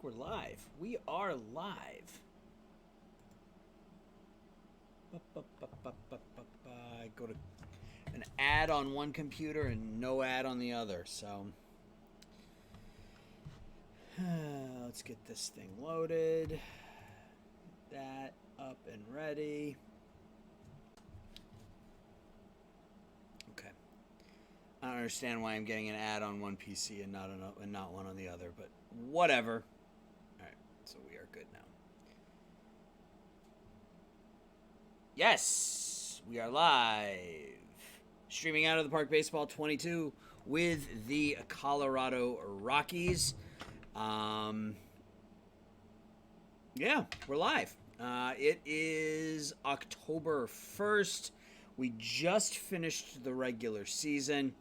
think we're live. We are live. I go to an ad on one computer and no ad on the other. So let's get this thing loaded. That up and ready. Okay. I don't understand why I'm getting an ad on one PC and not one on the other, but whatever. All right, so we are good now. Yes, we are live. Streaming out of the Park Baseball 22 with the Colorado Rockies. Yeah, we're live. It is October 1st. We just finished the regular season.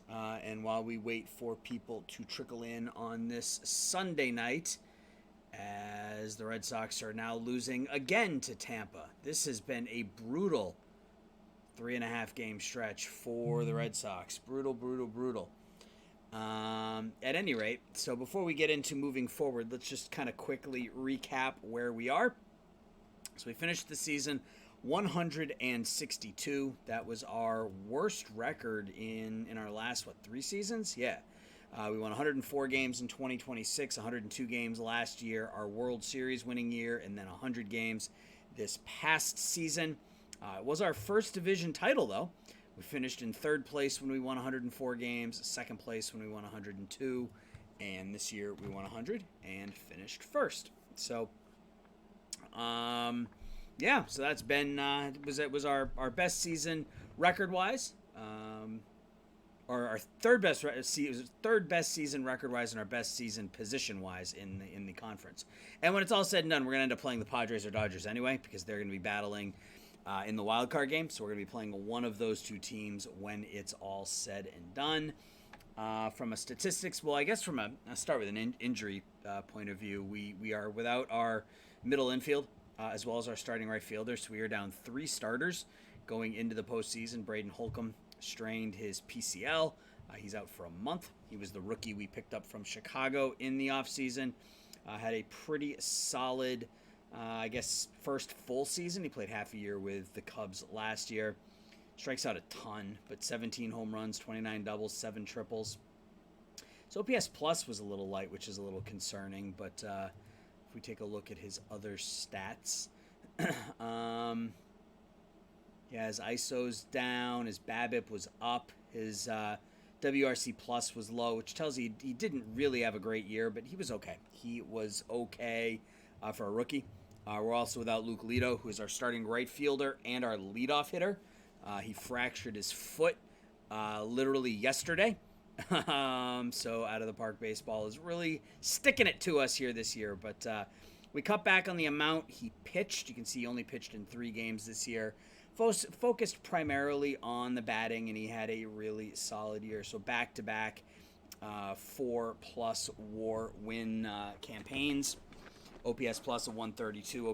And while we wait for people to trickle in on this Sunday night, as the Red Sox are now losing again to Tampa. This has been a brutal 3.5 game stretch for the Red Sox. Brutal. At any rate, so before we get into moving forward, let's just kind of quickly recap where we are. So we finished the season 162. That was our worst record in our last, 3 seasons? Yeah. We won 104 games in 2026, 102 games last year, our World Series winning year, and then 100 games this past season. It was our first division title, though. We finished in 3rd place when we won 104 games, 2nd place when we won 102, and this year we won 100 and finished 1st. So, yeah, so that's been it was our best season record-wise, or our third best season record-wise, and our best season position-wise in the conference. And when it's all said and done, we're gonna end up playing the Padres or Dodgers anyway, because they're gonna be battling in the wild card game. So we're gonna be playing one of those two teams when it's all said and done. From a statistics, well, I guess I'll start with an injury point of view. We are without our middle infield. As well as our starting right fielder. So we are down 3 starters going into the postseason. Braden Holcomb strained his PCL. He's out for a month. He was the rookie we picked up from Chicago in the offseason. Had a pretty solid, first full season. He played half a year with the Cubs last year. Strikes out a ton, but 17 home runs, 29 doubles, 7 triples. So OPS plus was a little light, which is a little concerning, but if we take a look at his other stats, his ISO's down, his BABIP was up, his WRC plus was low, which tells you he didn't really have a great year, but he was okay. He was okay for a rookie. We're also without Luke Lito, who is our starting right fielder and our leadoff hitter. He fractured his foot literally yesterday. So out of the Park Baseball is really sticking it to us here this year, but we cut back on the amount he pitched. You can see he only pitched in 3 games this year, focused primarily on the batting, and he had a really solid year. So back-to-back 4+ WAR win campaigns, OPS plus of 132,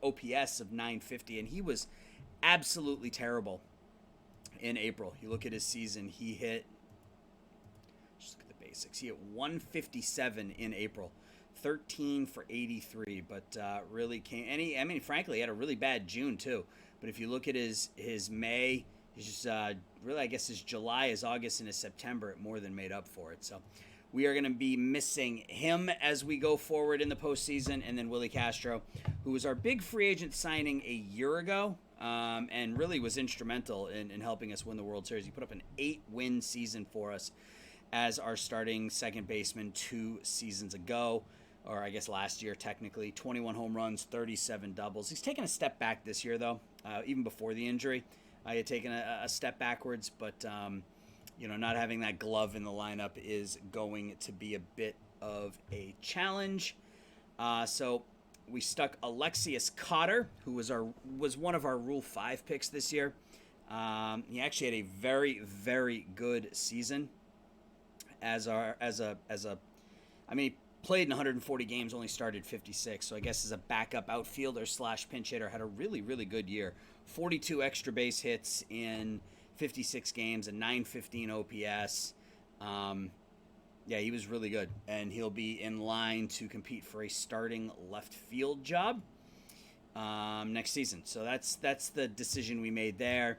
OPS of 950, and he was absolutely terrible in April. You look at his season, he hit, just look at the basics. He hit 157 in April, 13 for 83, but really came. And frankly, he had a really bad June too. But if you look at his May, his really, I guess his July, his August, and his September, it more than made up for it. So we are going to be missing him as we go forward in the postseason, and then Willie Castro, who was our big free agent signing a year ago. And really was instrumental in helping us win the World Series. He put up an 8-win season for us as our starting second baseman 2 seasons ago, or I guess last year technically. 21 home runs, 37 doubles. He's taken a step back this year, though, even before the injury. He had taken a step backwards, but not having that glove in the lineup is going to be a bit of a challenge. So we stuck Alexius Cotter, who was one of our Rule 5 picks this year. He actually had a very, very good season he played in 140 games, only started 56. So I guess as a backup outfielder / pinch hitter, had a really, really good year. 42 extra base hits in 56 games, a 915 OPS. Yeah, he was really good, and he'll be in line to compete for a starting left field job next season. So that's the decision we made there.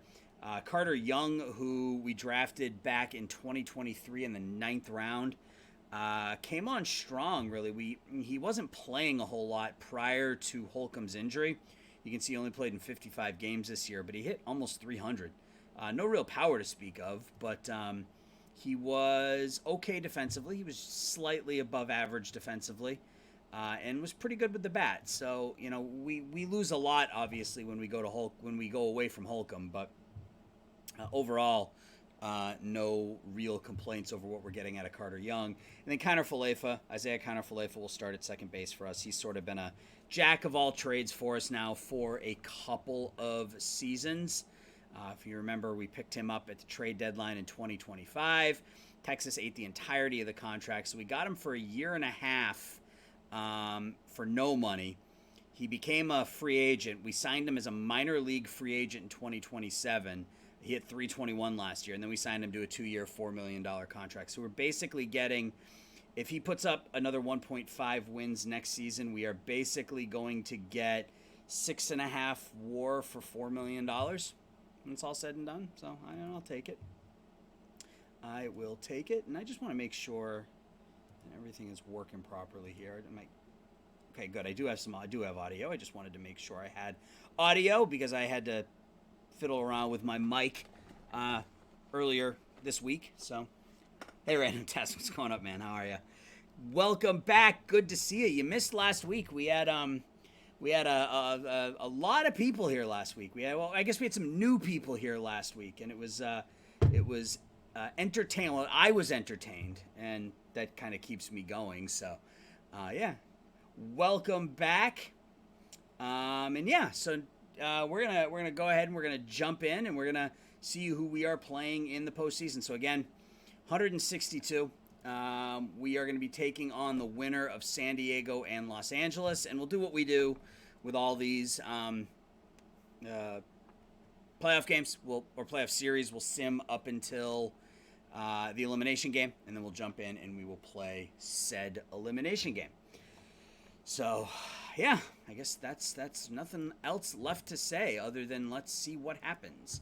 Carter Young, who we drafted back in 2023 in the 9th round, came on strong. Really, he wasn't playing a whole lot prior to Holcomb's injury. You can see he only played in 55 games this year, but he hit almost 300. No real power to speak of, but he was okay defensively. He was slightly above average defensively, and was pretty good with the bat. So we lose a lot obviously when we go away from Holcomb, but overall, no real complaints over what we're getting out of Carter Young. And then Isaiah Kiner-Falefa will start at second base for us. He's sort of been a jack of all trades for us now for a couple of seasons. If you remember, we picked him up at the trade deadline in 2025. Texas ate the entirety of the contract, so we got him for a year and a half for no money. He became a free agent. We signed him as a minor league free agent in 2027. He hit 321 last year, and then we signed him to a 2-year, $4 million contract. So we're basically getting, if he puts up another 1.5 wins next season, we are basically going to get 6.5 WAR for $4 million. When it's all said and done. So I'll take it. I will take it, and I just want to make sure that everything is working properly here. Okay, good. I do have audio. I just wanted to make sure I had audio because I had to fiddle around with my mic earlier this week. So, hey, Random Test, what's going up, man? How are you? Welcome back. Good to see you. You missed last week. We had a lot of people here last week. I guess we had some new people here last week, and it was entertaining. Well, I was entertained, and that kind of keeps me going. So, yeah, welcome back. So we're gonna go ahead and we're gonna jump in, and we're gonna see who we are playing in the postseason. So again, 162. We are going to be taking on the winner of San Diego and Los Angeles, and we'll do what we do with all these playoff games or playoff series. We'll sim up until the elimination game, and then we'll jump in and we will play said elimination game. So, yeah, I guess that's nothing else left to say other than let's see what happens.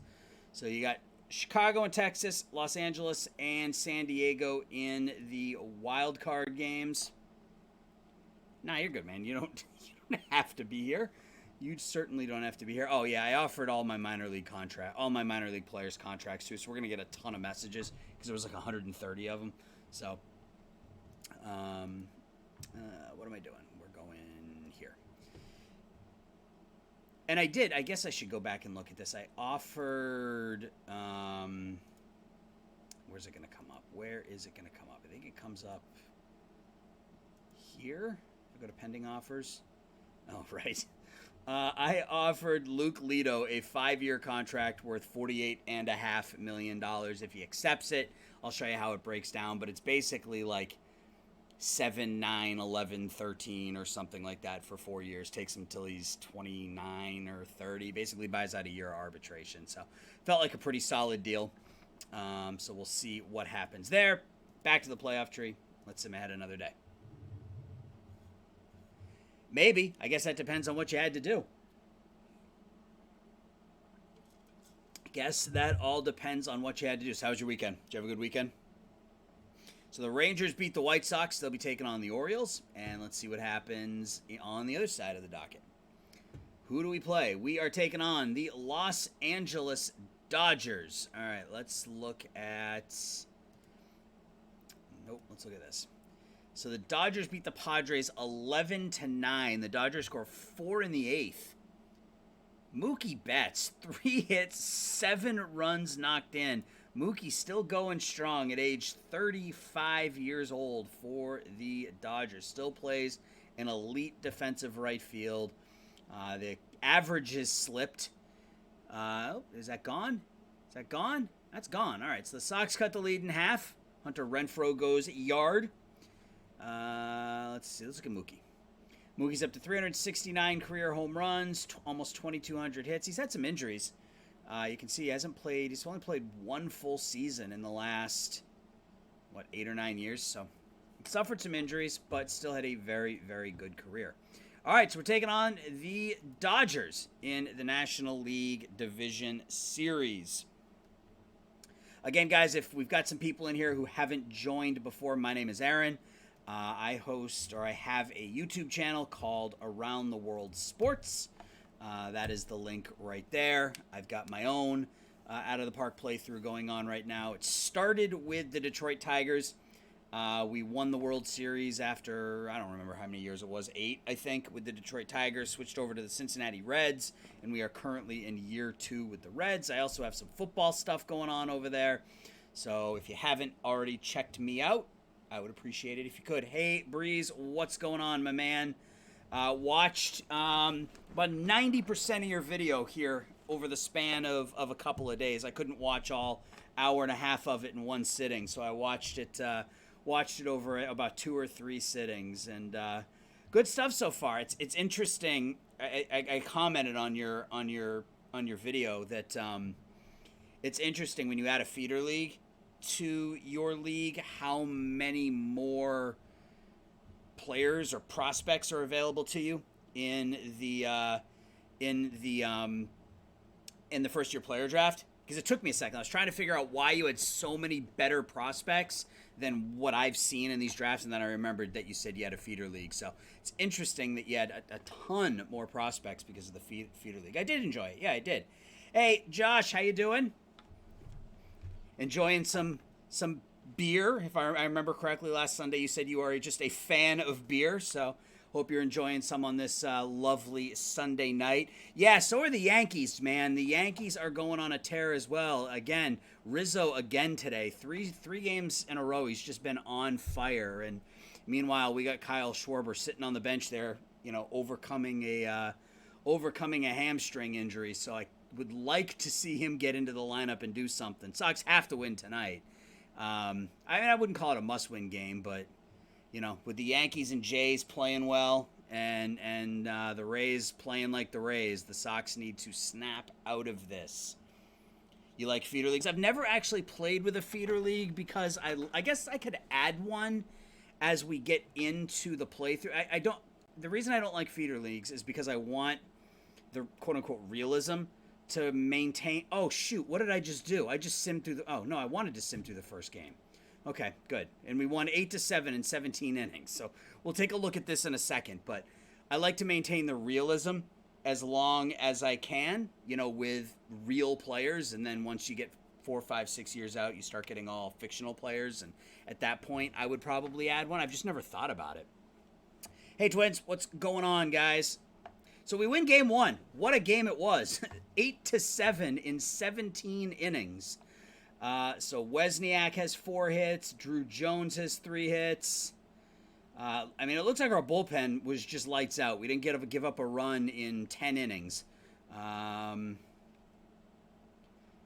So you got Chicago and Texas, Los Angeles and San Diego in the wild card games. Nah, you're good, man. You don't have to be here. You certainly don't have to be here. Oh yeah, I offered all my minor league players contracts too, so we're gonna get a ton of messages because there was like 130 of them. So, what am I doing? We're going here. And I guess I should go back and look at this. I offered, where's it going to come up? Where is it going to come up? I think it comes up here. If I go to pending offers. Oh, right. I offered Luke Lito a 5-year contract worth $48.5 million. If he accepts it, I'll show you how it breaks down. But it's basically like 7, 9, 11, 13 or something like that for 4 years. Takes him till he's 29 or 30. Basically buys out a year of arbitration. So felt like a pretty solid deal. So we'll see what happens there. Back to the playoff tree. Let's sim ahead another day. Maybe. I guess that depends on what you had to do. Guess that all depends on what you had to do. So how was your weekend? Did you have a good weekend? So the Rangers beat the White Sox. They'll be taking on the Orioles. And let's see what happens on the other side of the docket. Who do we play? We are taking on the Los Angeles Dodgers. All right, let's look at... Nope, let's look at this. So the Dodgers beat the Padres 11-9. The Dodgers score 4 in the 8th. Mookie Betts, 3 hits, 7 runs knocked in. Mookie still going strong at age 35 years old for the Dodgers. Still plays an elite defensive right field. The average has slipped. Is that gone? Is that gone? That's gone. All right, so the Sox cut the lead in half. Hunter Renfroe goes yard. Let's see. Let's look at Mookie. Mookie's up to 369 career home runs, almost 2,200 hits. He's had some injuries. You can see he hasn't played. He's only played 1 full season in the last 8 or 9 years. So suffered some injuries, but still had a very, very good career. All right, so we're taking on the Dodgers in the National League Division Series. Again, guys, if we've got some people in here who haven't joined before, my name is Aaron. I have a YouTube channel called Around the World Sports. That is the link right there. I've got my own out of the park playthrough going on right now. It started with the Detroit Tigers. We won the World Series after, I don't remember how many years it was, 8, I think, with the Detroit Tigers, switched over to the Cincinnati Reds, and we are currently in year 2 with the Reds. I also have some football stuff going on over there. So if you haven't already checked me out, I would appreciate it if you could. Hey, Breeze, what's going on, my man? Watched about 90% of your video here over the span of a couple of days. I couldn't watch all hour and a half of it in one sitting, so I watched it over about 2 or 3 sittings, and good stuff so far. It's interesting. I commented on your video that it's interesting when you add a feeder league to your league, how many more players or prospects are available to you in the first year player draft. Because it took me a second. I was trying to figure out why you had so many better prospects than what I've seen in these drafts, and then I remembered that you said you had a feeder league. So it's interesting that you had a ton more prospects because of the feeder league. I did enjoy it. Yeah, I did. Hey, Josh, how you doing? Enjoying some beer. If I remember correctly, last Sunday you said you are just a fan of beer, so hope you're enjoying some on this lovely Sunday night. Yeah, so are the Yankees, man. The Yankees are going on a tear as well. Again, Rizzo again today. Three games in a row. He's just been on fire. And meanwhile, we got Kyle Schwarber sitting on the bench there, overcoming a hamstring injury. So I would like to see him get into the lineup and do something. Sox have to win tonight. I wouldn't call it a must-win game, but with the Yankees and Jays playing well and the Rays playing like the Rays, the Sox need to snap out of this. You like feeder leagues? I've never actually played with a feeder league because I guess I could add one as we get into the playthrough. I don't. The reason I don't like feeder leagues is because I want the quote-unquote realism to maintain. Oh, shoot. What did I just do? I just simmed through oh, no, I wanted to sim through the first game. Okay, good. And we won 8-7 in 17 innings. So we'll take a look at this in a second. But I like to maintain the realism as long as I can, with real players. And then once you get 4, 5, 6 years out, you start getting all fictional players. And at that point, I would probably add one. I've just never thought about it. Hey, Twins, what's going on, guys? So we win game 1. What a game it was. 8-7 in 17 innings. So Wozniak has 4 hits. Drew Jones has 3 hits. It looks like our bullpen was just lights out. We didn't give up a run in 10 innings.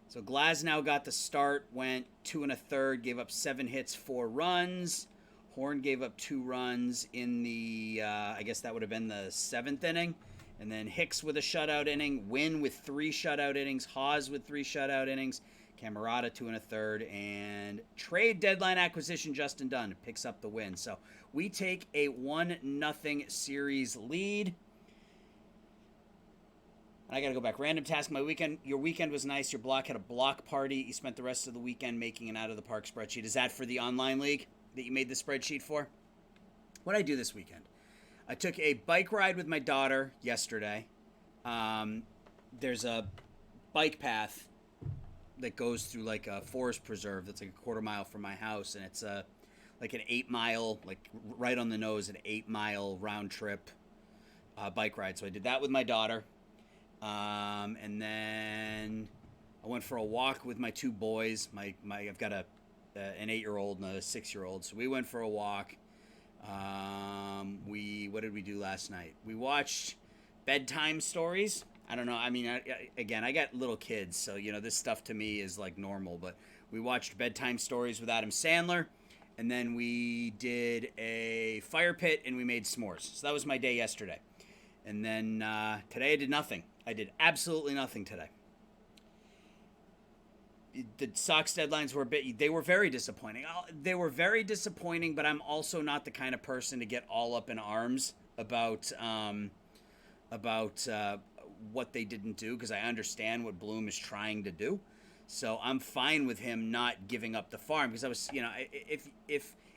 So Glasnow got the start, went 2 1/3, gave up 7 hits, 4 runs. Horn gave up 2 runs in the, I guess that would have been the 7th inning. And then Hicks with a shutout inning, Wynn with 3 shutout innings, Haas with 3 shutout innings, Camerata 2 1/3, and trade deadline acquisition Justin Dunn picks up the win. So we take a 1-0 series lead. I got to go back. Random task. Your weekend was nice. Your block had a block party. You spent the rest of the weekend making an out-of-the-park spreadsheet. Is that for the online league that you made the spreadsheet for? What did I do this weekend? I took a bike ride with my daughter yesterday. There's a bike path that goes through like a forest preserve that's like a quarter mile from my house, and it's like an 8-mile, like right on the nose, an 8-mile round trip bike ride. So I did that with my daughter, and then I went for a walk with my 2 boys. I've got an 8-year-old and a 6-year-old, so we went for a walk. What did we do last night? We watched bedtime stories. I don't know. I got little kids, so, this stuff to me is like normal, but we watched bedtime stories with Adam Sandler, and then we did a fire pit and we made s'mores. So that was my day yesterday. And then, today I did nothing. I did absolutely nothing today. the Sox deadlines were they were very disappointing. They were very disappointing, but I'm also not the kind of person to get all up in arms about what they didn't do, because I understand what Bloom is trying to do. So I'm fine with him not giving up the farm, because I was,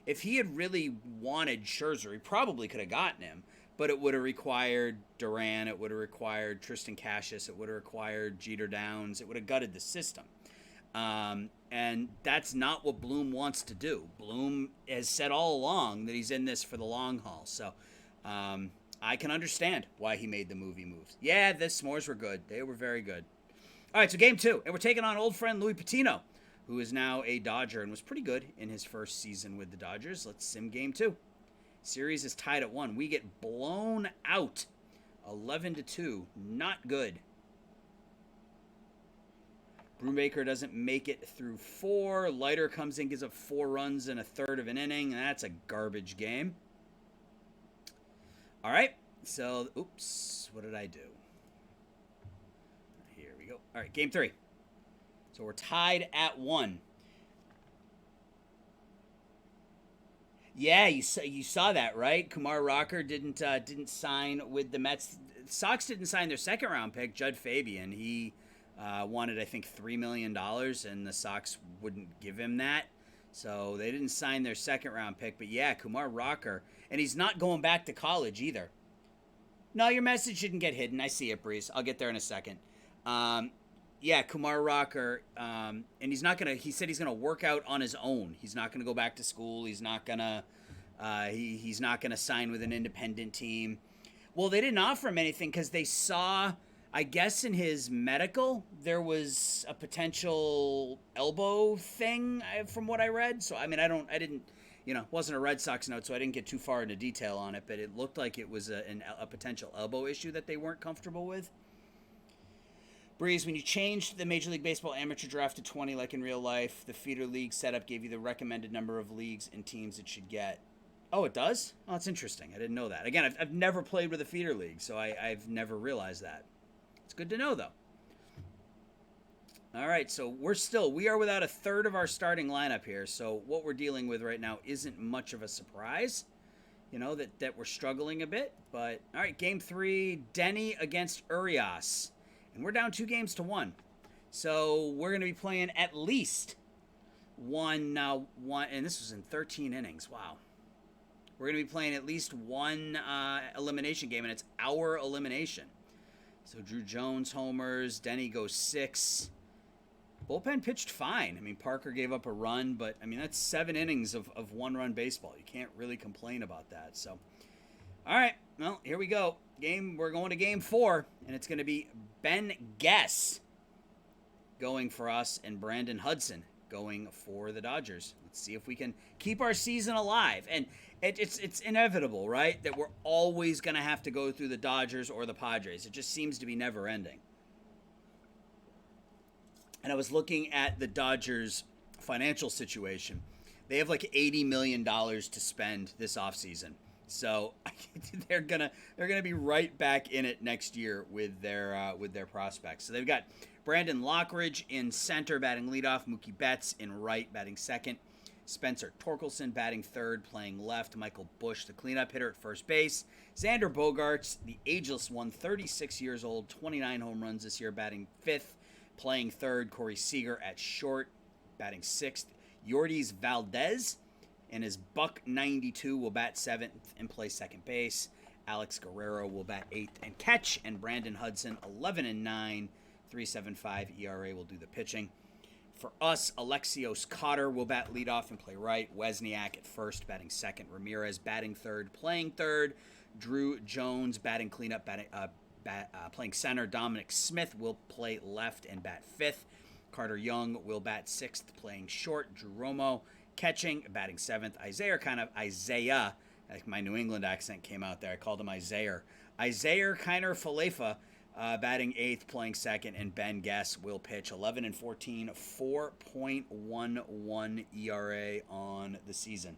if he had really wanted Scherzer, he probably could have gotten him, but it would have required Duran, it would have required Tristan Cassis, it would have required Jeter Downs, it would have gutted the system. And that's not what Bloom wants to do. Bloom has said all along that he's in this for the long haul. So I can understand why he made the movie moves. Yeah, the s'mores were good. They were very good. All right, so game 2. And we're taking on old friend Louis Patino, who is now a Dodger and was pretty good in his first season with the Dodgers. Let's sim game 2. Series is tied at 1. We get blown out 11-2. Not good. Brubaker doesn't make it through 4. Leiter comes in, gives up 4 runs in a third of an inning. That's a garbage game. All right. So, oops. What did I do? Here we go. All right, game 3. So we're tied at 1. Yeah, you saw that, right? Kumar Rocker didn't sign with the Mets. Sox didn't sign their second round pick, Judd Fabian. He wanted, I think, $3 million, and the Sox wouldn't give him that. So they didn't sign their second round pick. But yeah, Kumar Rocker. And he's not going back to college either. No, your message didn't get hidden. I see it, Breeze. I'll get there in a second. Yeah, Kumar Rocker. And he's not going to, he said he's going to work out on his own. He's not going to go back to school. He's not going to, he's not going to sign with an independent team. Well, they didn't offer him anything because they saw, I guess in his medical, there was a potential elbow thing from what I read. So, I mean, I didn't, wasn't a Red Sox note, so I didn't get too far into detail on it, but it looked like it was a potential elbow issue that they weren't comfortable with. Breeze, when you changed the Major League Baseball amateur draft to 20 like in real life, the feeder league setup gave you the recommended number of leagues and teams it should get. Oh, it does? Oh, that's interesting. I didn't know that. Again, I've never played with a feeder league, so I've never realized that. It's good to know, though. All right, so we are without a third of our starting lineup here, so what we're dealing with right now isn't much of a surprise, that we're struggling a bit. But, all right, game 3, Denny against Urias. And we're down 2-1. So we're going to be playing at least one, and this was in 13 innings. Wow. We're going to be playing at least one elimination game, and it's our elimination. So Drew Jones homers, Denny goes 6. Bullpen pitched fine. I mean, Parker gave up a run, but, I mean, that's 7 innings of one-run baseball. You can't really complain about that. So, all right, well, here we go. We're going to game 4, and it's going to be Ben Guess going for us and Brandon Hudson going for the Dodgers. Let's see if we can keep our season alive. And it's inevitable, right, that we're always going to have to go through the Dodgers or the Padres. It just seems to be never ending. And I was looking at the Dodgers' financial situation. They have like $80 million to spend this offseason. So they're gonna be right back in it next year with their prospects. So they've got Brandon Lockridge in center batting leadoff, Mookie Betts in right batting second, Spencer Torkelson batting third, playing left, Michael Busch the cleanup hitter at first base, Xander Bogaerts, the ageless one, 36 years old, 29 home runs this year, batting fifth, playing third, Corey Seager at short, batting sixth, Yordis Valdez and his $192 will bat 7th and play second base. Alex Guerrero will bat 8th and catch. And Brandon Hudson, 11-9, 3.75 ERA, will do the pitching. For us, Alexius Cotter will bat leadoff and play right. Wesniak at first, batting second. Ramirez batting third, playing third. Drew Jones batting cleanup, playing center. Dominic Smith will play left and bat fifth. Carter Young will bat sixth, playing short. Drew Romo catching, batting seventh. Isaiah, like my New England accent came out there. I called him Isaiah Kiner Falefa, batting eighth, playing second, and Ben Guess will pitch. 11-14, 4.11 ERA on the season.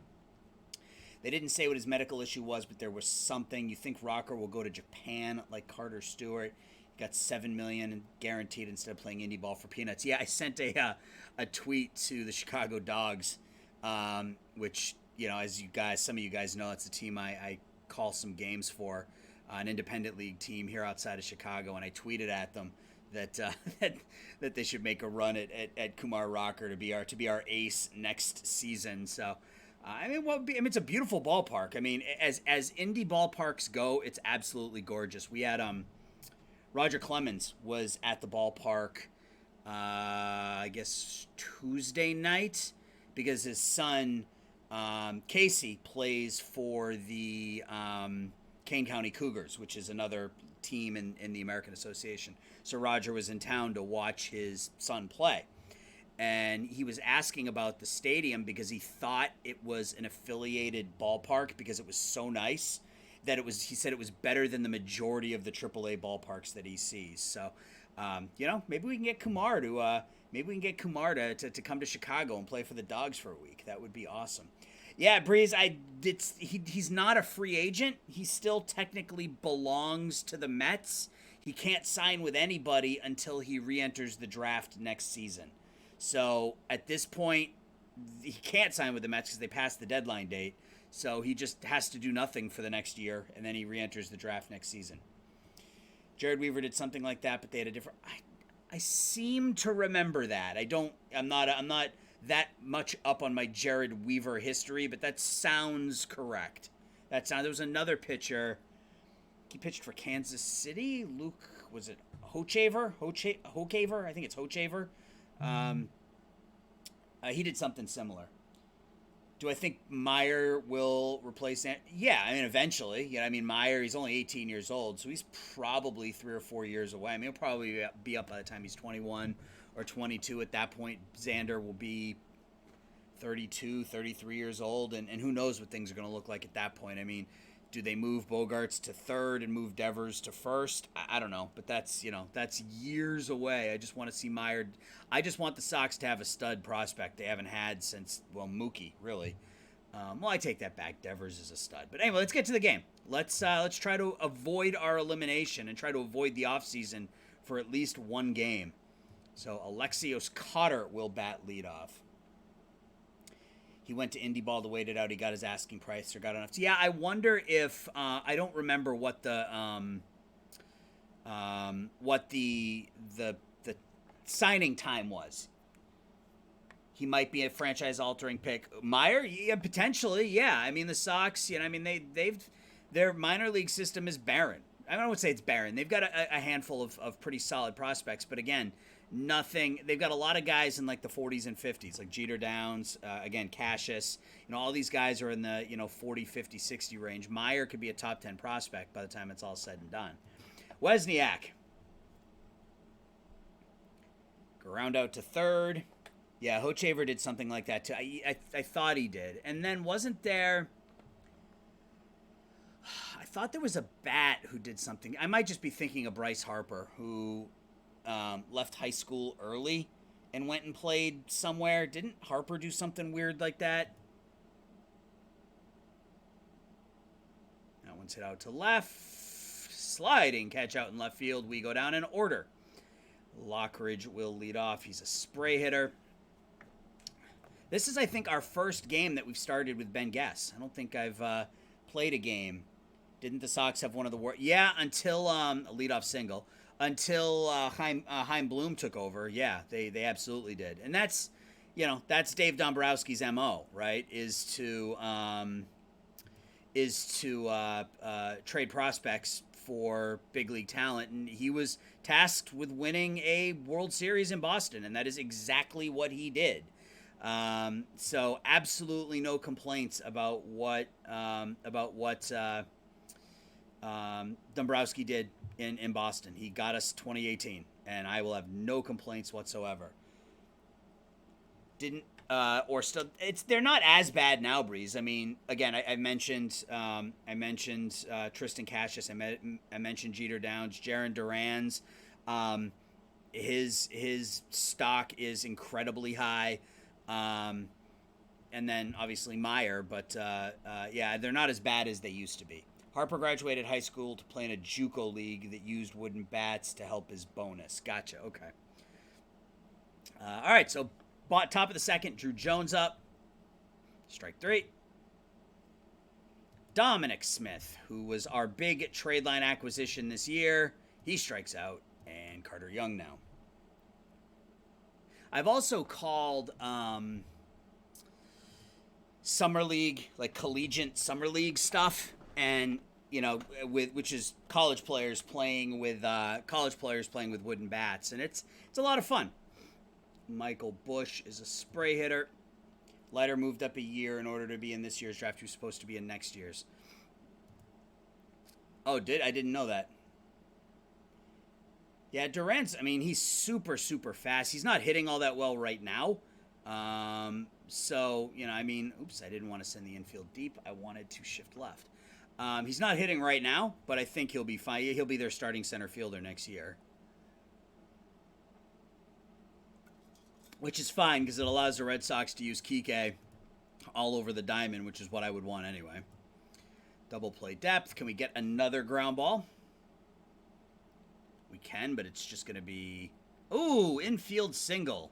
They didn't say what his medical issue was, but there was something. You think Rocker will go to Japan like Carter Stewart? got $7 million guaranteed instead of playing indie ball for peanuts. Yeah, I sent a tweet to the Chicago Dogs, which, you know, as some of you guys know, it's a team I call some games for, an independent league team here outside of Chicago, and I tweeted at them that that they should make a run at Kumar Rocker to be our ace next season. So. It's a beautiful ballpark. I mean, as indie ballparks go, it's absolutely gorgeous. We had Roger Clemens was at the ballpark, I guess Tuesday night, because his son Casey plays for the Kane County Cougars, which is another team in the American Association. So Roger was in town to watch his son play. And he was asking about the stadium because he thought it was an affiliated ballpark because it was so nice that he said it was better than the majority of the AAA ballparks that he sees. So, maybe we can get Kumar to come to Chicago and play for the Dogs for a week. That would be awesome. Yeah, Breeze, he's not a free agent. He still technically belongs to the Mets. He can't sign with anybody until he re-enters the draft next season. So at this point, he can't sign with the Mets because they passed the deadline date. So he just has to do nothing for the next year, and then he re-enters the draft next season. Jared Weaver did something like that, but they had a different. I seem to remember that. I'm not that much up on my Jared Weaver history, but that sounds correct. There was another pitcher. He pitched for Kansas City. Luke, was it Hochevar? I think it's Hochevar. He did something similar. Do I think Meyer will replace that? Yeah, I mean, eventually. Yeah, I mean, Meyer, he's only 18 years old, so he's probably 3 or 4 years away. I mean, he'll probably be up by the time he's 21 or 22. At that point, Xander will be 32, 33 years old, and who knows what things are going to look like at that point. I mean, do they move Bogarts to third and move Devers to first? I don't know, but that's years away. I just want to see Meyer. I just want the Sox to have a stud prospect they haven't had since, Mookie, really. I take that back. Devers is a stud. But anyway, let's get to the game. Let's try to avoid our elimination and try to avoid the offseason for at least one game. So Alexius Cotter will bat leadoff. He went to indie ball to wait it out. He got his asking price or got enough. So yeah, I wonder if I don't remember what the signing time was. He might be a franchise-altering pick. Meyer, yeah, potentially, yeah. I mean, the Sox, their minor league system is barren. I don't want to say it's barren. They've got a handful of pretty solid prospects, but again, nothing. They've got a lot of guys in like the 40s and 50s, like Jeter Downs, again, Cassius. All these guys are in the 40, 50, 60 range. Meyer could be a top 10 prospect by the time it's all said and done. Wozniak. Ground out to third. Yeah, Hochevar did something like that too. I thought he did. And then wasn't there... I thought there was a bat who did something. I might just be thinking of Bryce Harper, who left high school early and went and played somewhere. Didn't Harper do something weird like that? That one's hit out to left. Sliding catch out in left field. We go down in order. Lockridge will lead off. He's a spray hitter. This is, I think, our first game that we've started with Ben Guess. I don't think I've played a game. Didn't the Sox have one of the worst? Yeah, until a leadoff single. Until Chaim Bloom took over. Yeah, they absolutely did. And that's Dave Dombrowski's MO, right? Is to trade prospects for big league talent, and he was tasked with winning a World Series in Boston, and that is exactly what he did. So absolutely no complaints about what Dombrowski did in Boston. He got us 2018, and I will have no complaints whatsoever. They're not as bad now, Breeze. I mean, again, I mentioned Tristan Cassius. I mentioned Jeter Downs, Jaron Duran's. His stock is incredibly high. And then obviously Meyer, but they're not as bad as they used to be. Harper graduated high school to play in a JUCO league that used wooden bats to help his bonus. Gotcha. Okay. All right, so top of the second, Drew Jones up. Strike 3. Dominic Smith, who was our big trade line acquisition this year, he strikes out. And Carter Young now. I've also called summer league, like collegiate summer league stuff, and which is college players playing with wooden bats, and it's a lot of fun. Michael Bush is a spray hitter. Leiter moved up a year in order to be in this year's draft. He was supposed to be in next year's. Oh, I didn't know that. Yeah, Durant's, he's super, super fast. He's not hitting all that well right now. So, oops, I didn't want to send the infield deep. I wanted to shift left. He's not hitting right now, but I think he'll be fine. He'll be their starting center fielder next year. Which is fine because it allows the Red Sox to use Kike all over the diamond, which is what I would want anyway. Double play depth. Can we get another ground ball? We can, but it's just going to be... Ooh, infield single.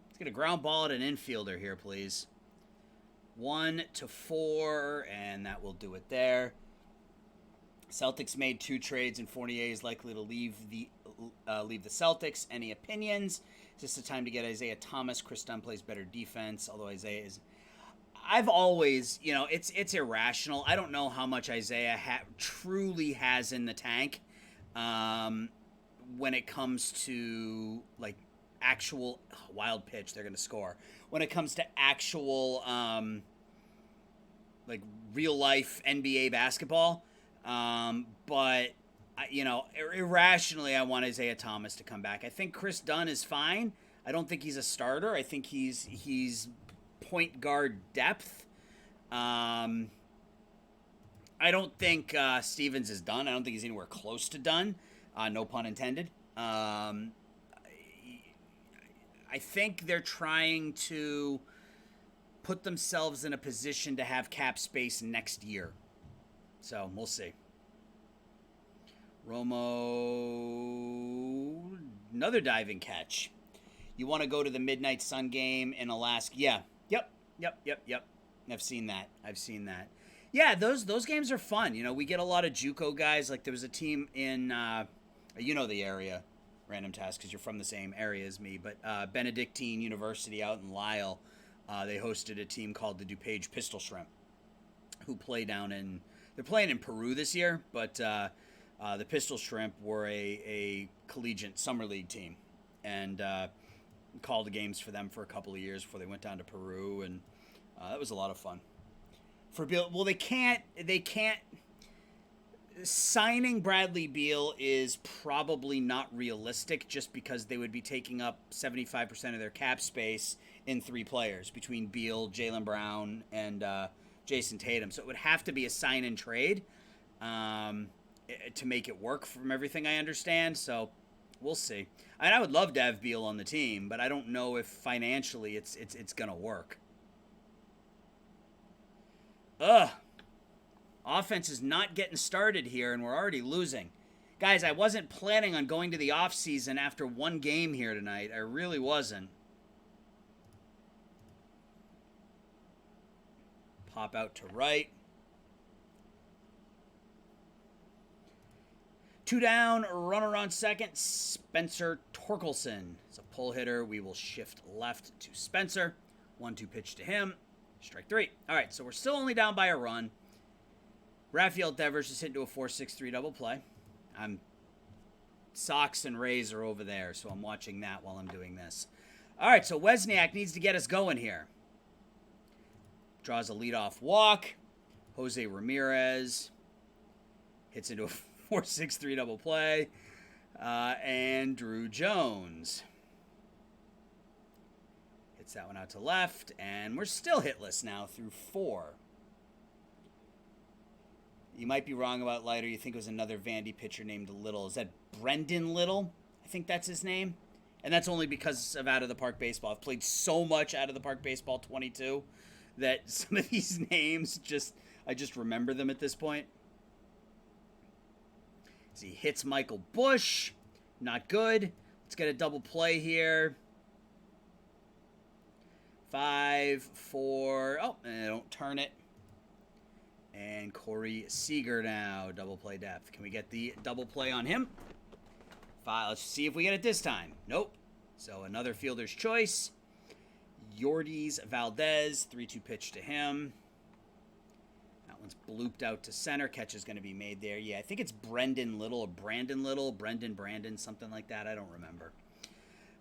Let's get a ground ball at an infielder here, please. 1-4, and that will do it there. Celtics made 2 trades, and Fournier is likely to leave the Celtics. Any opinions? Is this the time to get Isaiah Thomas? Chris Dunn plays better defense, although Isaiah is... I've always, it's irrational. I don't know how much Isaiah truly has in the tank when it comes to, like, actual wild pitch. They're going to score. When it comes to actual, like, real-life NBA basketball. But, irrationally, I want Isaiah Thomas to come back. I think Chris Dunn is fine. I don't think he's a starter. I think he's point guard depth. I don't think Stevens is done. I don't think he's anywhere close to done. No pun intended. I think they're trying to put themselves in a position to have cap space next year. So, we'll see. Romo, another diving catch. You want to go to the Midnight Sun game in Alaska? Yeah. Yep. I've seen that. Yeah, those games are fun. We get a lot of JUCO guys. Like, there was a team in, the area, random task because you're from the same area as me, but Benedictine University out in Lisle, they hosted a team called the DuPage Pistol Shrimp, who play they're playing in Peru this year, but the Pistol Shrimp were a collegiate summer league team, and called the games for them for a couple of years before they went down to Peru, and that was a lot of fun. For Beal, well, they can't. Signing Bradley Beal is probably not realistic, just because they would be taking up 75% of their cap space in 3 players between Beal, Jaylen Brown, and Jason Tatum. So it would have to be a sign and trade to make it work, from everything I understand. So we'll see. And I would love to have Beal on the team, but I don't know if financially it's gonna work. Offense is not getting started here, and we're already losing. Guys, I wasn't planning on going to the offseason after 1 game here tonight. I really wasn't. Pop out to right. 2 down, runner on second. Spencer Torkelson is a pull hitter. We will shift left to Spencer. 1-2 pitch to him. Strike 3. All right, so we're still only down by a run. Rafael Devers just hit into a 4-6-3 double play. Sox and Rays are over there, so I'm watching that while I'm doing this. All right, so Wozniak needs to get us going here. Draws a leadoff walk. Jose Ramirez hits into a 4-6-3 double play. And Drew Jones hits that one out to left, and we're still hitless now through 4. You might be wrong about Leiter. You think it was another Vandy pitcher named Little. Is that Brendan Little? I think that's his name. And that's only because of Out of the Park Baseball. I've played so much Out of the Park Baseball 22 that some of these names I just remember them at this point. As he hits Michael Bush. Not good. Let's get a double play here. 5, 4. Oh, and don't turn it. And Corey Seager now. Double play depth. Can we get the double play on him? 5. Let's see if we get it this time. Nope. So another fielder's choice. Yordys Valdez. 3-2 pitch to him. That one's blooped out to center. Catch is going to be made there. Yeah, I think it's Brendan Little or Brandon Little. Brandon, something like that. I don't remember.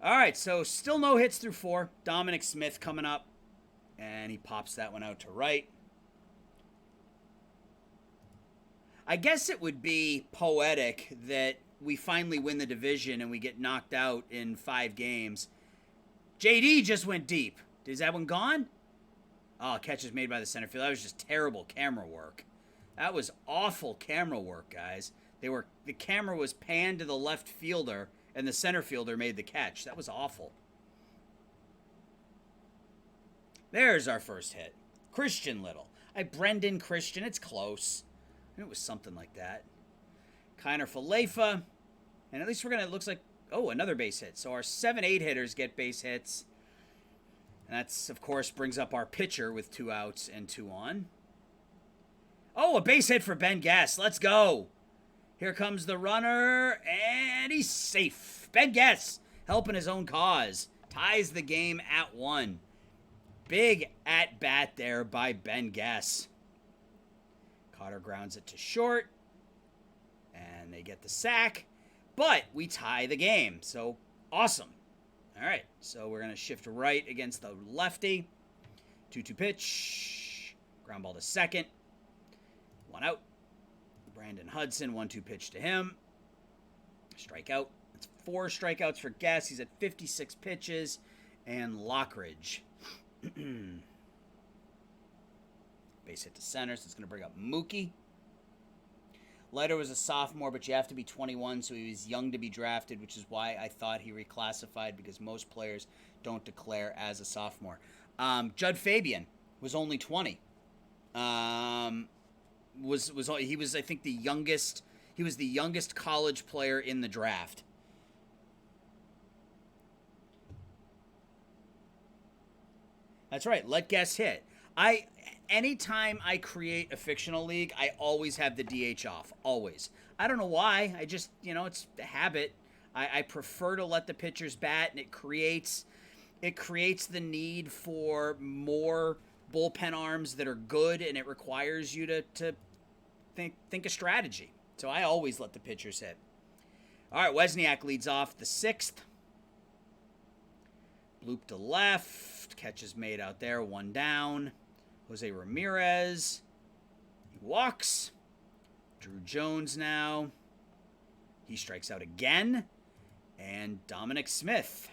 All right, so still no hits through 4. Dominic Smith coming up. And he pops that one out to right. I guess it would be poetic that we finally win the division and we get knocked out in 5 games. JD just went deep. Is that one gone? Oh, catch is made by the center field. That was just terrible camera work. That was awful camera work, guys. The camera was panned to the left fielder, and the center fielder made the catch. That was awful. There's our first hit. Christian Little. Brendan Christian. It's close. It was something like that. Kiner Falefa. And at least we're going to, it looks like, oh, another base hit. So our 7-8 hitters get base hits. And that's, of course, brings up our pitcher with 2 outs and 2 on. Oh, a base hit for Ben Guess. Let's go. Here comes the runner, and he's safe. Ben Guess helping his own cause. Ties the game at 1. Big at-bat there by Ben Guess. Cotter grounds it to short. And they get the sack. But we tie the game. So, awesome. All right. So, we're going to shift right against the lefty. 2-2 pitch. Ground ball to second. 1 out. Brandon Hudson. 1-2 pitch to him. Strikeout. It's 4 strikeouts for Guess. He's at 56 pitches. And Lockridge. Base hit to center, so it's going to bring up Mookie. Leiter was a sophomore, but you have to be 21, so he was young to be drafted, which is why I thought he reclassified, because most players don't declare as a sophomore. Judd Fabian was only 20. He was I think the youngest. He was the youngest college player in the draft. That's right. Let Guess hit. Anytime I create a fictional league, I always have the DH off. Always. I don't know why. I just, it's a habit. I prefer to let the pitchers bat, and it creates the need for more bullpen arms that are good, and it requires you to think a strategy. So I always let the pitchers hit. All right, Wozniak leads off the 6th. Bloop to left. Catch is made out there. 1 down. Jose Ramirez. He walks. Drew Jones now. He strikes out again. And Dominic Smith.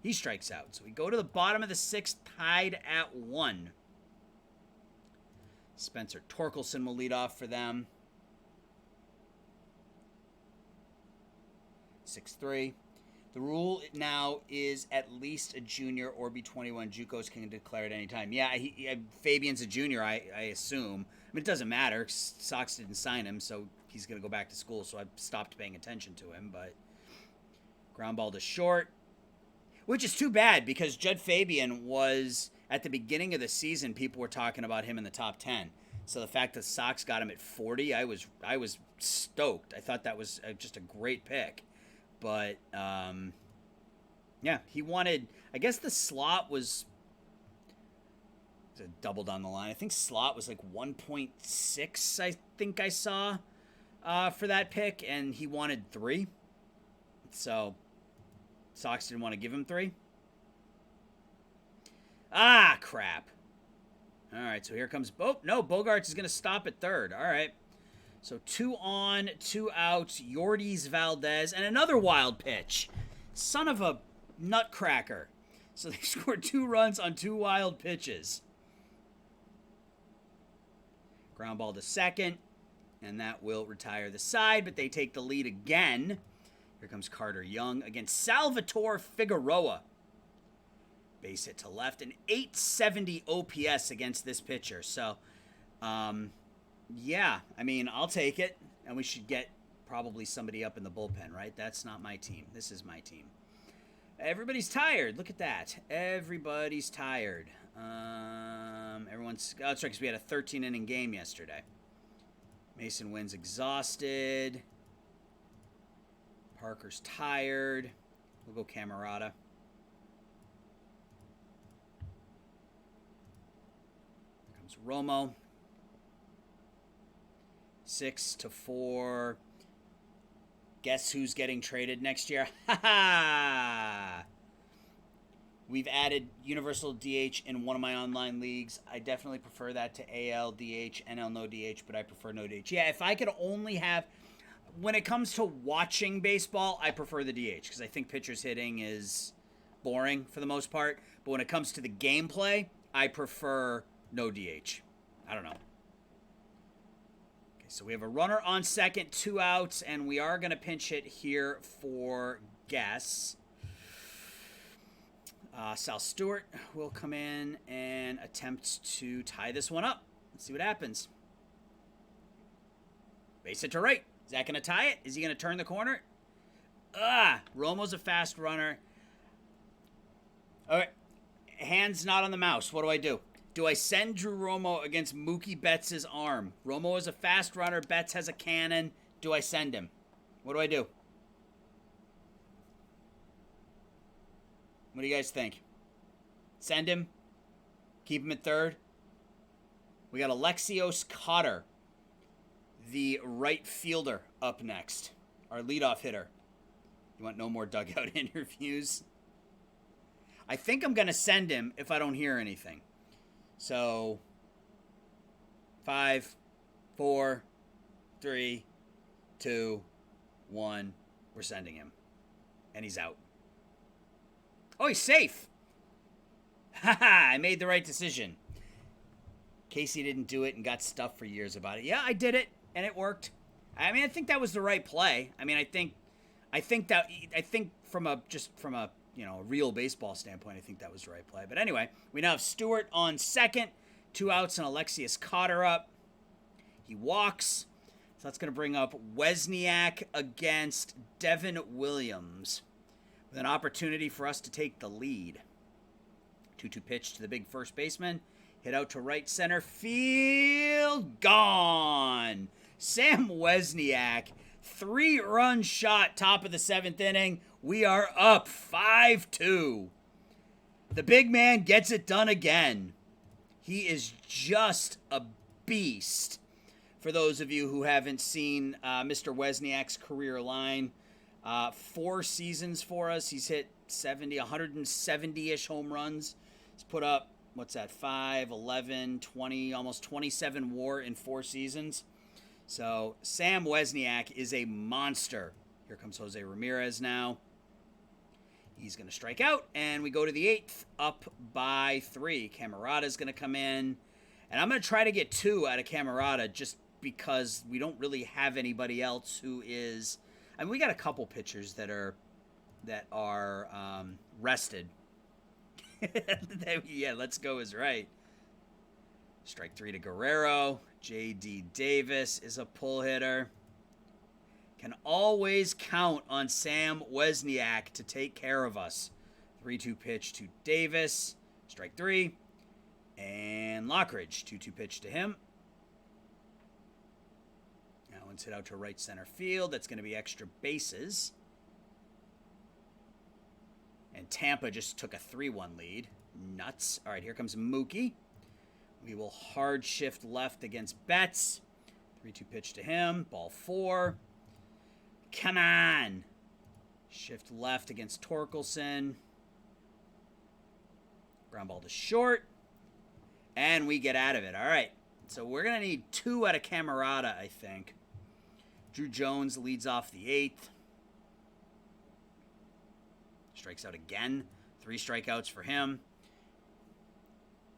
He strikes out. So we go to the bottom of the 6th, tied at 1. Spencer Torkelson will lead off for them. 6-3. The rule now is at least a junior or be 21. JUCOs can declare at any time. Yeah, Fabian's a junior, I assume. I mean, it doesn't matter. Sox didn't sign him, so he's going to go back to school, so I stopped paying attention to him. But ground ball to short, which is too bad because Judd Fabian was, at the beginning of the season, people were talking about him in the top 10. So the fact that Sox got him at 40, I was stoked. I thought that was just a great pick. But, yeah, he wanted, I guess the slot was doubled on the line. I think slot was like 1.6, I think I saw, for that pick, and he wanted 3. So, Sox didn't want to give him 3. Ah, crap. All right, so here comes, Bogarts is going to stop at 3rd. All right. So 2 on, 2 outs, Yordys Valdez, and another wild pitch. Son of a nutcracker. So they scored 2 runs on 2 wild pitches. Ground ball to second, and that will retire the side, but they take the lead again. Here comes Carter Young against Salvatore Figueroa. Base hit to left. An 870 OPS against this pitcher. So, yeah, I mean, I'll take it. And we should get probably somebody up in the bullpen, right? That's not my team. This is my team. Everybody's tired. Look at that. Everybody's tired. Everyone's... Oh, that's right, because we had a 13-inning game yesterday. Mason wins exhausted. Parker's tired. We'll go Camerata. Here comes Romo. 6-4. Guess who's getting traded next year? Ha ha! We've added universal DH in one of my online leagues. I definitely prefer that to AL DH, NL no DH, but I prefer no DH. Yeah, if I could only have... When it comes to watching baseball, I prefer the DH because I think pitchers hitting is boring for the most part. But when it comes to the gameplay, I prefer no DH. I don't know. Okay, so we have a runner on second, 2 outs, and we are going to pinch hit here for Guess. Sal Stewart will come in and attempt to tie this one up. Let's see what happens. Base hit to right. Is that going to tie it? Is he going to turn the corner? Romo's a fast runner. All right. Hands not on the mouse. What do I do? Do I send Drew Romo against Mookie Betts' arm? Romo is a fast runner. Betts has a cannon. Do I send him? What do I do? What do you guys think? Send him? Keep him at third? We got Alexius Cotter, the right fielder, up next. Our leadoff hitter. You want no more dugout interviews? I think I'm going to send him if I don't hear anything. So, 5, 4, 3, 2, 1. We're sending him. And he's out. Oh, he's safe. Haha, I made the right decision. Casey didn't do it and got stuff for years about it. Yeah, I did it, and it worked. I mean, I think that was the right play. I mean, I think from a real baseball standpoint, I think that was the right play. But anyway, we now have Stewart on second, 2 outs, and Alexius Cotter up. He walks. So that's going to bring up Wozniak against Devin Williams, with an opportunity for us to take the lead. 2-2 pitch to the big first baseman. Hit out to right center field. Gone. Sam Wozniak. 3-run shot, top of the 7th inning. We are up 5-2. The big man gets it done again. He is just a beast. For those of you who haven't seen Mr. Wozniak's career line, 4 seasons for us. He's hit 170-ish home runs. He's put up, 5, 11, 20, almost 27 WAR in 4 seasons. So Sam Wozniak is a monster. Here comes Jose Ramirez now. He's going to strike out, and we go to the 8th, up by 3. Camerata's going to come in, and I'm going to try to get 2 out of Camerata just because we don't really have anybody else who is... I mean, we got a couple pitchers that are rested. Yeah, let's go is right. Strike 3 to Guerrero. J.D. Davis is a pull hitter. Can always count on Sam Wozniak to take care of us. 3-2 pitch to Davis. Strike 3. And Lockridge. 2-2 pitch to him. Now one's hit out to right center field. That's going to be extra bases. And Tampa just took a 3-1 lead. Nuts. All right, here comes Mookie. We will hard shift left against Betts. 3-2 pitch to him. Ball 4. Come on. Shift left against Torkelson. Ground ball to short. And we get out of it. All right. So we're going to need 2 out of Camerata, I think. Drew Jones leads off the 8th. Strikes out again. 3 strikeouts for him.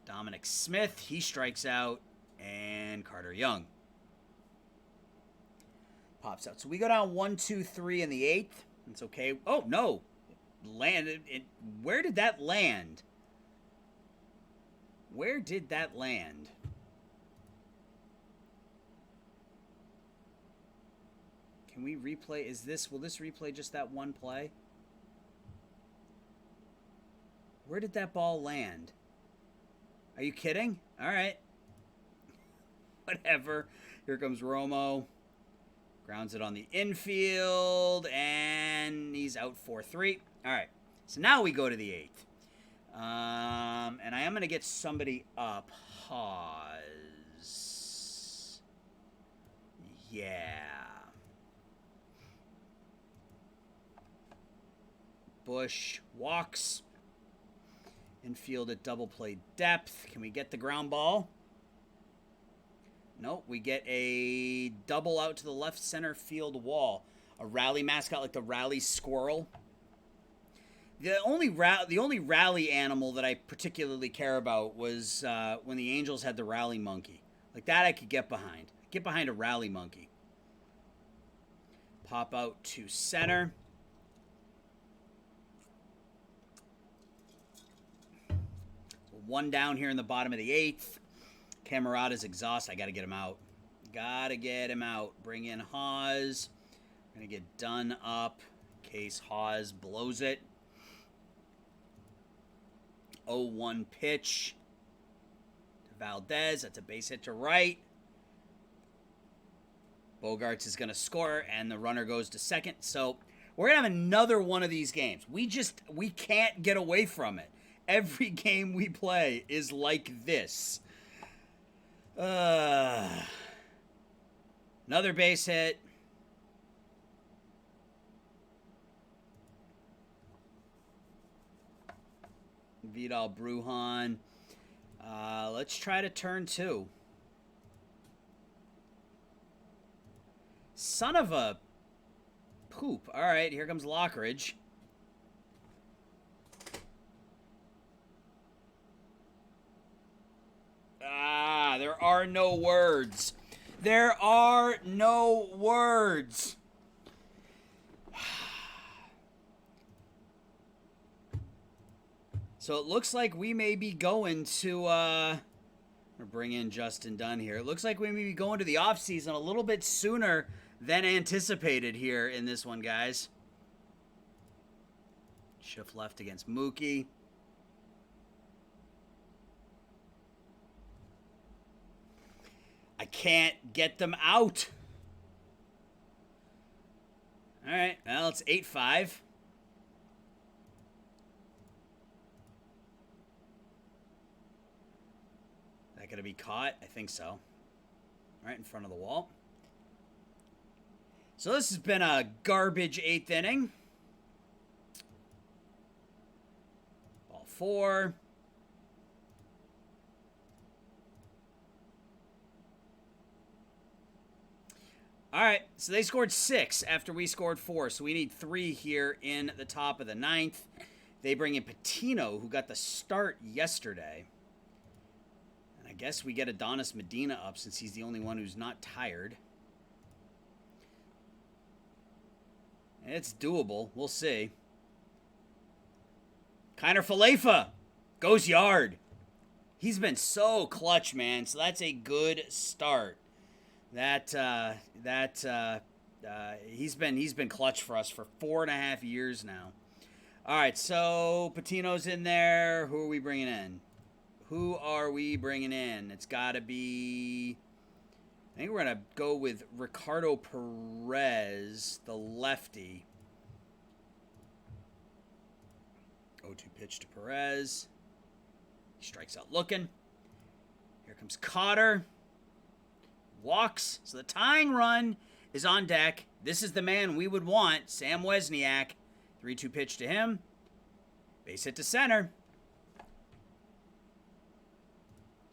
Dominic Smith, he strikes out. And Carter Young pops out. So we go down 1-2-3 in the 8th. It's okay. Oh, no. Landed. Where did that land? Where did that land? Can we replay? Will this replay just that one play? Where did that ball land? Are you kidding? All right. Whatever. Here comes Romo. Grounds it on the infield, and he's out 4-3. All right. So now we go to the 8th. And I am going to get somebody up. Pause. Yeah. Bush walks. Infield at double play depth. Can we get the ground ball? Nope. We get a double out to the left center field wall. A rally mascot like the rally squirrel. The only rally animal that I particularly care about was when the Angels had the rally monkey. Like that I could get behind. Get behind a rally monkey. Pop out to center. One down here in the bottom of the 8th. Camerata's exhausted. I got to get him out. Got to get him out. Bring in Haas. Going to get done up in case Haas blows it. 0-1 pitch to Valdez. That's a base hit to right. Bogarts is going to score, and the runner goes to second. So we're going to have another one of these games. We can't get away from it. Every game we play is like this. Another base hit. Vidal Brujan. Let's try to turn 2. Son of a poop. All right, here comes Lockridge. There are no words. There are no words. So it looks like we may be going to, I'm going to bring in Justin Dunn here. It looks like we may be going to the offseason a little bit sooner than anticipated here in this one, guys. Shift left against Mookie. I can't get them out. All right, well, it's 8-5. That gonna be caught? I think so. Right in front of the wall. So this has been a garbage 8th inning. Ball 4. All right, so they scored 6 after we scored 4, so we need 3 here in the top of the 9th. They bring in Patino, who got the start yesterday. And I guess we get Adonis Medina up since he's the only one who's not tired. And it's doable. We'll see. Kiner Falefa goes yard. He's been so clutch, man, so that's a good start. He's been clutch for us for 4.5 years now. All right, so Patino's in there. Who are we bringing in? It's got to be. I think we're gonna go with Ricardo Perez, the lefty. 0-2 pitch to Perez. He strikes out looking. Here comes Cotter. Walks. So the tying run is on deck. This is the man we would want, Sam Wesniak. 3-2 pitch to him. Base hit to center.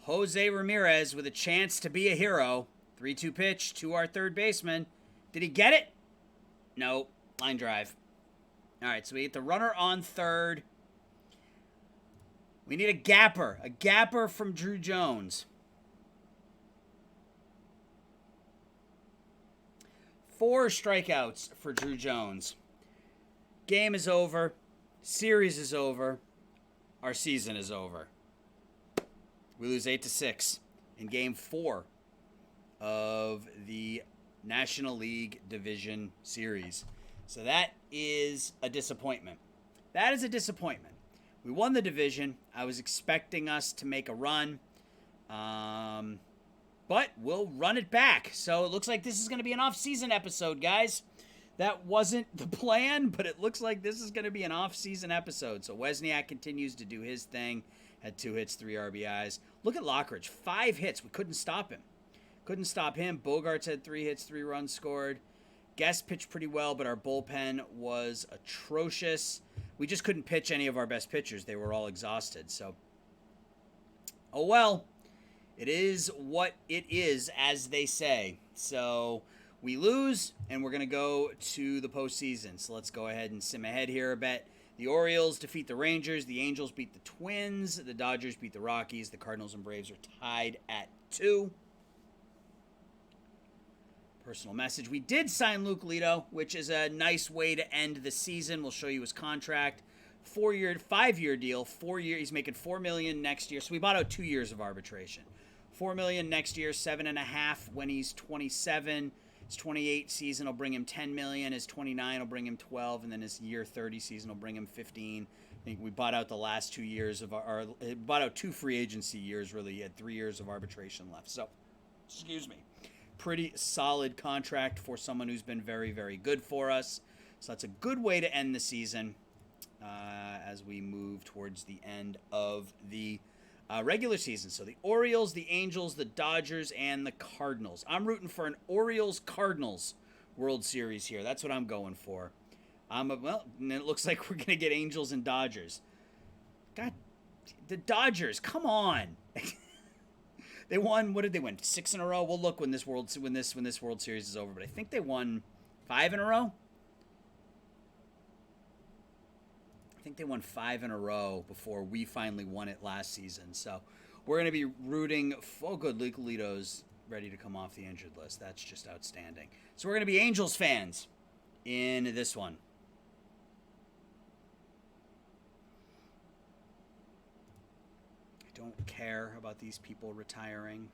Jose Ramirez with a chance to be a hero. 3-2 pitch to our third baseman. Did he get it? No. Line drive. All right, so we get the runner on third. We need a gapper. A gapper from Drew Jones. 4 strikeouts for Drew Jones. Game is over. Series is over. Our season is over. We lose 8-6 in Game 4 of the National League Division Series. So that is a disappointment. That is a disappointment. We won the division. I was expecting us to make a run. But we'll run it back. So it looks like this is going to be an off-season episode, guys. That wasn't the plan, but it looks like this is going to be an off-season episode. So Wozniak continues to do his thing. Had 2 hits, 3 RBIs. Look at Lockridge. 5 hits. We couldn't stop him. Bogarts had 3 hits, 3 runs scored. Guest pitched pretty well, but our bullpen was atrocious. We just couldn't pitch any of our best pitchers. They were all exhausted. So, oh well. It is what it is, as they say. So we lose, and we're going to go to the postseason. So let's go ahead and sim ahead here a bit. The Orioles defeat the Rangers. The Angels beat the Twins. The Dodgers beat the Rockies. The Cardinals and Braves are tied at 2. Personal message. We did sign Luke Lito, which is a nice way to end the season. We'll show you his contract. 5-year deal. 4 years. He's making $4 million next year. So we bought out 2 years of arbitration. $4 million next year, $7.5 million when he's 27. His 28 season will bring him $10 million. His 29 will bring him $12 million, and then his year 30 season will bring him $15 million. I think we bought out the last 2 years of our bought out 2 free agency years. Really, he had 3 years of arbitration left. So, excuse me, pretty solid contract for someone who's been very, very good for us. So that's a good way to end the season as we move towards the end of the regular season. So the Orioles, the Angels, the Dodgers, and the Cardinals. I'm rooting for an Orioles-Cardinals World Series here. That's what I'm going for. Well, and it looks like we're going to get Angels and Dodgers. God, the Dodgers, come on. They won, what did they win? 6 in a row? We'll look when this World Series is over, but I think they won 5 in a row. I think they won 5 in a row before we finally won it last season. So we're going to be rooting. Oh, good. Luke Lito's ready to come off the injured list. That's just outstanding. So we're going to be Angels fans in this one. I don't care about these people retiring.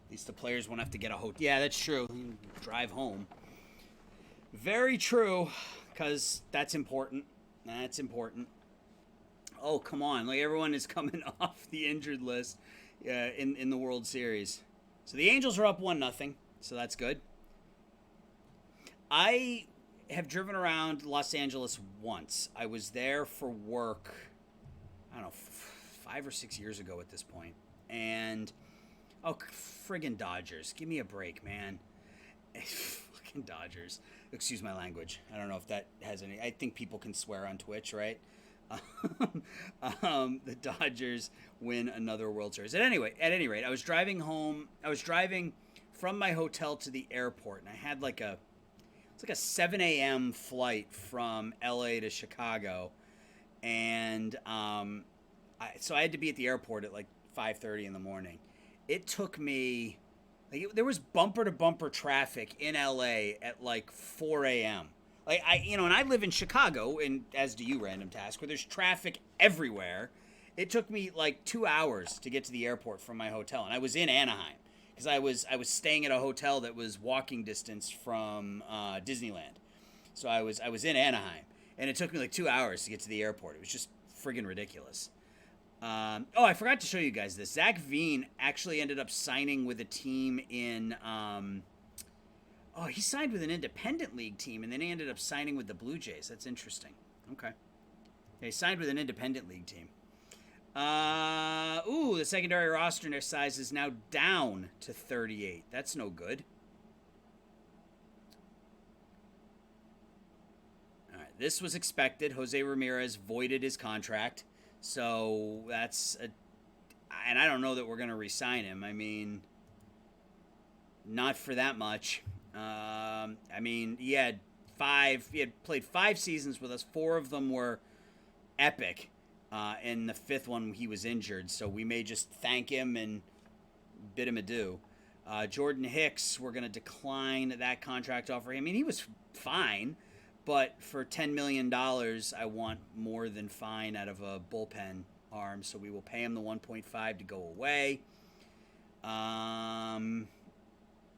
At least the players won't have to get a hotel. Yeah, that's true. Drive home. Very true, because that's important. That's important. Oh, come on. Like, everyone is coming off the injured list in the World Series. So the Angels are up 1-0, so that's good. I have driven around Los Angeles once. I was there for work, I don't know, 5 or 6 years ago at this point. And, oh, friggin' Dodgers. Give me a break, man. Fucking Dodgers. Excuse my language. I don't know if that has any... I think people can swear on Twitch, right? The Dodgers win another World Series. At any rate, I was driving home. I was driving from my hotel to the airport, and I had it's like a 7 a.m. flight from LA to Chicago, and so I had to be at the airport at like 5:30 in the morning. It took me... there was bumper-to-bumper traffic in LA at like 4 a.m. Like, and I live in Chicago, and as do you, Random Task, where there's traffic everywhere. It took me like 2 hours to get to the airport from my hotel, and I was in Anaheim because I was staying at a hotel that was walking distance from Disneyland. So I was in Anaheim, and it took me like 2 hours to get to the airport. It was just friggin' ridiculous. I forgot to show you guys this. Zach Veen actually ended up signing with a team in... he signed with an independent league team, and then he ended up signing with the Blue Jays. That's interesting. Okay. Yeah, he signed with an independent league team. The secondary roster size is now down to 38. That's no good. All right, this was expected. Jose Ramirez voided his contract. So that's and I don't know that we're going to re-sign him. I mean, not for that much. He had played 5 seasons with us. 4 of them were epic. And the 5th one, he was injured. So we may just thank him and bid him adieu. Jordan Hicks, we're going to decline that contract offer. I mean, he was fine, But for $10 million, I want more than fine out of a bullpen arm, so we will pay him the 1.5 to go away.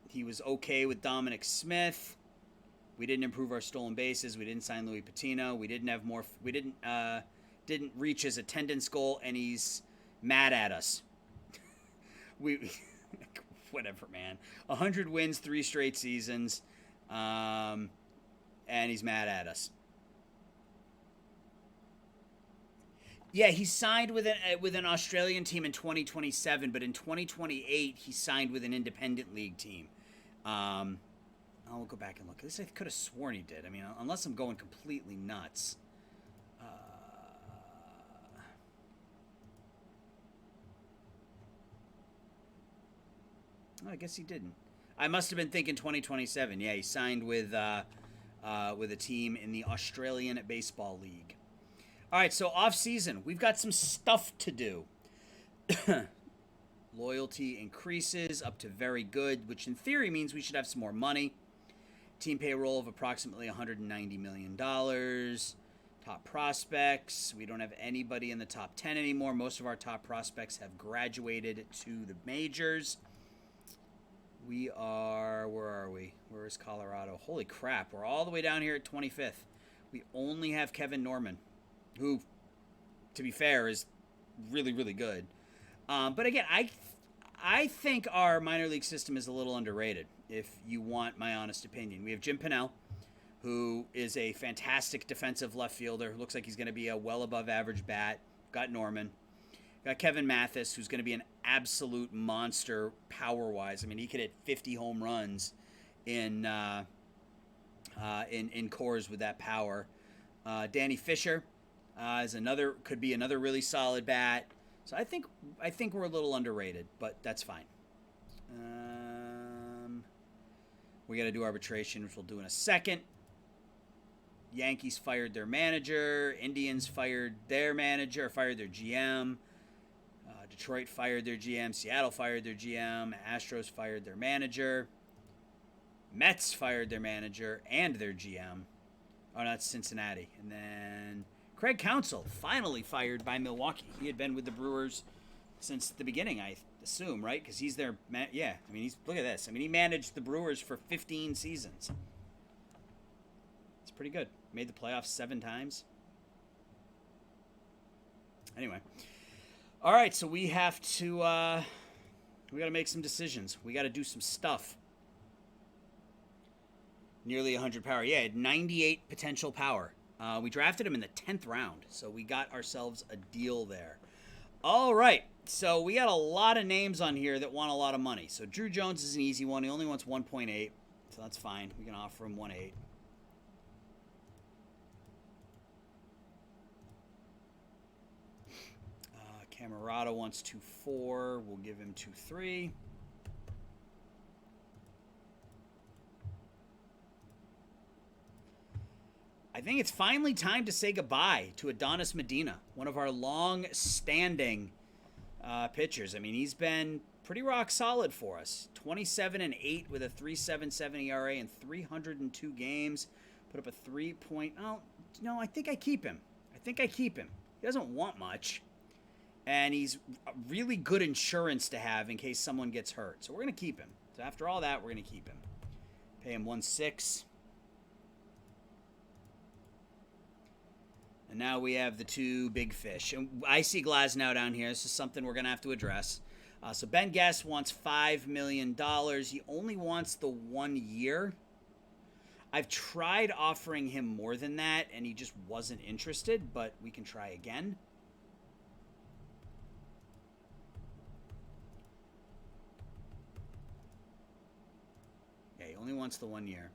He was okay with Dominic Smith. We didn't improve our stolen bases. We didn't sign Louis Patino. We didn't have more. We didn't reach his attendance goal, and he's mad at us. Whatever, man. 100 wins, 3 straight seasons, and he's mad at us. Yeah, he signed with an Australian team in 2027, but in 2028 he signed with an independent league team. I'll go back and look. This I could have sworn he did. I mean, unless I'm going completely nuts. I guess he didn't. I must have been thinking 2027. Yeah, he signed with a team in the Australian Baseball League. All right, so off-season, we've got some stuff to do. Loyalty increases up to very good, which in theory means we should have some more money. Team payroll of approximately $190 million. Top prospects. We don't have anybody in the top 10 anymore. Most of our top prospects have graduated to the majors. We are, where are we? Where is Colorado? Holy crap, we're all the way down here at 25th. We only have Kevin Norman, who, to be fair, is really, really good. But again, I think our minor league system is a little underrated, if you want my honest opinion. We have Jim Pinnell, who is a fantastic defensive left fielder. Looks like he's going to be a well above average bat. Got Norman. Got Kevin Mathis, who's going to be an absolute monster power-wise. I mean, he could hit 50 home runs in cores with that power. Danny Fisher could be another really solid bat. So I think we're a little underrated, but that's fine. We got to do arbitration, which we'll do in a second. Yankees fired their manager. Indians fired their manager, fired their GM. Detroit fired their GM. Seattle fired their GM. Astros fired their manager. Mets fired their manager and their GM. Oh, no, that's Cincinnati. And then Craig Counsell finally fired by Milwaukee. He had been with the Brewers since the beginning, I assume, right? Because he's their yeah. I mean, look at this. I mean, he managed the Brewers for 15 seasons. It's pretty good. Made the playoffs 7 times. Anyway. All right, so we have to, we got to make some decisions. We got to do some stuff. Nearly 100 power. Yeah, 98 potential power. We drafted him in the 10th round, so we got ourselves a deal there. All right, so we got a lot of names on here that want a lot of money. So Drew Jones is an easy one. He only wants 1.8, so that's fine. We can offer him 1.8. Camarado wants 2.4. We'll give him 2.3. I think it's finally time to say goodbye to Adonis Medina, one of our long-standing pitchers. I mean, he's been pretty rock solid for us. 27-8 with a 3.77 ERA in 302 games. Put up a 3. Oh, no, I think I keep him. He doesn't want much. And he's really good insurance to have in case someone gets hurt. So we're going to keep him. So after all that, we're going to keep him. Pay him 1.6. And now we have the 2 big fish. And I see Glasnow down here. This is something we're going to have to address. So Ben Guest wants $5 million. He only wants the 1 year. I've tried offering him more than that, and he just wasn't interested. But we can try again. Only wants the 1 year.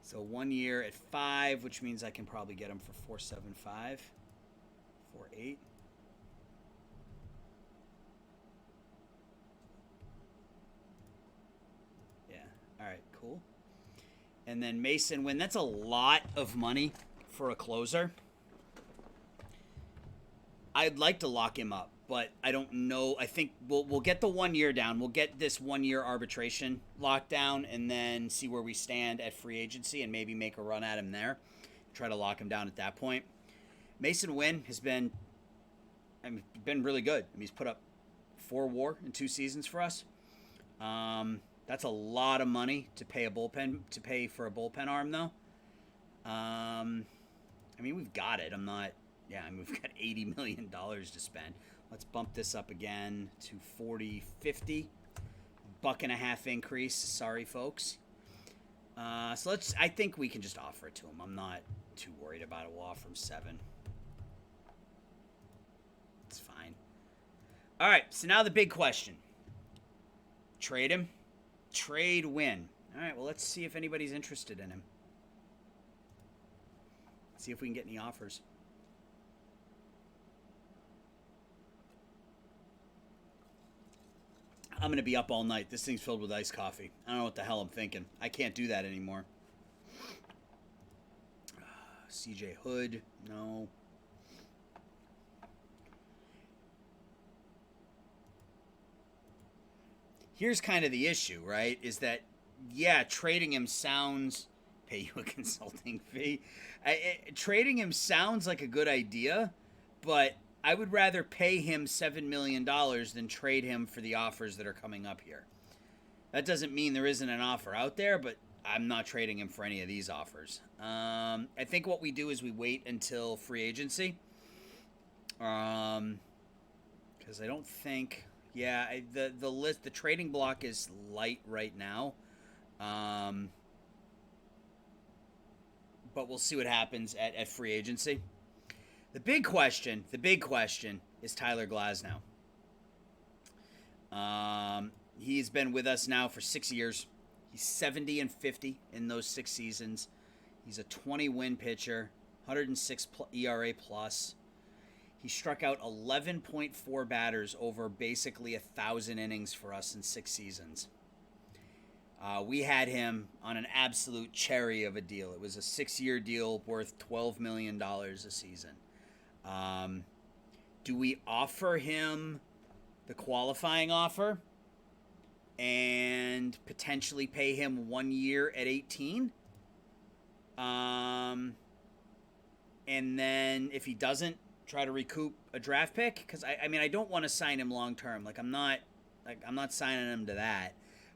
So 1 year at 5, which means I can probably get him for 4.75, 4.8. Yeah. All right. Cool. And then Mason Wynn. That's a lot of money for a closer. I'd like to lock him up, but I don't know. I think we'll get the 1 year down. We'll get this 1 year arbitration locked down and then see where we stand at free agency and maybe make a run at him there. try to lock him down at that point. Mason Wynn has been really good. I mean, he's put up 4 WAR in 2 seasons for us. That's a lot of money to pay for a bullpen arm, though. I mean, we've got it. We've got $80 million to spend. Let's bump this up again to 40-50. $1.50 increase. Sorry, folks. I think we can just offer it to him. I'm not too worried about it. We'll offer him 7. It's fine. All right, so now the big question. Trade him? Trade Win. All right, well, let's see if anybody's interested in him. See if we can get any offers. I'm going to be up all night. This thing's filled with iced coffee. I don't know what the hell I'm thinking. I can't do that anymore. CJ Hood. No. Here's kind of the issue, right? Is that, yeah, trading him sounds... Pay you a consulting fee. Trading him sounds like a good idea, but I would rather pay him $7 million than trade him for the offers that are coming up here. That doesn't mean there isn't an offer out there, but I'm not trading him for any of these offers. I think what we do is we wait until free agency. Because I don't think... Yeah, the trading block is light right now. But we'll see what happens at free agency. The big question is Tyler Glasnow. He's been with us now for 6 years. He's 70-50 in those 6 seasons. He's a 20-win pitcher, 106 ERA plus. He struck out 11.4 batters over basically 1,000 innings for us in 6 seasons. We had him on an absolute cherry of a deal. It was a 6-year deal worth $12 million a season. Do we offer him the qualifying offer and potentially pay him 1 year at 18? And then if he doesn't, try to recoup a draft pick? Because I don't want to sign him long term. I'm not signing him to that.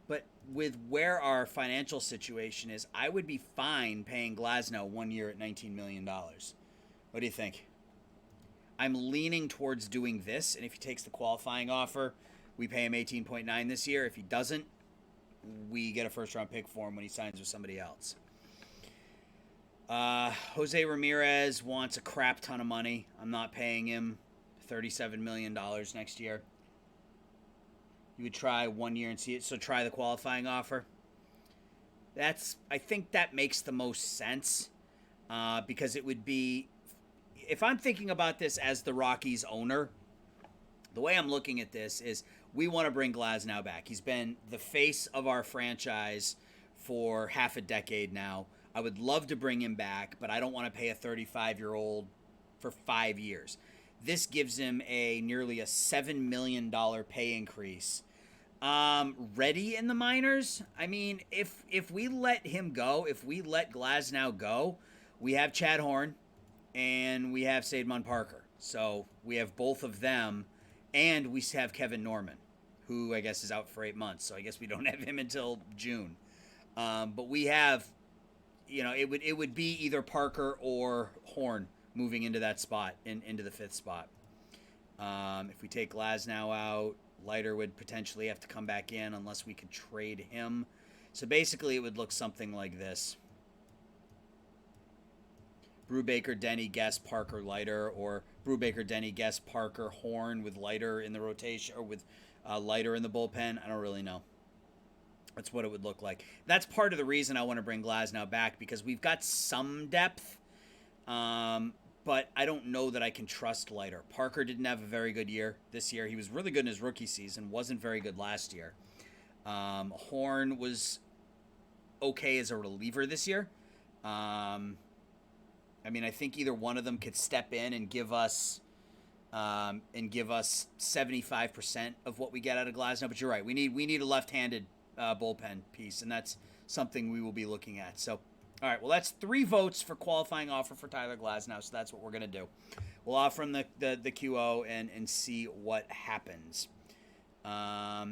But with where our financial situation is, I would be fine paying Glasnow 1 year at $19 million. What do you think? I'm leaning towards doing this, and if he takes the qualifying offer, we pay him 18.9 this year. If he doesn't, we get a first-round pick for him when he signs with somebody else. Jose Ramirez wants a crap ton of money. I'm not paying him $37 million next year. You would try 1 year and see it, so try the qualifying offer. I think that makes the most sense, because it would be, if I'm thinking about this as the Rockies owner, the way I'm looking at this is we want to bring Glasnow back. He's been the face of our franchise for half a decade now. I would love to bring him back, but I don't want to pay a 35-year-old for 5 years. This gives him nearly a $7 million pay increase. Ready in the minors? I mean, if we let him go, if we let Glasnow go, we have Chad Horn and we have Sademan Parker. So we have both of them, and we have Kevin Norman, who I guess is out for 8 months. So I guess we don't have him until June. But we have, it would be either Parker or Horn moving into that spot, into the 5th spot. If we take Glasnow out, Leiter would potentially have to come back in unless we could trade him. So basically it would look something like this. Brubaker, Denny, Guest, Parker, Leiter, or Brubaker, Denny, Guest, Parker, Horn with Leiter in the rotation, or with Leiter in the bullpen. I don't really know. That's what it would look like. That's part of the reason I want to bring Glasnow back, because we've got some depth, but I don't know that I can trust Leiter. Parker didn't have a very good year this year. He was really good in his rookie season, wasn't very good last year. Horn was okay as a reliever this year. I think either one of them could step in and give us 75% of what we get out of Glasnow. But you're right. We need a left-handed bullpen piece, and that's something we will be looking at. So All right, well, that's 3 votes for qualifying offer for Tyler Glasnow, so that's what we're going to do. We'll offer him the QO and see what happens. Yeah,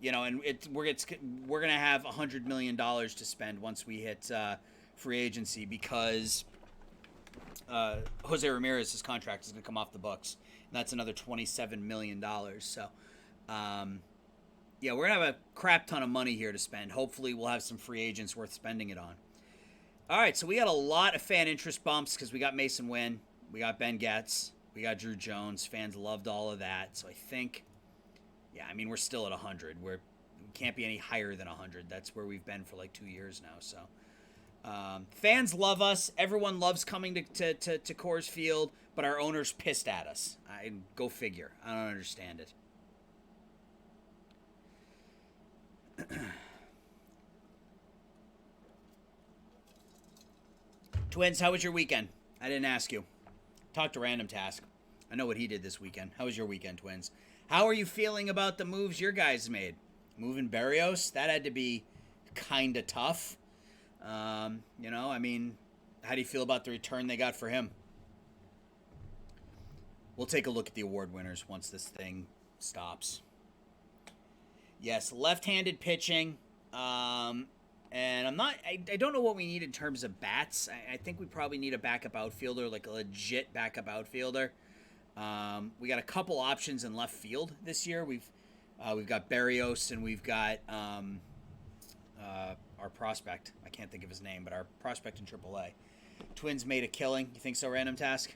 and we're going to have $100 million to spend once we hit free agency because Jose Ramirez's contract is going to come off the books, and that's another $27 million. So, yeah, we're going to have a crap ton of money here to spend. Hopefully, we'll have some free agents worth spending it on. All right, so we got a lot of fan interest bumps because we got Mason Wynn, we got Ben Getz, we got Drew Jones. Fans loved all of that. So I think, yeah, I mean, we're still at 100. We can't be any higher than 100. That's where we've been for like 2 years now. So fans love us. Everyone loves coming to Coors Field, but our owner's pissed at us. Go figure. I don't understand it. Twins, how was your weekend? I didn't ask you. Talk to Random Task. I know what he did this weekend. How was your weekend, Twins? How are you feeling about the moves your guys made? Moving Berrios, that had to be kind of tough. I mean, how do you feel about the return they got for him? We'll take a look at the award winners once this thing stops. Yes, left-handed pitching. And I don't know what we need in terms of bats. I think we probably need a backup outfielder, like a legit backup outfielder. We got a couple options in left field this year. We've got Berrios and we've got our prospect. I can't think of his name, but our prospect in AAA. Twins made a killing. You think so, Random Task?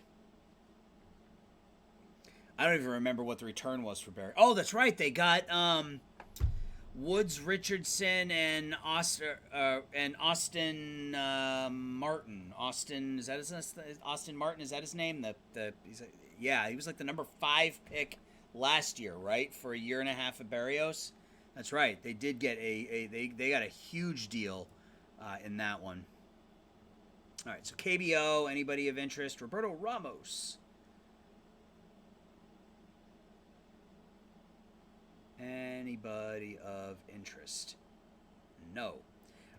I don't even remember what the return was for Berrios. Oh, that's right. They got Woods, Richardson, and Austin Martin. Austin, is that his Austin Martin? Is that his name? He was like the number 5 pick last year, right? For a year and a half of Berrios. That's right. They did get they got a huge deal in that one. All right. So KBO. Anybody of interest? Roberto Ramos. Anybody of interest? No.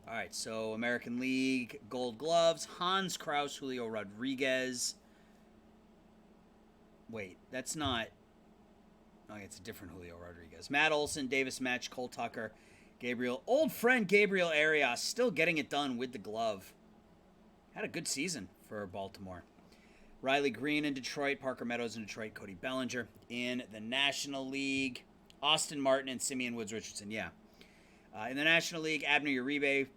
All right, so American League, Gold Gloves, Hans Kraus, Julio Rodriguez. Wait, that's not... Oh, it's a different Julio Rodriguez. Matt Olson, Davis Match, Cole Tucker, Gabriel. Old friend Gabriel Arias, still getting it done with the glove. Had a good season for Baltimore. Riley Green in Detroit, Parker Meadows in Detroit, Cody Bellinger. In the National League... Austin Martin and Simeon Woods Richardson, yeah. In the National League, Abner Uribe,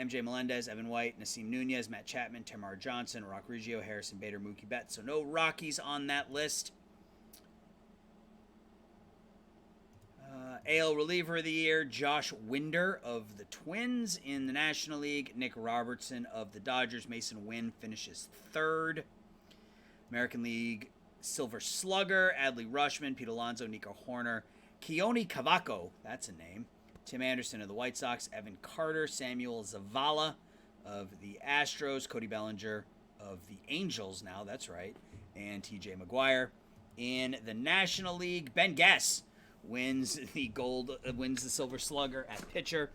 MJ Melendez, Evan White, Nasim Nunez, Matt Chapman, Tamar Johnson, Rock Riggio, Harrison Bader, Mookie Betts. So no Rockies on that list. AL Reliever of the Year, Josh Winder of the Twins. In the National League, Nick Robertson of the Dodgers. Mason Wynn finishes 3rd. American League, Silver Slugger, Adley Rutschman, Pete Alonso, Nico Horner, Keone Cavaco, that's a name. Tim Anderson of the White Sox, Evan Carter, Samuel Zavala of the Astros, Cody Bellinger of the Angels now, that's right, and TJ McGuire. In the National League, Ben Guess wins the Silver Slugger at pitcher.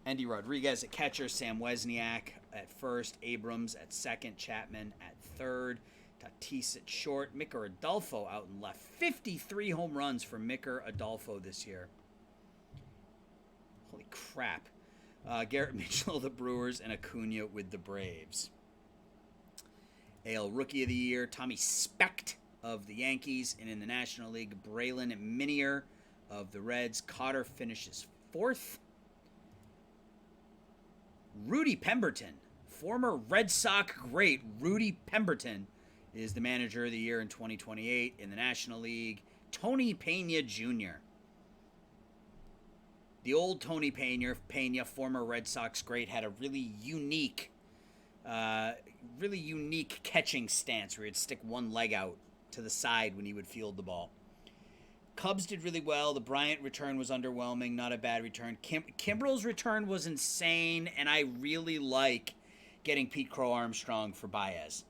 Andy Rodriguez at catcher, Sam Wesniak at first, Abrams at second, Chapman at third. Tatis at short, Micker Adolfo out in left. 53 home runs for Micker Adolfo this year. Holy crap. Garrett Mitchell of the Brewers and Acuna with the Braves. AL Rookie of the Year, Tommy Specht of the Yankees. And in the National League, Braylon Minier of the Reds. Cotter finishes 4th. Rudy Pemberton, former Red Sox great Rudy Pemberton, is the Manager of the Year in 2028. In the National League, Tony Pena Jr. The old Tony Pena, former Red Sox great, had a really unique catching stance where he'd stick one leg out to the side when he would field the ball. Cubs did really well. The Bryant return was underwhelming, not a bad return. Kimbrel's return was insane, and I really like getting Pete Crow Armstrong for Baez.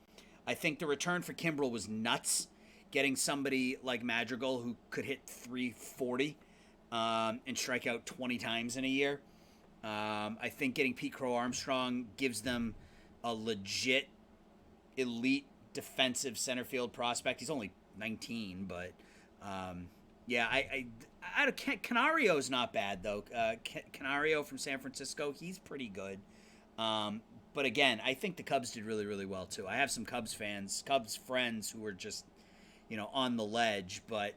I think the return for Kimbrel was nuts. Getting somebody like Madrigal who could hit 340 and strike out 20 times in a year. I think getting Pete Crow Armstrong gives them a legit elite defensive center field prospect. He's only 19, but yeah, Canario's not bad though. Canario from San Francisco, he's pretty good. But again, I think the Cubs did really, really well too. I have some Cubs friends who were just, on the ledge, but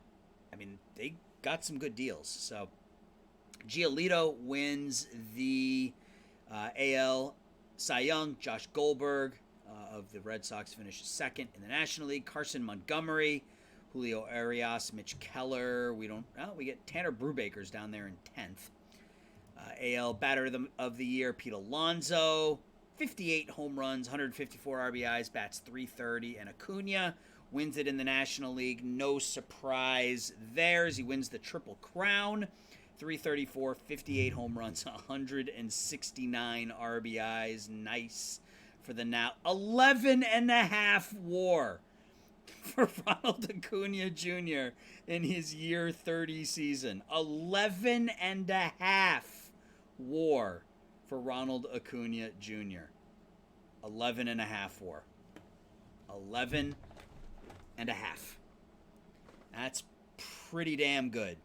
I mean, they got some good deals. So Giolito wins the AL Cy Young. Josh Goldberg of the Red Sox finishes second in the National League. Carson Montgomery, Julio Arias, Mitch Keller. We get Tanner Brubaker's down there in 10th. AL Batter of the Year, Pete Alonso, 58 home runs, 154 RBIs, bats .330, and Acuna wins it in the National League. No surprise there as he wins the Triple Crown. .334, 58 home runs, 169 RBIs. Nice for the now 11.5 WAR for Ronald Acuna Jr. in his year 30 season. 11.5 WAR for Ronald Acuna Jr. 11.5 WAR. 11.5. That's pretty damn good.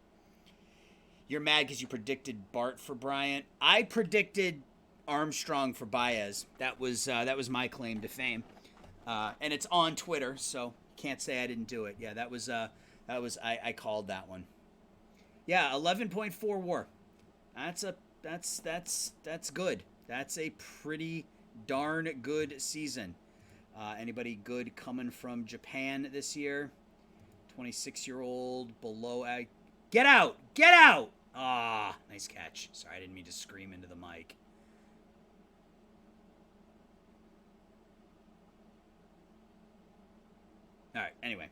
You're mad because you predicted Bart for Bryant. I predicted Armstrong for Baez. That was my claim to fame, and it's on Twitter, so can't say I didn't do it. Yeah, I called that one. Yeah, 11.4 WAR. That's good. That's a pretty darn good season. Anybody good coming from Japan this year? 26-year-old below. Get out! Get out! Ah, nice catch. Sorry, I didn't mean to scream into the mic. All right, anyway.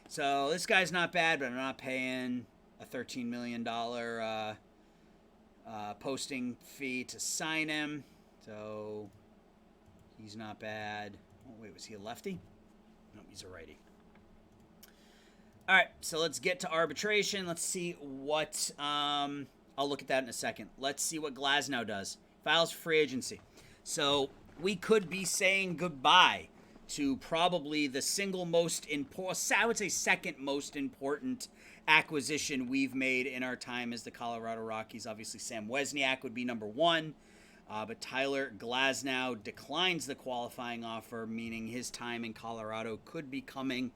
So this guy's not bad, but I'm not paying a $13 million posting fee to sign him. So he's not bad. Oh, wait, was he a lefty? No, he's a righty. All right, so let's get to arbitration. Let's see what I'll look at that in a second. Let's see what Glasnow does. Files for free agency. So we could be saying goodbye to probably the single most important, I would say second most important acquisition we've made in our time as the Colorado Rockies. Obviously, Sam Wozniak would be number one, but Tyler Glasnow declines the qualifying offer, meaning his time in Colorado could be coming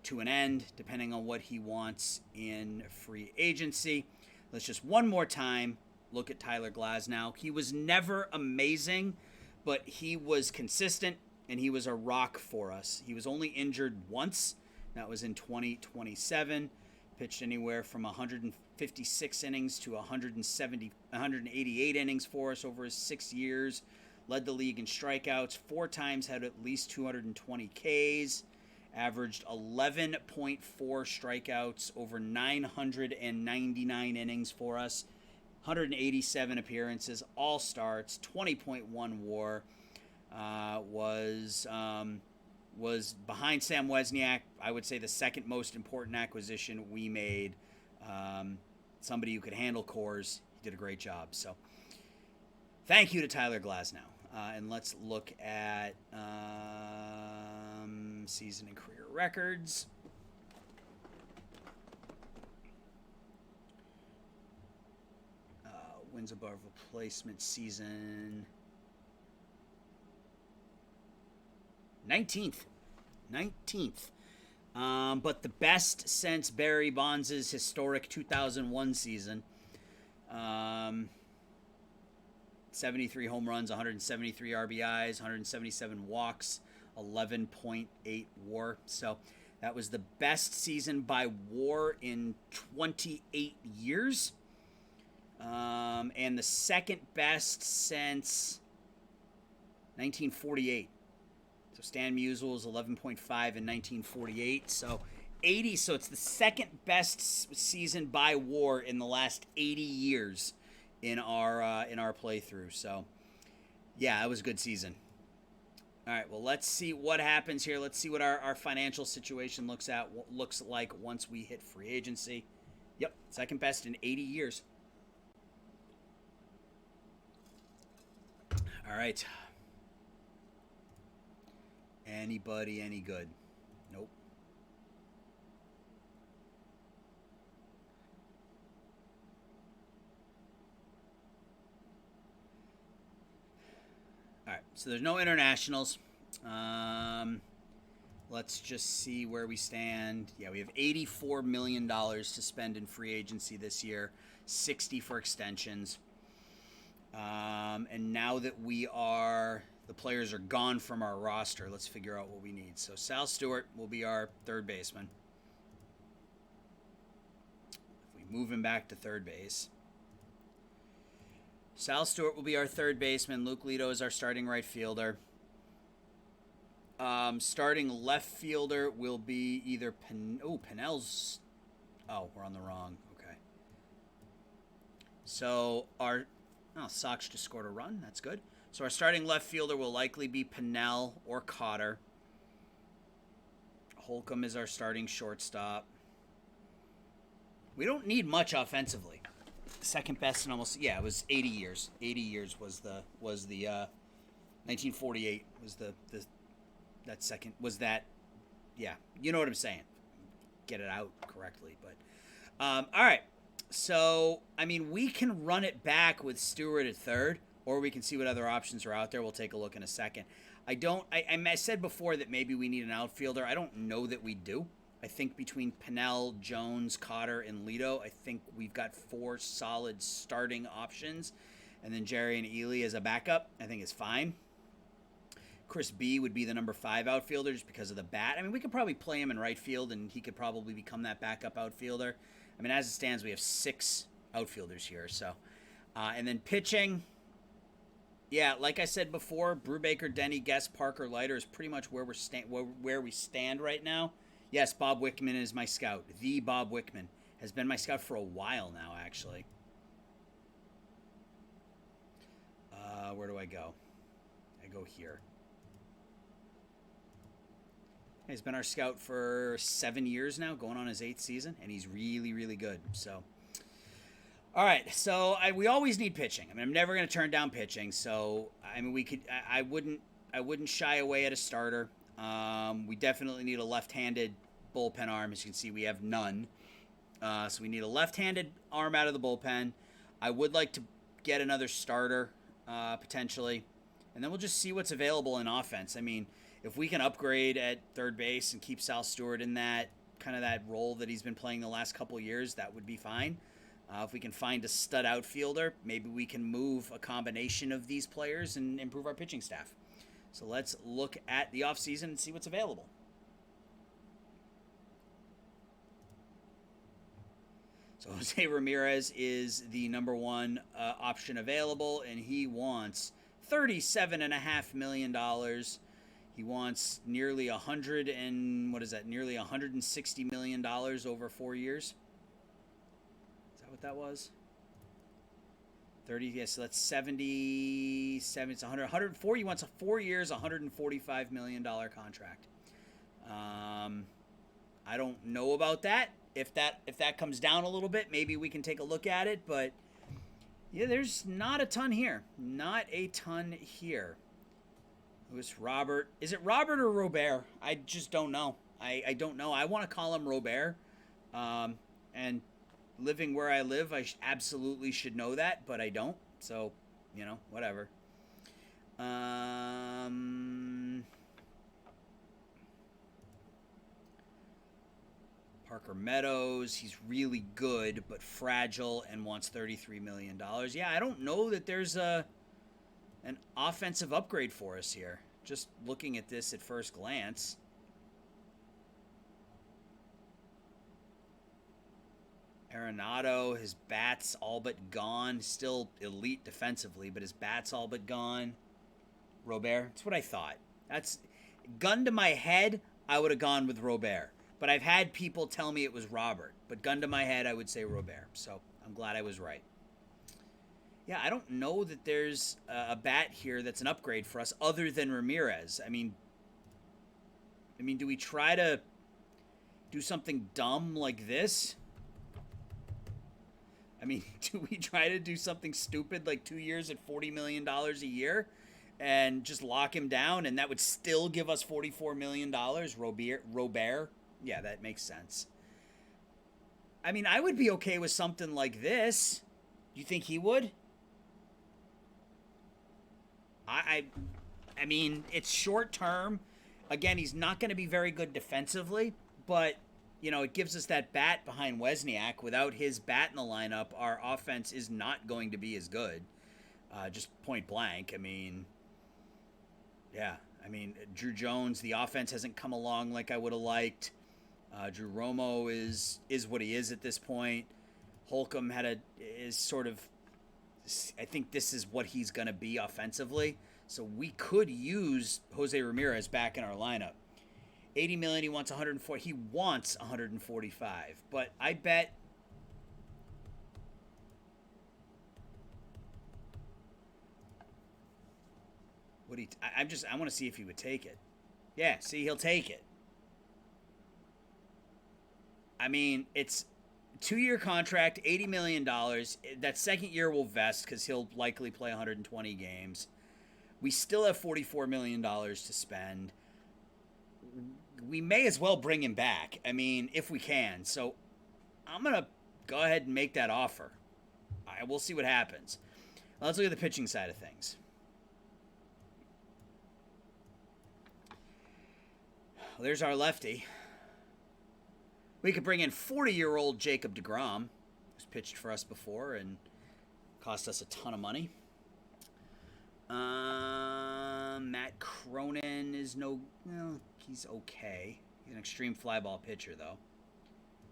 to an end, depending on what he wants in free agency. Let's just one more time look at Tyler Glasnow. He was never amazing, but he was consistent, and he was a rock for us. He was only injured once. That was in 2027. Pitched anywhere from 156 innings to 188 innings for us over his 6 years. Led the league in strikeouts. 4 times had at least 220 Ks. Averaged 11.4 strikeouts over 999 innings for us. 187 appearances, all starts, 20.1 WAR. Was behind Sam Wozniak, I would say the second most important acquisition we made. Somebody who could handle cores. He did a great job. So thank you to Tyler Glasnow. And let's look at season and career records. Wins above replacement season. 19th. But the best since Barry Bonds' historic 2001 season. 73 home runs, 173 RBIs, 177 walks, 11.8 WAR. So that was the best season by WAR in 28 years. And the second best since 1948. So Stan Musial is 11.5 in 1948. So 80. So it's the second best season by WAR in the last 80 years in our playthrough. So yeah, it was a good season. All right, well, let's see what happens here. Let's see what our financial situation looks like once we hit free agency. Yep, second best in 80 years. All right. Anybody any good? Nope. All right. So there's no internationals. Let's just see where we stand. Yeah, we have $84 million to spend in free agency this year, 60 for extensions. And now that the players are gone from our roster, let's figure out what we need. So Sal Stewart will be our third baseman. If we move him back to third base. Sal Stewart will be our third baseman. Luke Lito is our starting right fielder. Starting left fielder will be either Pennell's. Oh, we're on the wrong. Okay. So Sox just scored a run. That's good. So our starting left fielder will likely be Pennell or Cotter. Holcomb is our starting shortstop. We don't need much offensively. Second best in almost, yeah, it was 80 years. 80 years was the 1948 was that second, was that, yeah, you know what I'm saying. Get it out correctly, but all right. So, I mean, we can run it back with Stewart at third, or we can see what other options are out there. We'll take a look in a second. I said before that maybe we need an outfielder. I don't know that we do. I think between Pennell, Jones, Cotter, and Lito, I think we've got 4 solid starting options. And then Jerry and Ely as a backup, I think is fine. Chris B would be the number 5 outfielder just because of the bat. I mean, we could probably play him in right field, and he could probably become that backup outfielder. I mean, as it stands, we have 6 outfielders here. So, and then pitching, yeah, like I said before, Brubaker, Denny, Guest, Parker, Leiter is pretty much where we stand right now. Yes, Bob Wickman is my scout. The Bob Wickman has been my scout for a while now, actually. Where do I go? I go here. He's been our scout for 7 years now, going on his 8th season, and he's really, really good. So, all right. So we always need pitching. I mean, I'm never going to turn down pitching. So, I mean, I wouldn't shy away at a starter. We definitely need a left-handed bullpen arm. As you can see, we have none. So we need a left-handed arm out of the bullpen. I would like to get another starter potentially, and then we'll just see what's available in offense. I mean, if we can upgrade at third base and keep Sal Stewart in that kind of that role that he's been playing the last couple of years, that would be fine. If we can find a stud outfielder, maybe we can move a combination of these players and improve our pitching staff. So let's look at the offseason and see what's available. So Jose Ramirez is the number 1 option available, and he wants $37.5 million. He wants nearly nearly $160 million over 4 years. Is that what that was? 30, yes, so that's 77, it's 104. He wants a 4 years, $145 million contract. I don't know about that. If that comes down a little bit, maybe we can take a look at it, but yeah, there's not a ton here. Not a ton here. Who's Robert? Is it Robert or Robert? I just don't know. I don't know. I want to call him Robert. And living where I live, I absolutely should know that, but I don't. So, whatever. Parker Meadows, he's really good, but fragile and wants $33 million. Yeah, I don't know that there's an offensive upgrade for us here. Just looking at this at first glance. Arenado, his bat's all but gone. Still elite defensively, but his bat's all but gone. Robert, that's what I thought. That's gun to my head, I would have gone with Robert. But I've had people tell me it was Robert. But gun to my head, I would say Robert. So I'm glad I was right. Yeah, I don't know that there's a bat here that's an upgrade for us other than Ramirez. I mean, do we try to do something dumb like this? I mean, do we try to do something stupid like 2 years at $40 million a year? and just lock him down, and that would still give us $44 million. Robert, yeah, that makes sense. I mean, I would be okay with something like this. Do you think he would? I, I mean, it's short term. Again, he's not going to be very good defensively, but it gives us that bat behind Wozniak. Without his bat in the lineup, our offense is not going to be as good. Just point blank. I mean, yeah. I mean, Drew Jones, the offense hasn't come along like I would have liked. Drew Romo is what he is at this point. Holcomb is sort of, I think this is what he's going to be offensively. So we could use Jose Ramirez back in our lineup. 80 million, he wants 140. He wants 145, but I bet I want to see if he would take it. Yeah, see, he'll take it. I mean, it's 2-year contract, $80 million. That second year will vest because he'll likely play 120 games. We still have $44 million to spend. We may as well bring him back. I mean, if we can. So I'm going to go ahead and make that offer. We'll see what happens. Now, let's look at the pitching side of things. Well, there's our lefty. We could bring in 40-year-old Jacob deGrom, who's pitched for us before and cost us a ton of money. Matt Cronin is he's okay. He's an extreme fly ball pitcher, though.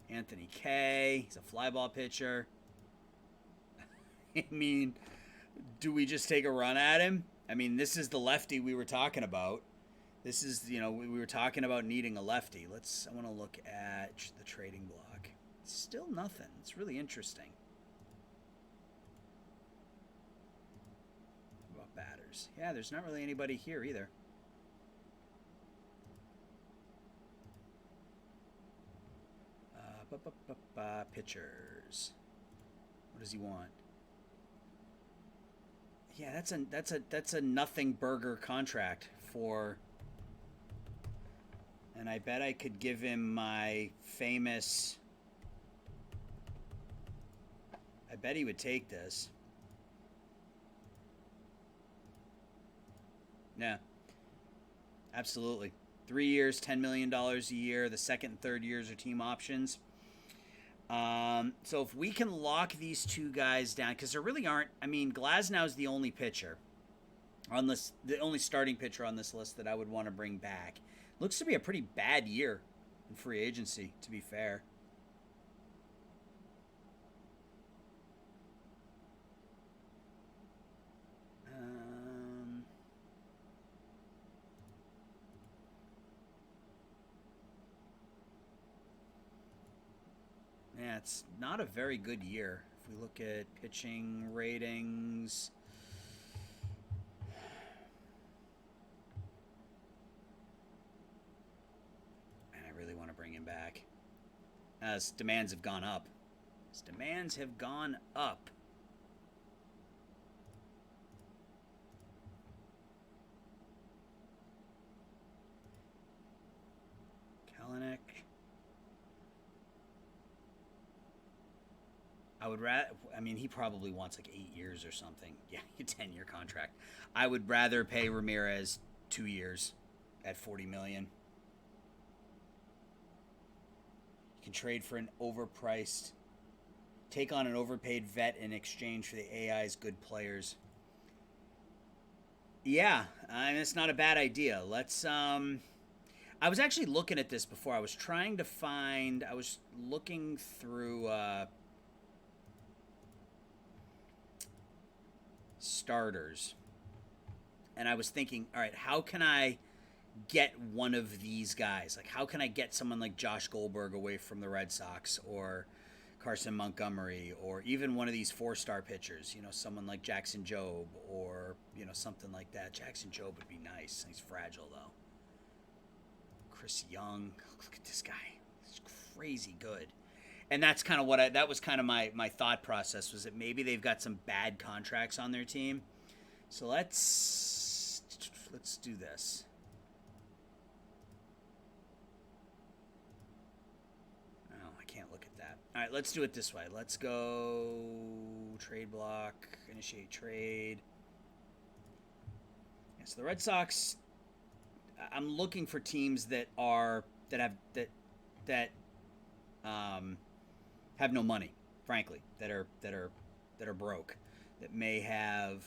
Anthony Kay, he's a fly ball pitcher. I mean, do we just take a run at him? I mean, this is the lefty we were talking about. This is, we were talking about needing a lefty. I want to look at the trading block. It's still nothing. It's really interesting. What about batters? Yeah, there's not really anybody here either. Pitchers. What does he want? Yeah, that's a nothing burger contract for. And I bet I could give him my famous. I bet he would take this. Yeah. Absolutely. 3 years, $10 million a year. The second and third years are team options. So if we can lock these two guys down, because there really aren't. I mean, Glasnow is the only pitcher on this, the only starting pitcher on this list that I would want to bring back. Looks to be a pretty bad year in free agency, to be fair. Yeah, it's not a very good year. If we look at pitching ratings, and I really want to bring him back. As demands have gone up. Kalanick. He probably wants like 8 years or something. Yeah, a 10-year contract. I would rather pay Ramirez 2 years at $40 million. You can trade for an overpriced, take on an overpaid vet in exchange for the AI's good players. Yeah, I mean, it's not a bad idea. Let's, I was actually looking at this before. I was looking through, starters, and I was thinking, all right, how can I get one of these guys? Like, how can I get someone like Josh Goldberg away from the Red Sox, or Carson Montgomery, or even one of these 4-star pitchers, someone like Jackson Jobe, or something like that. Jackson Jobe would be nice. He's fragile though. Chris Young, look at this guy, he's crazy good. And that's kind of that was kind of my thought process, was that maybe they've got some bad contracts on their team. So let's let's do this. Oh, I can't look at that. All right, let's do it this way. Let's go trade block, initiate trade. Yeah, so the Red Sox, I'm looking for teams that have no money, frankly, that are broke, that may have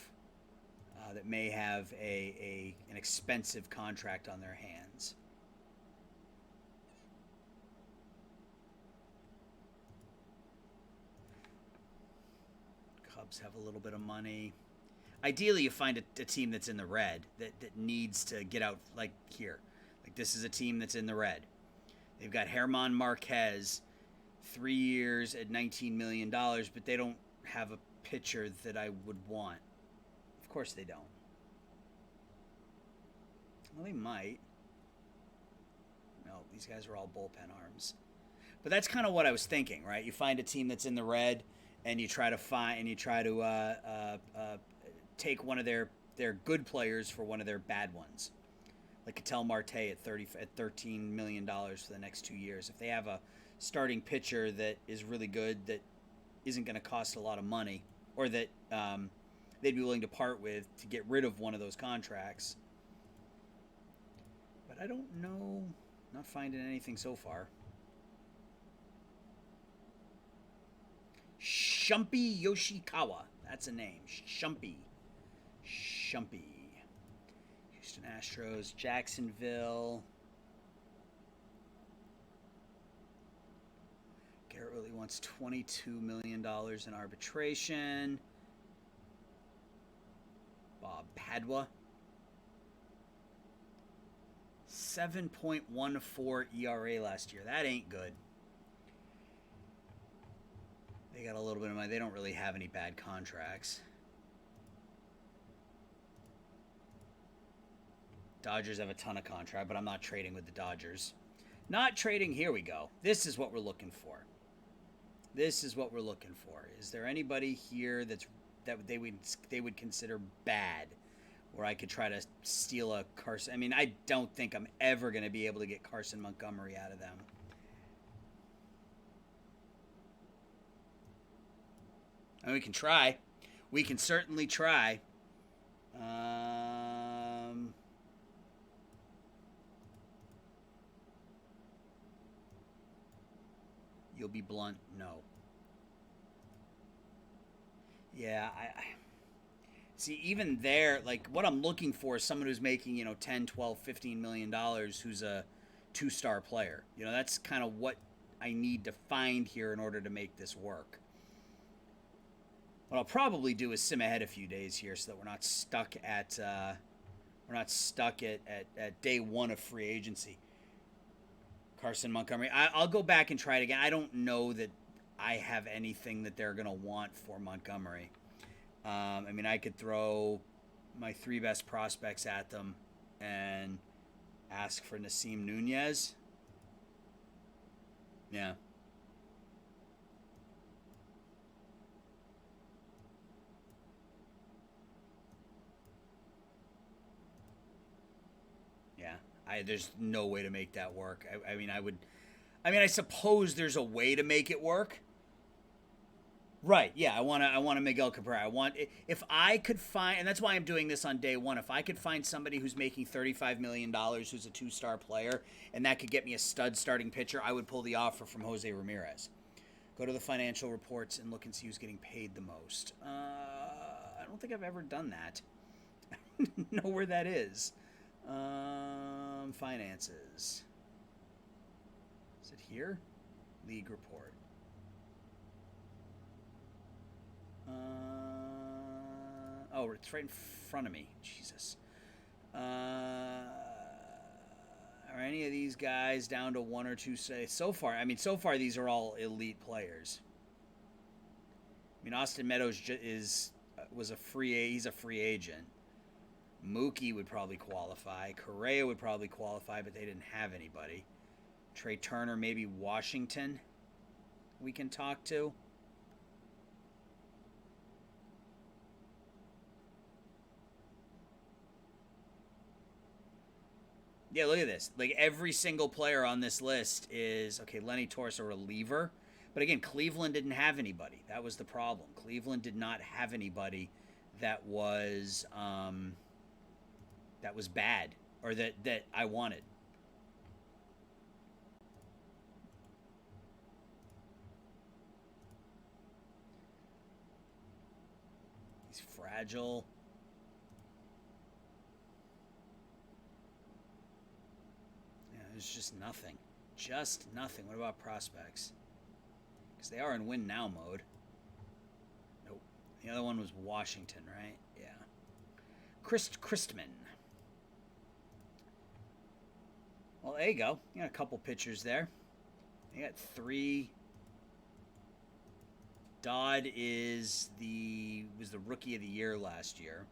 an expensive contract on their hands. Cubs have a little bit of money. Ideally, you find a team that's in the red that needs to get out, like here. Like this is a team that's in the red. They've got German Marquez, 3 years at $19 million, but they don't have a pitcher that I would want. Of course they don't. Well, they might. No, these guys are all bullpen arms. But that's kind of what I was thinking, right? You find a team that's in the red, and you try to take one of their good players for one of their bad ones, like Ketel Marte at $13 million for the next 2 years. If they have a starting pitcher that is really good, that isn't going to cost a lot of money, or that they'd be willing to part with to get rid of one of those contracts. But I don't know. Not finding anything so far. Shumpy Yoshikawa. That's a name. Shumpy. Houston Astros. Jacksonville. Garrett really wants $22 million in arbitration. Bob Padua. 7.14 ERA last year. That ain't good. They got a little bit of money. They don't really have any bad contracts. Dodgers have a ton of contract, but I'm not trading with the Dodgers. Not trading. Here we go. This is what we're looking for. Is there anybody here that they would consider bad, where I could try to steal a Carson? I mean, I don't think I'm ever going to be able to get Carson Montgomery out of them. And we can try. We can certainly try. You'll be blunt? No. Yeah, I see, even there, like, what I'm looking for is someone who's making, 10, 12, $15 million, who's a two-star player. That's kind of what I need to find here in order to make this work. What I'll probably do is sim ahead a few days here so that we're not stuck at day one of free agency. Carson Montgomery. I'll go back and try it again. I don't know that I have anything that they're going to want for Montgomery. I mean, I could throw my 3 best prospects at them and ask for Nasim Nunez. Yeah. There's no way to make that work. I suppose there's a way to make it work. Right, yeah, I want a Miguel Cabrera. If I could find, and that's why I'm doing this on day one, if I could find somebody who's making $35 million, who's a 2-star player, and that could get me a stud starting pitcher, I would pull the offer from Jose Ramirez. Go to the financial reports and look and see who's getting paid the most. I don't think I've ever done that. I don't know where that is. Finances. Is it here? League report. It's right in front of me. Jesus. Are any of these guys down to 1 or 2 say so far? So far these are all elite players. Austin Meadows he's a free agent. Mookie would probably qualify. Correa would probably qualify, but they didn't have anybody. Trey Turner, maybe Washington we can talk to. Yeah, look at this. Like, every single player on this list is, okay, Lenny Torres, a reliever. But again, Cleveland didn't have anybody. That was the problem. Cleveland did not have anybody that was bad, or that I wanted. He's fragile. Yeah, there's just nothing. Just nothing. What about prospects? Because they are in win now mode. Nope. The other one was Washington, right? Yeah. Christman. Well, there you go. You got a couple pitchers there. You got 3. Dodd was the rookie of the year last year.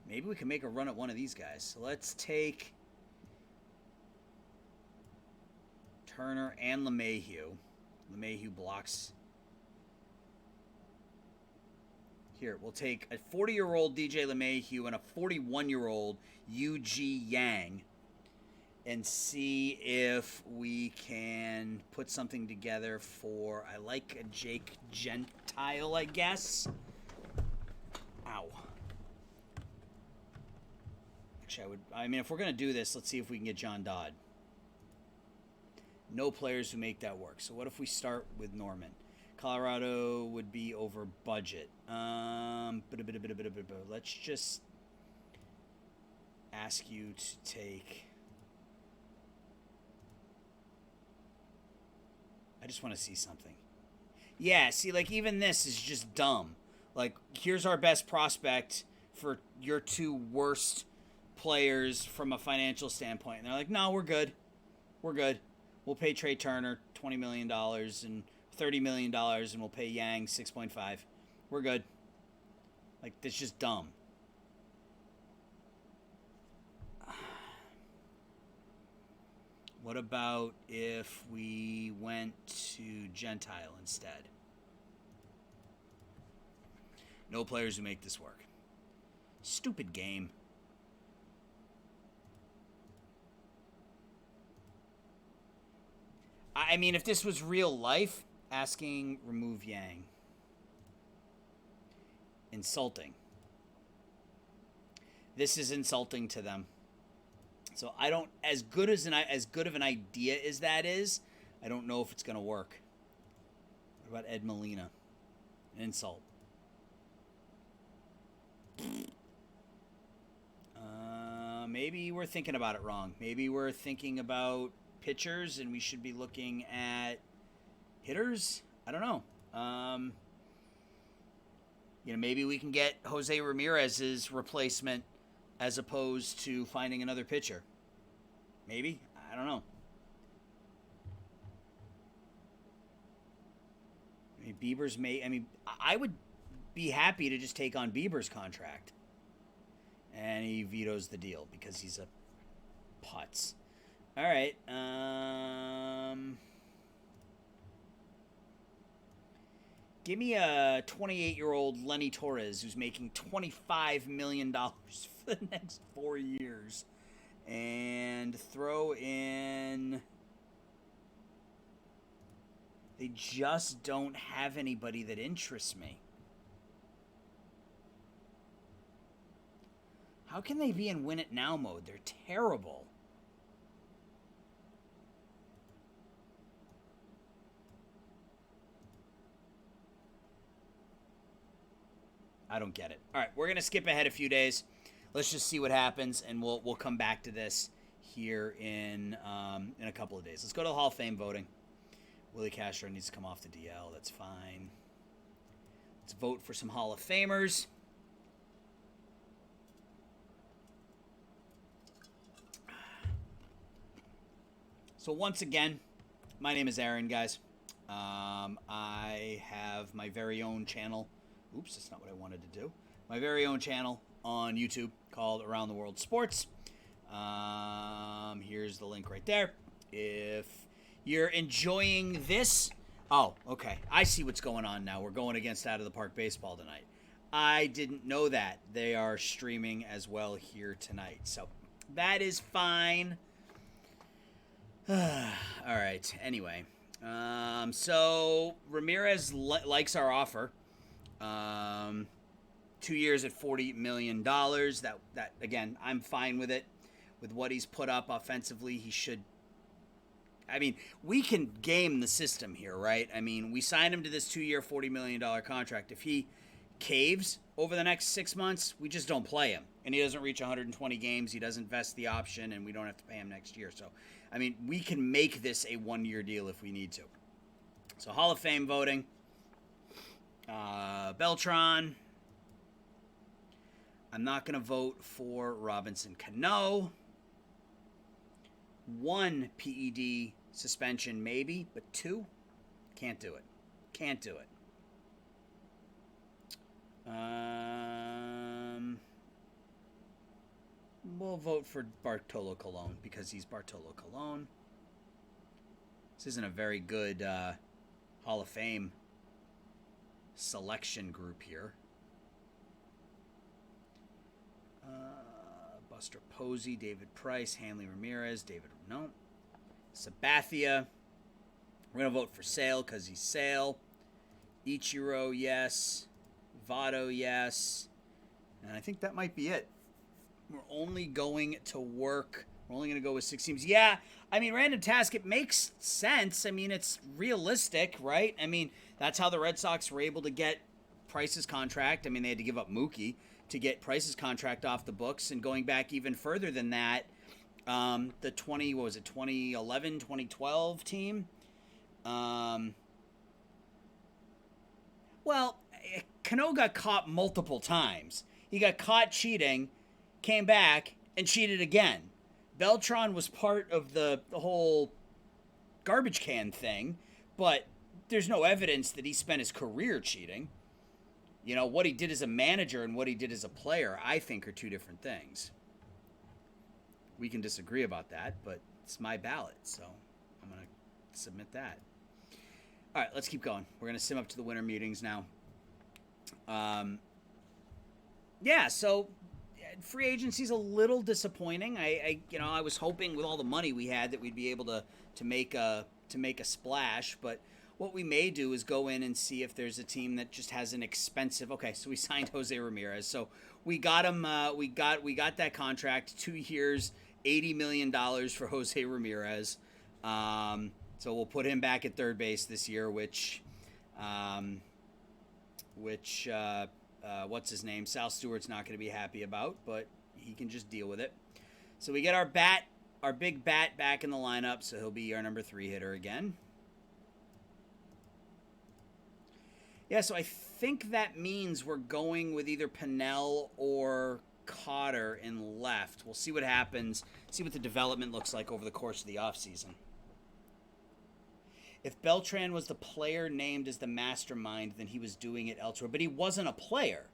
Maybe we can make a run at one of these guys. So let's take Turner and LeMahieu. LeMahieu blocks. Here, we'll take a 40-year-old DJ LeMahieu and a 41-year-old Yu-Ji Yang and see if we can put something together for, I like a Jake Gentile, I guess. Ow. Actually, if we're going to do this, let's see if we can get John Dodd. No players who make that work. So what if we start with Norman? Colorado would be over budget. Let's just ask you to take... I just want to see something. Yeah, see, like, even this is just dumb. Like, here's our best prospect for your 2 worst players from a financial standpoint. And they're like, no, we're good. We're good. We'll pay Trey Turner $20 million and $30 million, and we'll pay Yang 6.5. We're good. Like, that's just dumb. What about if we went to Gentile instead? No players who make this work. Stupid game. I mean, if this was real life, asking remove Yang. Insulting. This is insulting to them. So I don't, as good of an idea as that is, I don't know if it's going to work. What about Ed Molina? An insult. Maybe we're thinking about it wrong. Maybe we're thinking about pitchers and we should be looking at hitters. I don't know. Maybe we can get Jose Ramirez's replacement as opposed to finding another pitcher. Maybe. I don't know. I would be happy to just take on Bieber's contract. And he vetoes the deal because he's a putz. All right. Give me a 28-year-old Lenny Torres who's making $25 million for the next 4 years. And throw in... They just don't have anybody that interests me. How can they be in win it now mode? They're terrible. I don't get it. All right, we're going to skip ahead a few days. Let's just see what happens, and we'll come back to this here in a couple of days. Let's go to the Hall of Fame voting. Willie Castro needs to come off the DL. That's fine. Let's vote for some Hall of Famers. So once again, my name is Aaron, guys. I have my very own channel. Oops, that's not what I wanted to do. My very own channel on YouTube called Around the World Sports. Here's the link right there. If you're enjoying this... Oh, okay. I see what's going on now. We're going against Out of the Park Baseball tonight. I didn't know that. They are streaming as well here tonight. So that is fine. All right. Anyway, so Ramirez likes our offer. 2 years at $40 million. That again, I'm fine with it. With what he's put up offensively, he should. I mean, we can game the system here, right? I mean, we signed him to this 2-year, $40 million contract. If he caves over the next 6 months, we just don't play him. And he doesn't reach 120 games. He doesn't vest the option, and we don't have to pay him next year. So, I mean, we can make this a 1-year deal if we need to. So, Hall of Fame voting. Beltran. I'm not going to vote for Robinson Cano. 1 PED suspension, maybe, but 2? Can't do it. Can't do it. We'll vote for Bartolo Colon because he's Bartolo Colon. This isn't a very good Hall of Fame selection group here. Buster Posey, David Price, Hanley Ramirez, Sabathia. We're going to vote for Sale because he's Sale. Ichiro, yes. Votto, yes. And I think that might be it. We're only going to work. We're only going to go with 6 teams. Yeah, I mean, random task, it makes sense. I mean, it's realistic, right? I mean, that's how the Red Sox were able to get Price's contract. I mean, they had to give up Mookie to get Price's contract off the books. And going back even further than that, the 2011, 2012 team? Well, Cano got caught multiple times. He got caught cheating, came back, and cheated again. Beltran was part of the whole garbage can thing, but there's no evidence that he spent his career cheating. You know, what he did as a manager and what he did as a player, I think, are two different things. We can disagree about that, but it's my ballot, so I'm going to submit that. All right, let's keep going. We're going to sim up to the winter meetings now. So free agency's a little disappointing. I was hoping with all the money we had that we'd be able to make a splash, but what we may do is go in and see if there's a team that just has an expensive. Okay, so we signed Jose Ramirez, so we got him. We got that contract, 2 years, $80 million for Jose Ramirez. So we'll put him back at third base this year, which what's his name? Sal Stewart's not going to be happy about, but he can just deal with it. So we get our big bat back in the lineup, so he'll be our number 3 hitter again. Yeah, so I think that means we're going with either Pennell or Cotter in left. We'll see what happens, see what the development looks like over the course of the offseason. If Beltran was the player named as the mastermind, then he was doing it elsewhere. But he wasn't a player,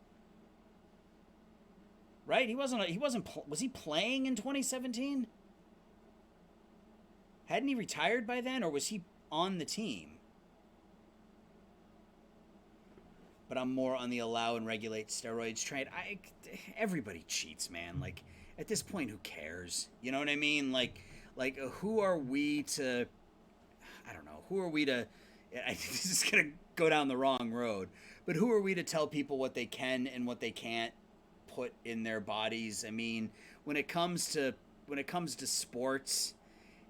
right? Was he playing in 2017? Hadn't he retired by then, or was he on the team? But I'm more on the allow and regulate steroids trade. Everybody cheats, man. Like, at this point, who cares? You know what I mean? Like, who are we to... I don't know. Who are we to... This is going to go down the wrong road. But who are we to tell people what they can and what they can't put in their bodies? I mean, when it comes to sports,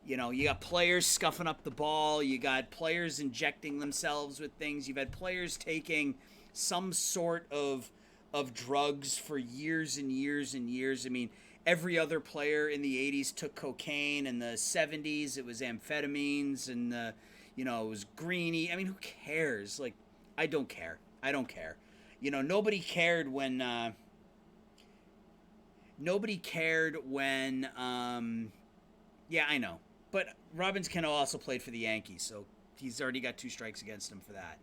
you know, you got players scuffing up the ball. You got players injecting themselves with things. You've had players taking some sort of drugs for years and years and years. I mean, every other player in the 80s took cocaine. In the 70s, it was amphetamines, and it was greenie. I mean, who cares? Like, I don't care. You know, nobody cared when. Yeah, I know. But Robbins Cano also played for the Yankees, so he's already got 2 strikes against him for that.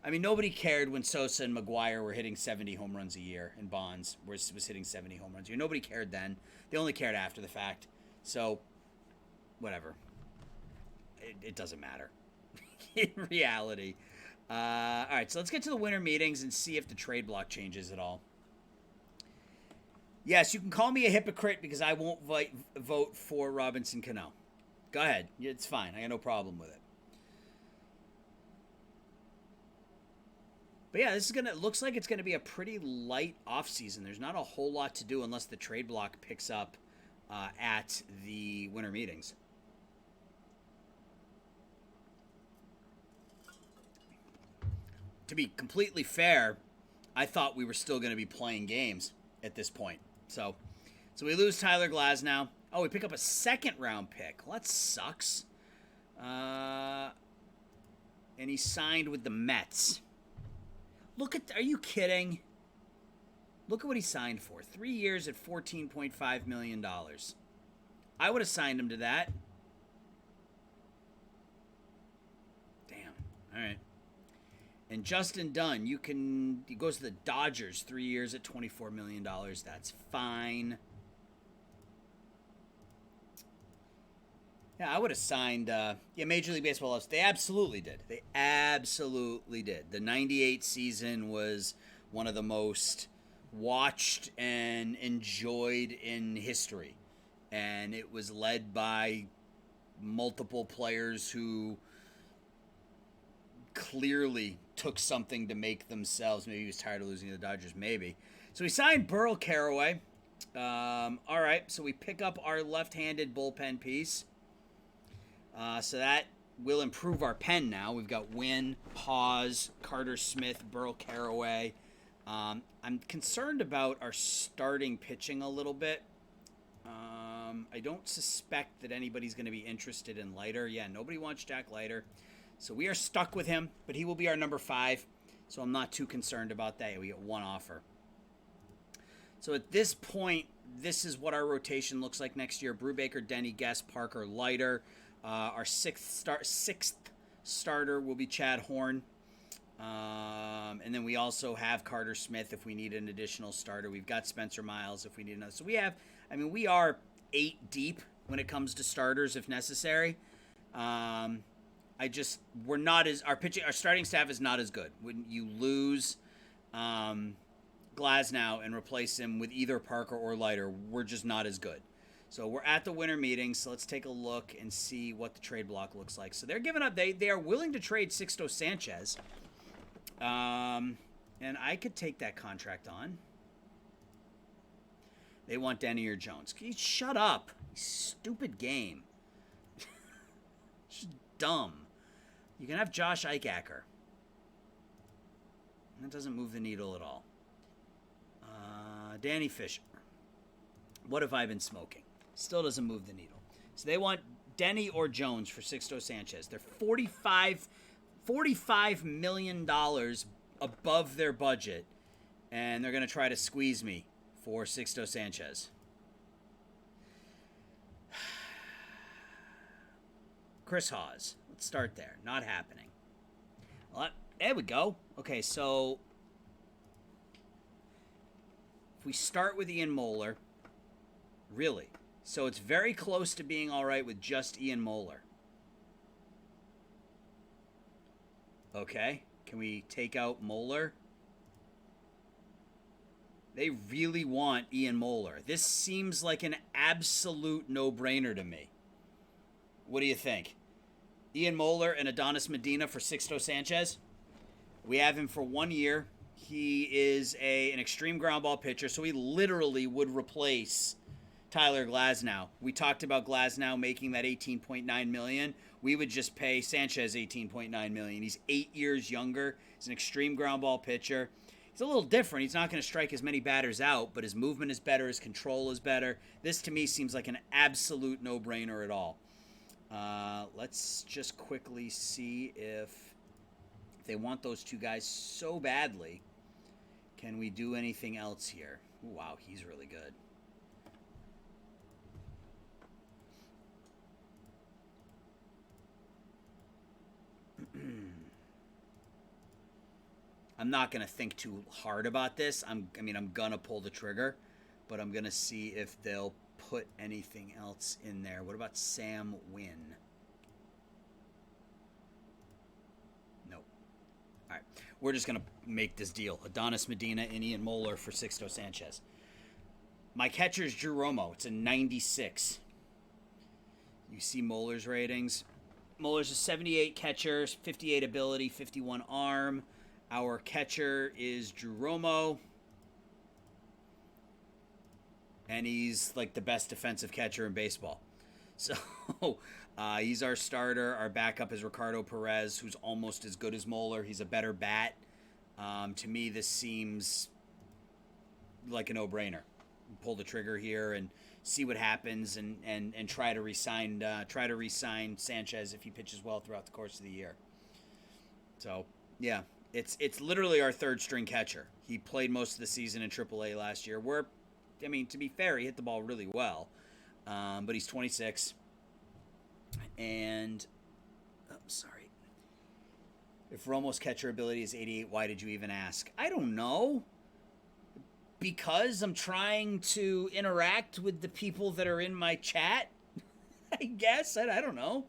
I mean, nobody cared when Sosa and Maguire were hitting 70 home runs a year, and Bonds was hitting 70 home runs a year. Nobody cared then. They only cared after the fact. So, whatever. It doesn't matter in reality. All right, so let's get to the winter meetings and see if the trade block changes at all. Yes, you can call me a hypocrite because I won't vote for Robinson Cano. Go ahead. It's fine. I got no problem with it. But yeah, looks like it's gonna be a pretty light offseason. There's not a whole lot to do unless the trade block picks up at the winter meetings. To be completely fair, I thought we were still going to be playing games at this point. So we lose Tyler Glasnow. Oh, we pick up a second-round pick. Well, that sucks. And he signed with the Mets. Are you kidding? Look at what he signed for. 3 years at $14.5 million. I would have signed him to that. Damn. All right. And Justin Dunn, he goes to the Dodgers, 3 years at $24 million. That's fine. Yeah, I would have signed, Major League Baseball. They absolutely did. They absolutely did. The 98 season was one of the most watched and enjoyed in history. And it was led by multiple players who clearly took something to make themselves. Maybe he was tired of losing to the Dodgers, maybe. So he signed Burl Carraway. All right, so we pick up our left-handed bullpen piece. So that will improve our pen now. We've got Wynn, Paz, Carter Smith, Burl Carraway. I'm concerned about our starting pitching a little bit. I don't suspect that anybody's going to be interested in Leiter. Yeah, nobody wants Jack Leiter. So we are stuck with him, but he will be our number 5. So I'm not too concerned about that. We get one offer. So at this point, this is what our rotation looks like next year. Brubaker, Denny, Guest, Parker, Leiter. Our sixth starter will be Chad Horn. And then we also have Carter Smith if we need an additional starter. We've got Spencer Miles if we need another. So we are 8 deep when it comes to starters if necessary. Our starting staff is not as good. When you lose Glasnow and replace him with either Parker or Leiter, we're just not as good. So we're at the winter meeting, so let's take a look and see what the trade block looks like. So they're giving up. They are willing to trade Sixto Sanchez, and I could take that contract on. They want Denny or Jones. Can you shut up? Stupid game. Just dumb. You can have Josh Eichacker. That doesn't move the needle at all. Danny Fisher. What have I been smoking? Still doesn't move the needle. So they want Denny or Jones for Sixto Sanchez. They're $45 million above their budget, and they're going to try to squeeze me for Sixto Sanchez. Chris Hawes. Let's start there. Not happening. Well, there we go. Okay, so if we start with Ian Moeller, really. So it's very close to being all right with just Ian Moeller. Okay, can we take out Moeller? They really want Ian Moeller. This seems like an absolute no-brainer to me. What do you think? Ian Moeller and Adonis Medina for Sixto Sanchez. We have him for 1 year. He is an extreme ground ball pitcher, so he literally would replace Tyler Glasnow. We talked about Glasnow making that $18.9 million. We would just pay Sanchez $18.9 million. He's 8 years younger. He's an extreme ground ball pitcher. He's a little different. He's not going to strike as many batters out, but his movement is better. His control is better. This, to me, seems like an absolute no-brainer at all. Let's just quickly see if they want those two guys so badly. Can we do anything else here? Ooh, wow, he's really good. I'm not going to think too hard about this. I'm going to pull the trigger, but I'm going to see if they'll put anything else in there. What about Sam Wynn? Nope. All right. We're just going to make this deal. Adonis Medina and Ian Moeller for Sixto Sanchez. My catcher is Drew Romo. It's a 96. You see Moeller's ratings. Moeller's a 78 catcher, 58 ability, 51 arm. Our catcher is Drew Romo. And he's like the best defensive catcher in baseball. So he's our starter. Our backup is Ricardo Perez, who's almost as good as Moeller. He's a better bat. To me, this seems like a no-brainer. Pull the trigger here and see what happens, and try to re-sign Sanchez if he pitches well throughout the course of the year. So yeah, it's literally our third string catcher. He played most of the season in AAA last year. To be fair, he hit the ball really well, but he's 26. And sorry. If Romo's catcher ability is 88, why did you even ask? I don't know. Because I'm trying to interact with the people that are in my chat, I guess. I don't know.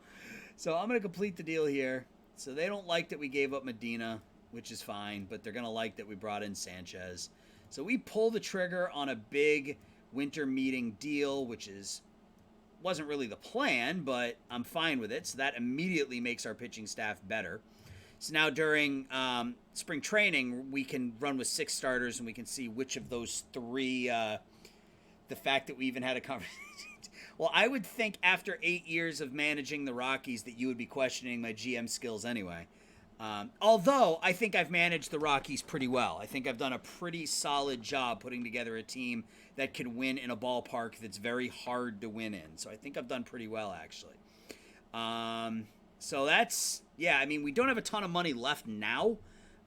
So I'm going to complete the deal here. So they don't like that we gave up Medina, which is fine, but they're going to like that we brought in Sanchez. So we pull the trigger on a big winter meeting deal, which wasn't really the plan, but I'm fine with it. So that immediately makes our pitching staff better. So now during spring training, we can run with 6 starters, and we can see which of those 3, the fact that we even had a conversation. Well, I would think after 8 years of managing the Rockies that you would be questioning my GM skills anyway. Although I think I've managed the Rockies pretty well. I think I've done a pretty solid job putting together a team that can win in a ballpark that's very hard to win in. So I think I've done pretty well, actually. So that's, yeah, we don't have a ton of money left now.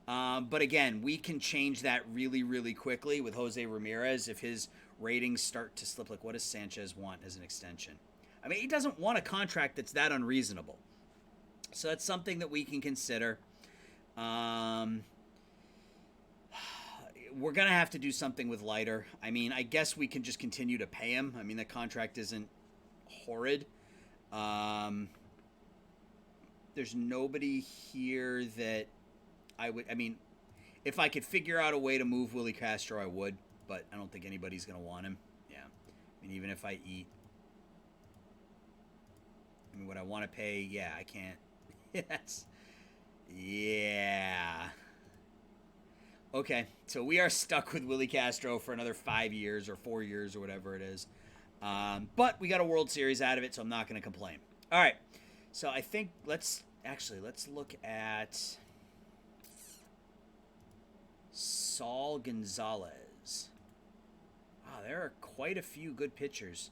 But again, we can change that really, really quickly with Jose Ramirez if his ratings start to slip. Like, what does Sanchez want as an extension? He doesn't want a contract that's that unreasonable. So that's something that we can consider. We're going to have to do something with Leiter. I guess we can just continue to pay him. The contract isn't horrid. There's nobody here that I would, if I could figure out a way to move Willie Castro, I would, but I don't think anybody's going to want him. Yeah. Even if I eat, what I want to pay, yeah, I can't. Yeah. Okay, so we are stuck with Willie Castro for another 5 years or 4 years or whatever it is. But we got a World Series out of it, so I'm not going to complain. All right. So I think let's look at Saul Gonzalez. Wow, there are quite a few good pitchers.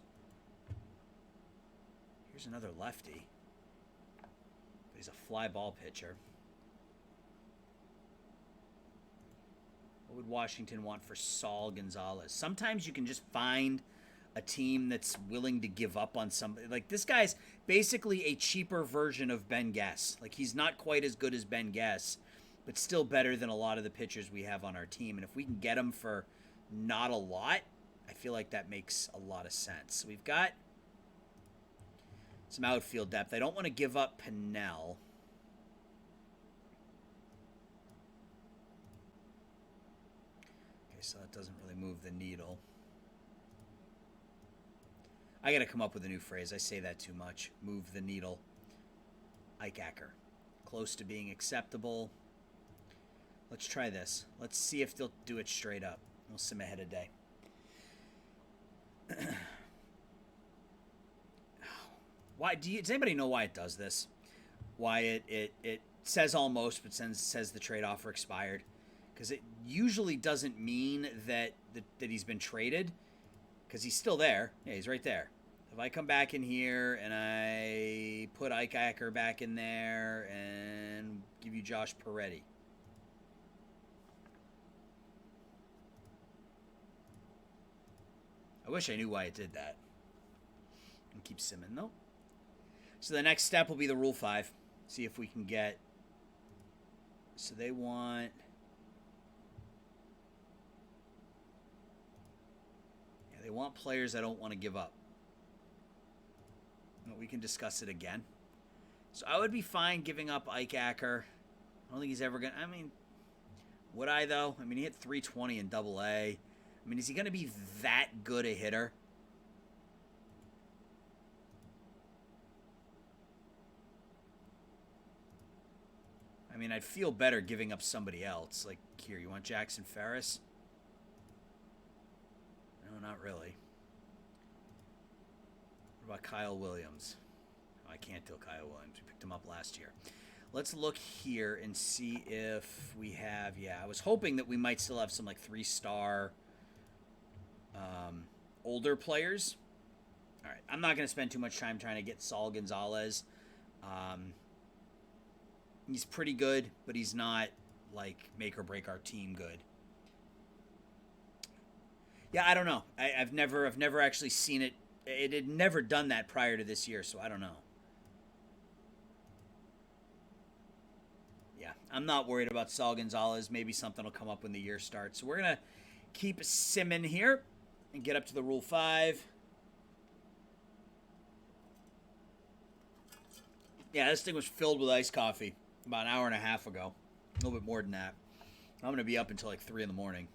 Here's another lefty. But he's a fly ball pitcher. What would Washington want for Saul Gonzalez? Sometimes you can just find a team that's willing to give up on somebody. Like, this guy's basically a cheaper version of Ben Guess. Like, he's not quite as good as Ben Guess, but still better than a lot of the pitchers we have on our team. And if we can get him for not a lot, I feel like that makes a lot of sense. So we've got some outfield depth. I don't want to give up Pennell. Okay, so that doesn't really move the needle. I got to come up with a new phrase. I say that too much. Move the needle. Ike Acker. Close to being acceptable. Let's try this. Let's see if they'll do it straight up. We'll sim ahead a day. Why does anybody know why it does this? Why it says almost, but says the trade offer expired? Because it usually doesn't mean that he's been traded, because he's still there. Yeah, he's right there. If I come back in here and I put Ike Acker back in there and give you Josh Peretti. I wish I knew why it did that. And keep simming though. So the next step will be the Rule 5. See if we can get... So they want... Yeah, they want players I don't want to give up. Well, we can discuss it again. So I would be fine giving up Ike Acker. I don't think he's ever going to... would I, though? He hit 320 in Double-A. Is he going to be that good a hitter? I mean, I'd feel better giving up somebody else. Like, here, you want Jackson Ferris? No, not really. What about Kyle Williams? Oh, I can't deal Kyle Williams. We picked him up last year. Let's look here and see if we have... Yeah, I was hoping that we might still have some, like, 3-star older players. All right, I'm not going to spend too much time trying to get Saul Gonzalez. He's pretty good, but he's not, like, make or break our team good. Yeah, I don't know. I've never actually seen it. It had never done that prior to this year, so I don't know. Yeah, I'm not worried about Saul Gonzalez. Maybe something will come up when the year starts. So we're going to keep simming here and get up to the Rule 5. Yeah, this thing was filled with iced coffee about an hour and a half ago. A little bit more than that. I'm going to be up until like 3 in the morning.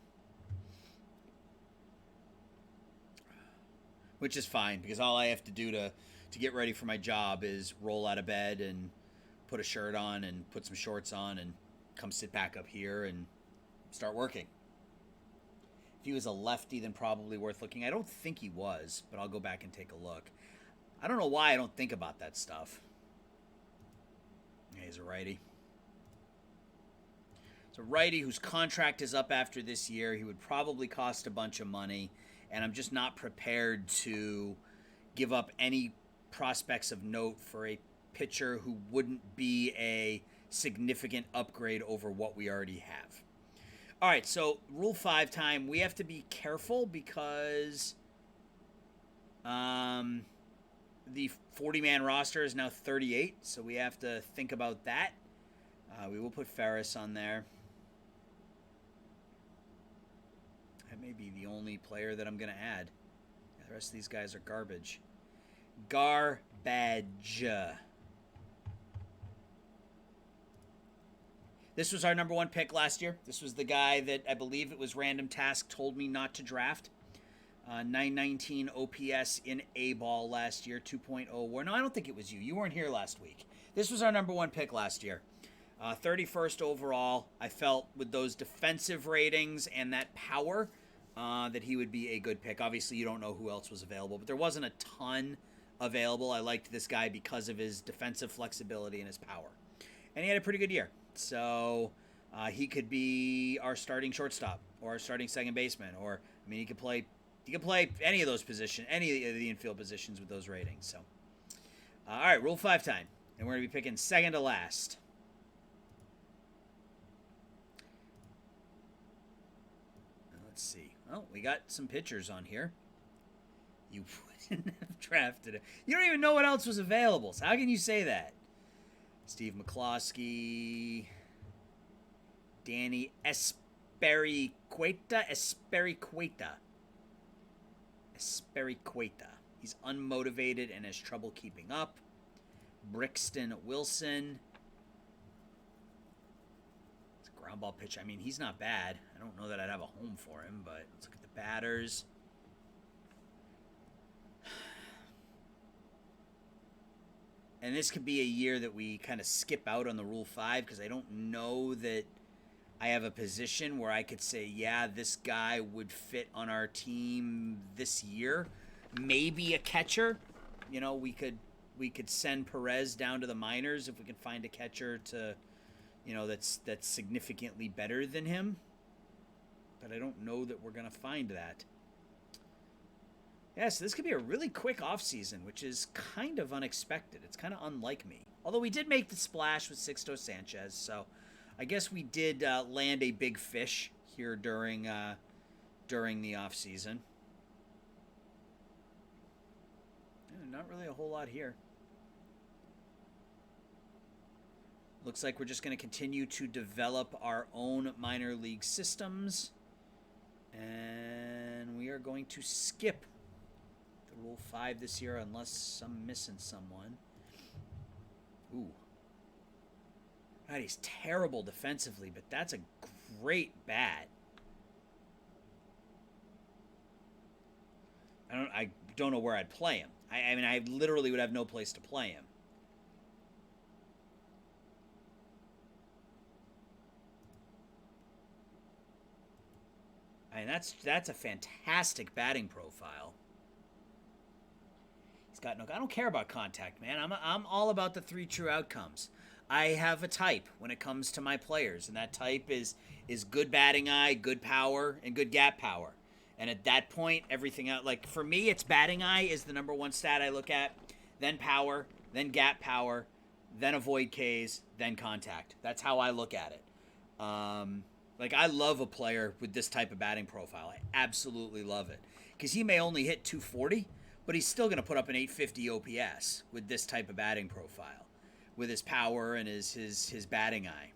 Which is fine, because all I have to do to get ready for my job is roll out of bed and put a shirt on and put some shorts on and come sit back up here and start working. If he was a lefty, then probably worth looking. I don't think he was, but I'll go back and take a look. I don't know why I don't think about that stuff. Yeah, he's a righty. It's a righty whose contract is up after this year. He would probably cost a bunch of money, and I'm just not prepared to give up any prospects of note for a pitcher who wouldn't be a significant upgrade over what we already have. All right, so Rule 5 time. We have to be careful because the 40-man roster is now 38, so we have to think about that. We will put Ferris on there. That may be the only player that I'm going to add. The rest of these guys are garbage. Garbage. This was our number 1 pick last year. This was the guy that I believe it was Random Task told me not to draft. 919 OPS in A-ball last year, 2.0 WAR. No, I don't think it was you. You weren't here last week. This was our number 1 pick last year. 31st overall. I felt with those defensive ratings and that power that he would be a good pick. Obviously, you don't know who else was available, but there wasn't a ton available. I liked this guy because of his defensive flexibility and his power. And he had a pretty good year. So he could be our starting shortstop or our starting second baseman. Or, I mean, he could play any of those positions, any of the infield positions with those ratings. So, all right, Rule 5 time. And we're going to be picking second to last. Let's see. Oh, we got some pitchers on here. You wouldn't have drafted it. You don't even know what else was available. So how can you say that? Steve McCloskey. Danny Espericueta. He's unmotivated and has trouble keeping up. Brixton Wilson. It's a ground ball pitch. I mean, he's not bad. I don't know that I'd have a home for him, but let's look at the batters. And this could be a year that we kind of skip out on the Rule 5 because I don't know that I have a position where I could say, yeah, this guy would fit on our team this year. Maybe a catcher. You know, we could send Perez down to the minors if we could find a catcher to, you know, that's significantly better than him. But I don't know that we're going to find that. Yeah, so this could be a really quick offseason, which is kind of unexpected. It's kind of unlike me. Although we did make the splash with Sixto Sanchez, so I guess we did land a big fish here during the offseason. Not really a whole lot here. Looks like we're just going to continue to develop our own minor league systems. And we are going to skip the Rule 5 this year unless I'm missing someone. Ooh. God, he's terrible defensively, but that's a great bat. I don't know where I'd play him. I mean, I literally would have no place to play him. And that's a fantastic batting profile. He's got no. I don't care about contact, man. I'm all about the three true outcomes. I have a type when it comes to my players, and that type is good batting eye, good power, and good gap power. And at that point, everything out. Like for me, it's batting eye is the number one stat I look at, then power, then gap power, then avoid Ks, then contact. That's how I look at it. Like I love a player with this type of batting profile. I absolutely love it because he may only hit 240, but he's still going to put up an 850 OPS with this type of batting profile, with his power and his batting eye.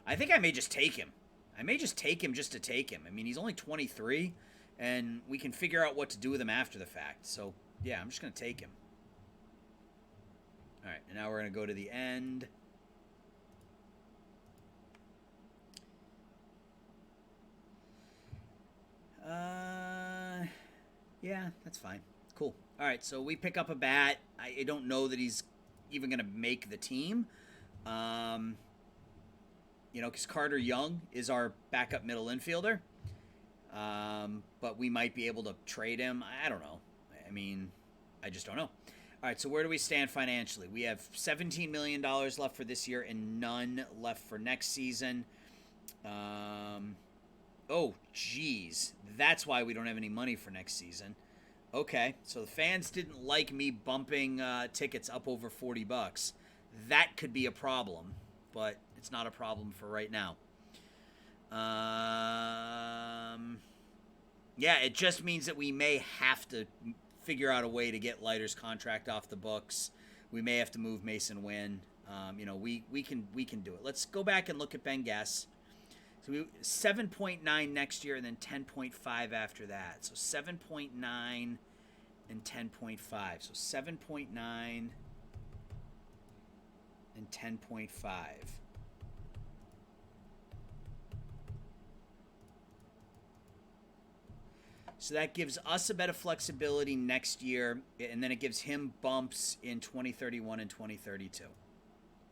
I think I may just take him. I may just take him just to take him. I mean, he's only 23, and we can figure out what to do with him after the fact. So, yeah, I'm just going to take him. All right, and now we're going to go to the end. Yeah, that's fine. Cool. All right, so we pick up a bat. I don't know that he's even going to make the team. Because Carter Young is our backup middle infielder. But we might be able to trade him. I don't know. I mean, I just don't know. All right, so where do we stand financially? We have $17 million left for this year and none left for next season. Oh, geez. That's why we don't have any money for next season. Okay, so the fans didn't like me bumping tickets up over $40. That could be a problem, but it's not a problem for right now. Yeah, it just means that we may have to figure out a way to get Leiter's contract off the books. We may have to move Mason Wynn. We can do it. Let's go back and look at Ben Guess. So 7.9 next year and then 10.5 after that. So 7.9 and 10.5. So 7.9 and 10.5. So that gives us a bit of flexibility next year, and then it gives him bumps in 2031 and 2032.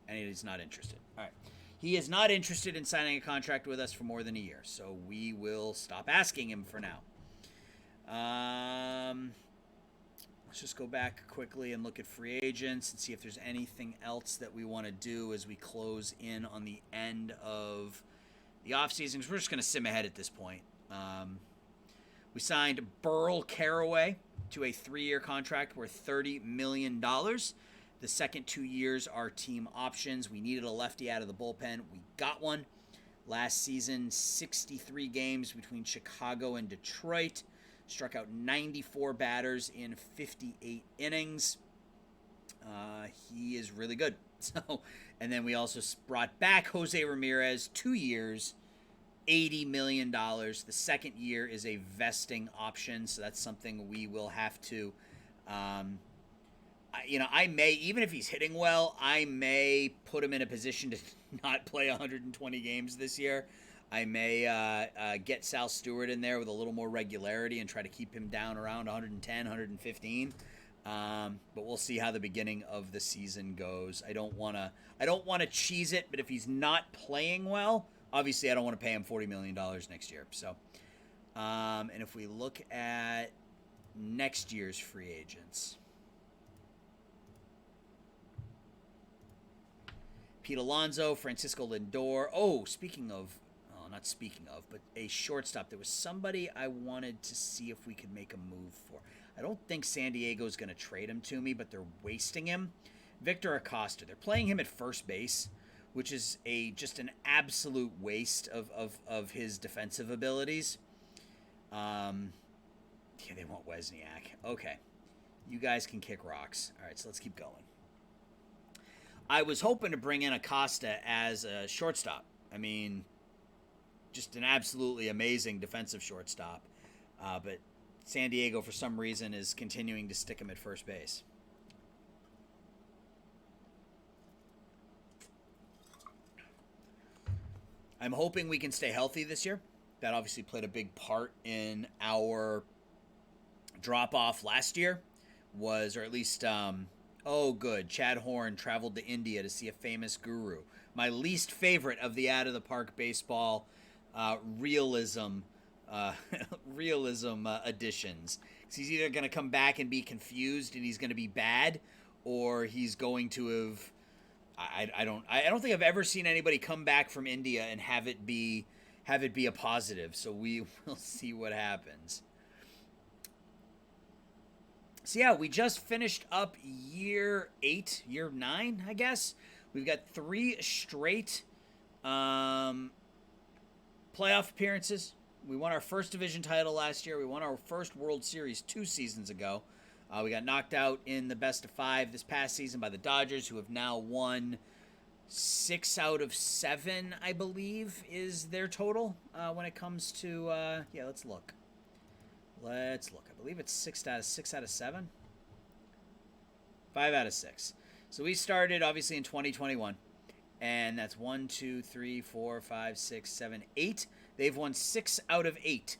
And he's not interested. All right. He is not interested in signing a contract with us for more than a year, so we will stop asking him for now. Let's just go back quickly and look at free agents and see if there's anything else that we want to do as we close in on the end of the offseason, because we're just going to sim ahead at this point. We signed Burl Carraway to a 3-year contract worth $30 million. The second 2 years are team options. We needed a lefty out of the bullpen. We got one. Last season, 63 games between Chicago and Detroit. Struck out 94 batters in 58 innings. He is really good. And then we also brought back Jose Ramirez, 2 years, $80 million. The second year is a vesting option, so that's something we will have to... I may, even if he's hitting well, I may put him in a position to not play 120 games this year. I may get Sal Stewart in there with a little more regularity and try to keep him down around 110, 115. But we'll see how the beginning of the season goes. I don't want to cheese it, but if he's not playing well, obviously I don't want to pay him $40 million next year. So, and if we look at next year's free agents, Pete Alonso, Francisco Lindor. But a shortstop. There was somebody I wanted to see if we could make a move for. I don't think San Diego's going to trade him to me, but they're wasting him. Victor Acosta. They're playing him at first base, which is just an absolute waste of his defensive abilities. Yeah, they want Wozniak. Okay. You guys can kick rocks. All right, so let's keep going. I was hoping to bring in Acosta as a shortstop. I mean, just an absolutely amazing defensive shortstop. But San Diego, for some reason, is continuing to stick him at first base. I'm hoping we can stay healthy this year. That obviously played a big part in our drop-off last year, or at least... good. Chad Horn traveled to India to see a famous guru. My least favorite of the out-of-the-park baseball realism uh, realism additions. He's either going to come back and be confused and he's going to be bad, or he's going to have. I don't think I've ever seen anybody come back from India and have it be a positive. So we will see what happens. So yeah, we just finished up year 9, I guess. We've got 3 straight playoff appearances. We won our first division title last year. We won our first World Series 2 seasons ago. We got knocked out in the best of 5 this past season by the Dodgers, who have now won 6 out of 7, I believe, is their total when it comes to. Let's look. I believe it's 6 out of 7. 5 out of 6. So we started obviously in 2021, and that's 1, 2, 3, 4, 5, 6, 7, 8. They've won 6 out of 8.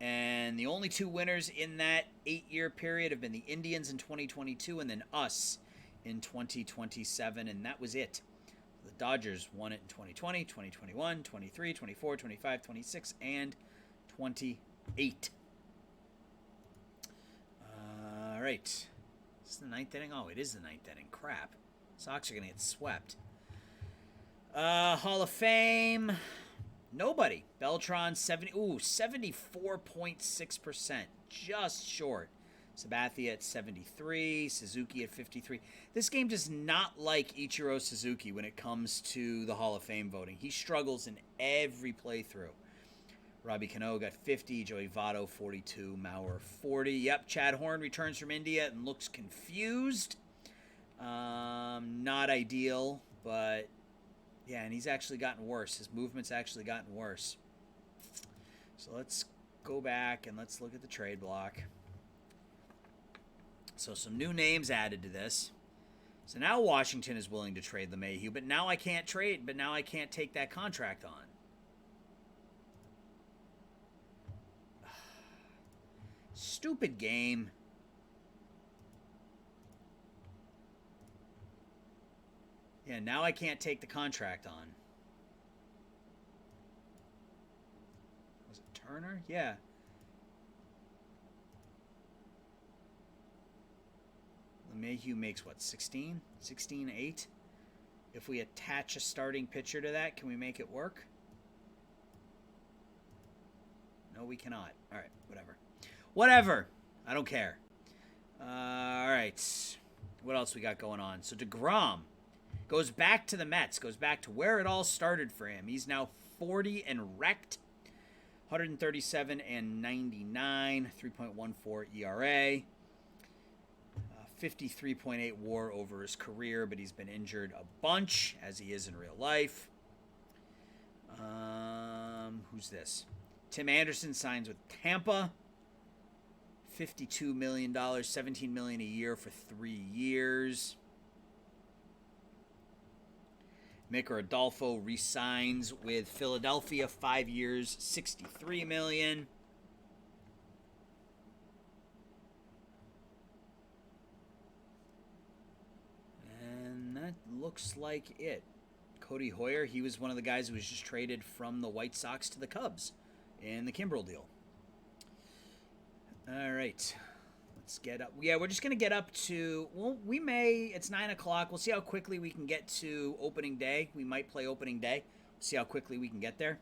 And the only 2 winners in that 8-year period have been the Indians in 2022 and then us in 2027, and that was it. The Dodgers won it in 2020, 2021, 23, 24, 25, 26, and 28. All right. Is this the 9th inning? Oh, it is the 9th inning. Crap. Sox are going to get swept. Hall of Fame. Nobody. Beltran, 74.6%. Just short. Sabathia at 73. Suzuki at 53. This game does not like Ichiro Suzuki when it comes to the Hall of Fame voting. He struggles in every playthrough. Robbie Cano got 50. Joey Votto, 42. Maurer, 40. Yep, Chad Horn returns from India and looks confused. Not ideal, but... yeah, and he's actually gotten worse. His movement's actually gotten worse. So let's go back and let's look at the trade block. So some new names added to this. So now Washington is willing to trade LeMahieu, but now I can't take that contract on. Stupid game. Yeah, now I can't take the contract on. Was it Turner? Yeah. LeMahieu makes what, 16? 16-8? If we attach a starting pitcher to that, can we make it work? No, we cannot. All right, whatever. I don't care. All right. What else we got going on? So DeGrom goes back to the Mets, goes back to where it all started for him. He's now 40 and wrecked, 137 and 99, 3.14 ERA, 53.8 WAR over his career, but he's been injured a bunch, as he is in real life. Who's this? Tim Anderson signs with Tampa, $52 million, $17 million a year for 3 years. Micker Adolfo re-signs with Philadelphia, 5 years, $63 million. And that looks like it. Cody Hoyer, he was one of the guys who was just traded from the White Sox to the Cubs in the Kimbrel deal. All right. Let's get up. Yeah, we're just going to get up to, well, it's 9 o'clock. We'll see how quickly we can get to opening day. We might play opening day. See how quickly we can get there.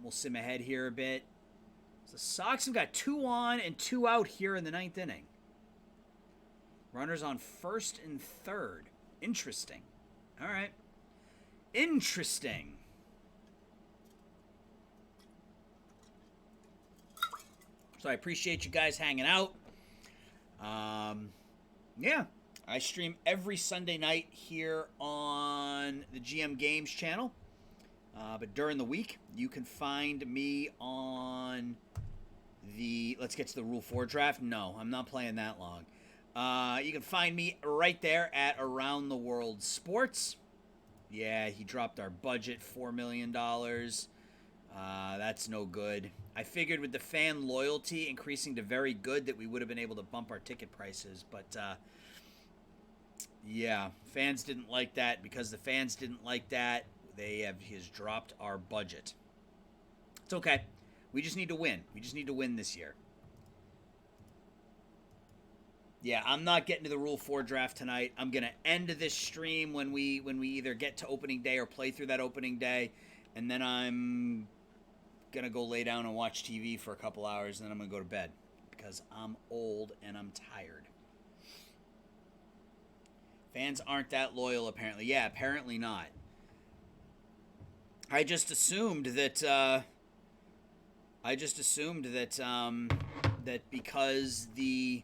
We'll sim ahead here a bit. So the Sox have got 2 on and 2 out here in the 9th inning. Runners on first and third. Interesting. All right. Interesting. So I appreciate you guys hanging out. Yeah, I stream every Sunday night here on the GM Games channel. But during the week, you can find me on the... Let's get to the Rule 4 draft. No, I'm not playing that long. You can find me right there at Around the World Sports. Yeah, he dropped our budget, $4 million. That's no good. I figured with the fan loyalty increasing to very good that we would have been able to bump our ticket prices. But, yeah, fans didn't like that. Because the fans didn't like that, he has dropped our budget. It's okay. We just need to win. We just need to win this year. Yeah, I'm not getting to the Rule 4 draft tonight. I'm going to end this stream when we either get to opening day or play through that opening day, and then I'm going to go lay down and watch TV for a couple hours, and then I'm going to go to bed because I'm old and I'm tired. Fans aren't that loyal, apparently. Yeah, apparently not. I just assumed that that because the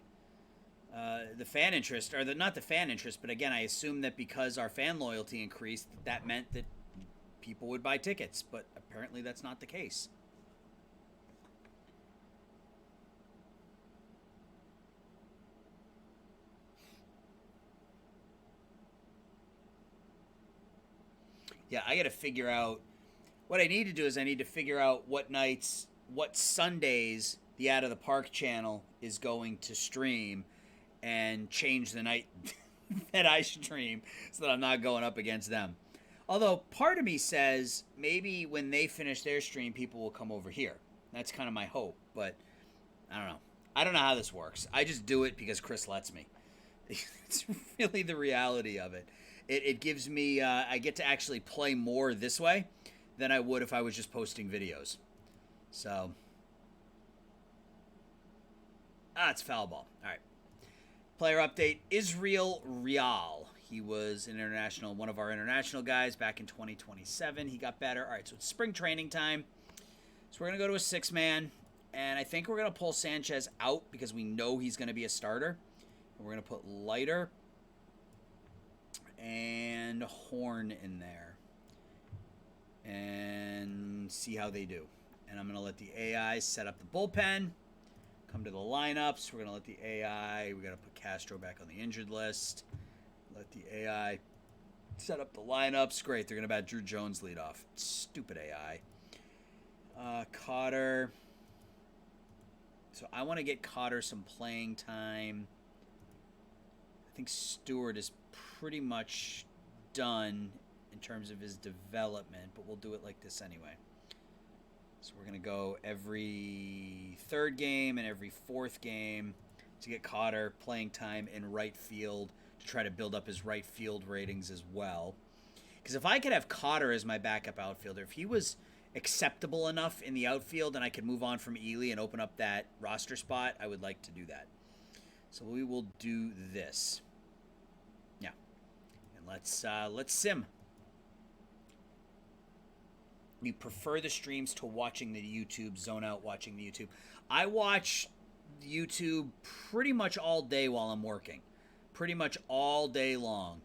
fan interest, or not the fan interest, but again, I assumed that because our fan loyalty increased, that meant that people would buy tickets, but apparently that's not the case. Yeah, I got to figure out what I need to do is I need to figure out what Sundays the Out of the Park channel is going to stream and change the night that I stream so that I'm not going up against them. Although part of me says maybe when they finish their stream, people will come over here. That's kind of my hope, but I don't know. I don't know how this works. I just do it because Chris lets me. It's really the reality of it. It gives me, I get to actually play more this way than I would if I was just posting videos. So, it's foul ball. All right. Player update, Israel Real. He was one of our international guys back in 2027. He got better. All right, so it's spring training time. So we're going to go to a 6-man, and I think we're going to pull Sanchez out because we know he's going to be a starter. And we're going to put Leiter and Horn in there and see how they do. And I'm going to let the AI set up the bullpen, come to the lineups. We're going to let the AI, we got to put Castro back on the injured list. Let the AI set up the lineups. Great, they're going to bat Drew Jones lead off. Stupid AI. Cotter. So I want to get Cotter some playing time. I think Stewart is pretty much done in terms of his development, but we'll do it like this anyway. So we're going to go every third game and every fourth game to get Cotter playing time in right field to try to build up his right field ratings as well. Because if I could have Cotter as my backup outfielder, if he was acceptable enough in the outfield and I could move on from Ely and open up that roster spot, I would like to do that. So we will do this. Yeah. And let's sim. We prefer the streams to watching the YouTube, zone out watching the YouTube. I watch YouTube pretty much all day while I'm working. Pretty much all day long.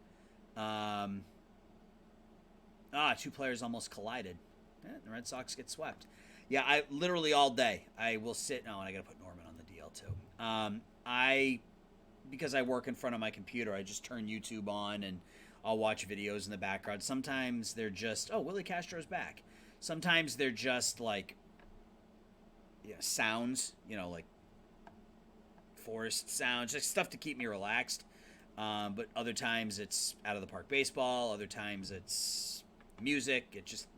Two players almost collided. The Red Sox get swept. Yeah, I literally all day. I will sit. No, and I got to put Norman on the DL too. Because I work in front of my computer, I just turn YouTube on and I'll watch videos in the background. Sometimes they're just, Willie Castro's back. Sometimes they're just like sounds, like forest sounds, just stuff to keep me relaxed. But other times it's Out of the Park Baseball. Other times it's music. It just,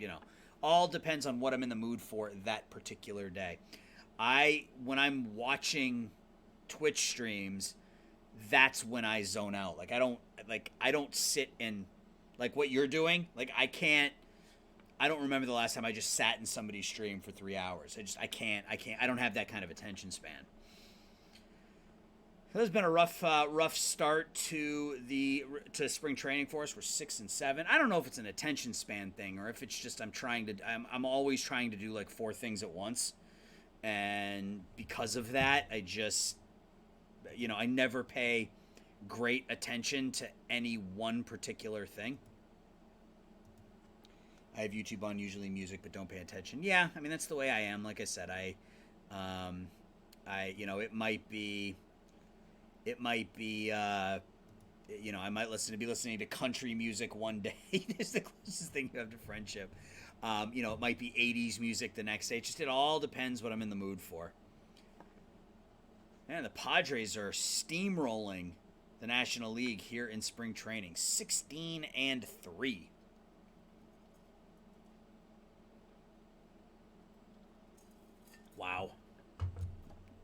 all depends on what I'm in the mood for that particular day. When I'm watching Twitch streams, that's when I zone out. I don't sit and like what you're doing. I don't remember the last time I just sat in somebody's stream for 3 hours. I can't. I don't have that kind of attention span. There's been a rough start to spring training for us. We're 6-7. I don't know if it's an attention span thing or if it's just I'm always trying to do like 4 things at once, and because of that, I just I never pay great attention to any one particular thing. I have YouTube on, usually music, but don't pay attention. Yeah, I mean that's the way I am. Like I said, I it might be. I might be listening to country music one day. It's the closest thing you have to friendship. It might be 80s music the next day. It all depends what I'm in the mood for. Man, the Padres are steamrolling the National League here in spring training. 16-3. Wow.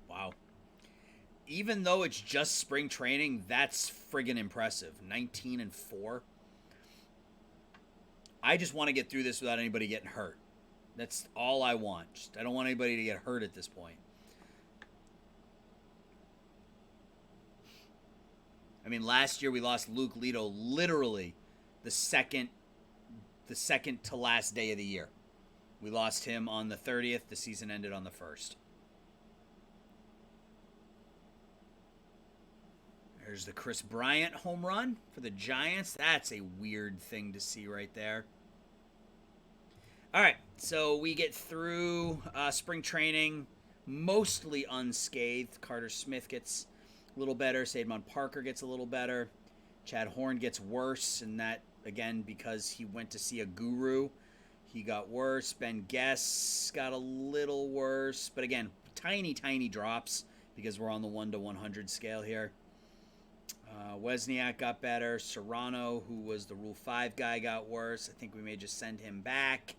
Wow. Even though it's just spring training, that's friggin' impressive. 19-4. I just want to get through this without anybody getting hurt. That's all I want. I don't want anybody to get hurt at this point. I mean, last year we lost Luke Lito literally the second to last day of the year. We lost him on the 30th. The season ended on the 1st. There's the Chris Bryant home run for the Giants. That's a weird thing to see right there. All right, so we get through spring training mostly unscathed. Carter Smith gets a little better. Sademon Parker gets a little better. Chad Horn gets worse, and that, again, because he went to see a guru. He got worse. Ben Guess got a little worse. But, again, tiny, tiny drops because we're on the 1 to 100 scale here. Wozniak got better. Serrano, who was the Rule 5 guy, got worse. I think we may just send him back.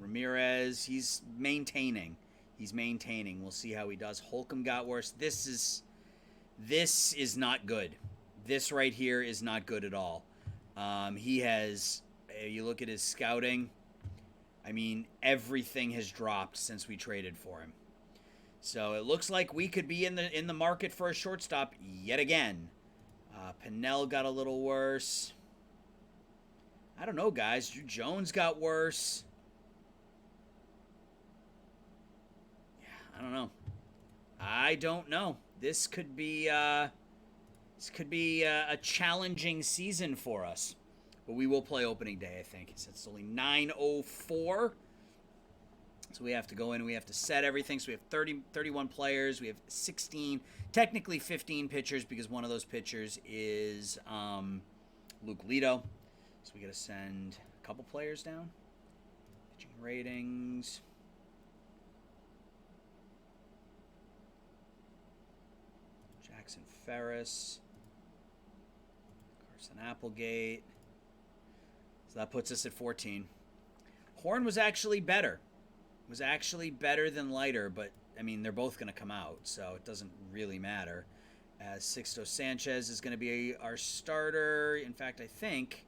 Ramirez, he's maintaining. We'll see how he does. Holcomb got worse. This is not good. This right here is not good at all. He has, you look at his scouting, I mean, everything has dropped since we traded for him. So it looks like we could be in the market for a shortstop yet again. Pennell got a little worse. I don't know, guys. Drew Jones got worse. Yeah, I don't know. This could be a challenging season for us. But we will play opening day, I think. It's only 9:04. So we have to go in and we have to set everything. So we have 31 players. We have 16, technically 15 pitchers because one of those pitchers is Luke Lito. So we got to send a couple players down. Pitching ratings. Jackson Ferris. Carson Applegate. So that puts us at 14. Horn was actually better. Than Leiter, but, I mean, they're both going to come out, so it doesn't really matter. As Sixto Sanchez is going to be our starter. In fact, I think...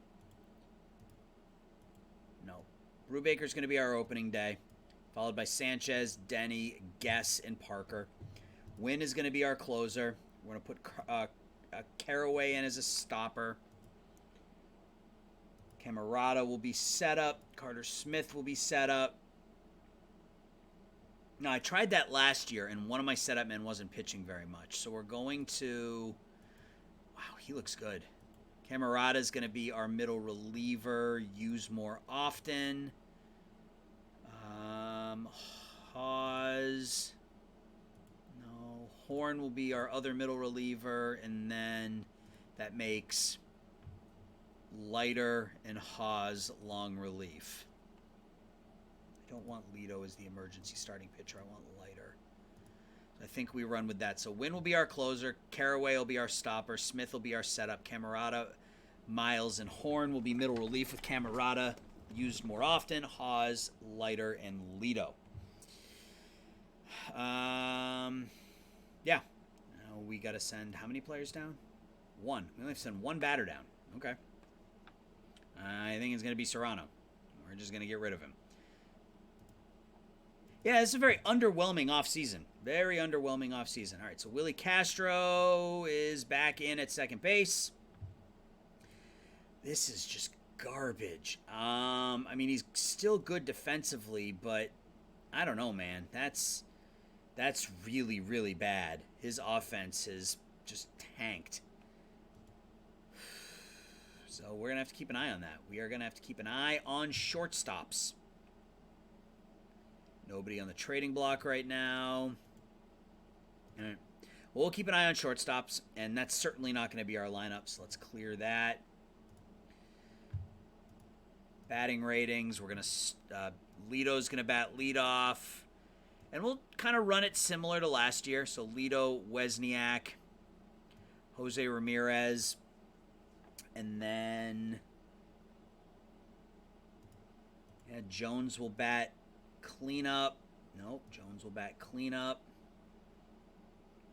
No. Brubaker's going to be our opening day, followed by Sanchez, Denny, Guess, and Parker. Wynn is going to be our closer. We're going to put Caraway in as a stopper. Camarada will be set up. Carter Smith will be set up. Now, I tried that last year, and one of my setup men wasn't pitching very much. So we're going to... Wow, he looks good. Camarada is going to be our middle reliever, used more often. Hawes... No. Horn will be our other middle reliever, and then that makes Leiter and Hawes long relief. I don't want Lito as the emergency starting pitcher. I want Leiter. I think we run with that. So Wynn will be our closer. Caraway will be our stopper. Smith will be our setup. Camarada, Miles, and Horn will be middle relief with Camarada used more often. Hawes, Leiter, and Lito. Yeah. Now we got to send how many players down? One. We only have to send one batter down. Okay. I think it's going to be Serrano. We're just going to get rid of him. Yeah, this is a very underwhelming offseason. Very underwhelming offseason. All right, so Willie Castro is back in at second base. This is just garbage. I mean, he's still good defensively, but I don't know, man. That's really, really bad. His offense has just tanked. So we're going to have to keep an eye on that. We are going to have to keep an eye on shortstops. Nobody on the trading block right now. All right. Well, we'll keep an eye on shortstops, and that's certainly not going to be our lineup, so let's clear that. Batting ratings, we're going to... Lito's going to bat leadoff, and we'll kind of run it similar to last year. So Lito, Wozniak, Jose Yeah, Jones will bat cleanup. Nope, Jones will bat cleanup.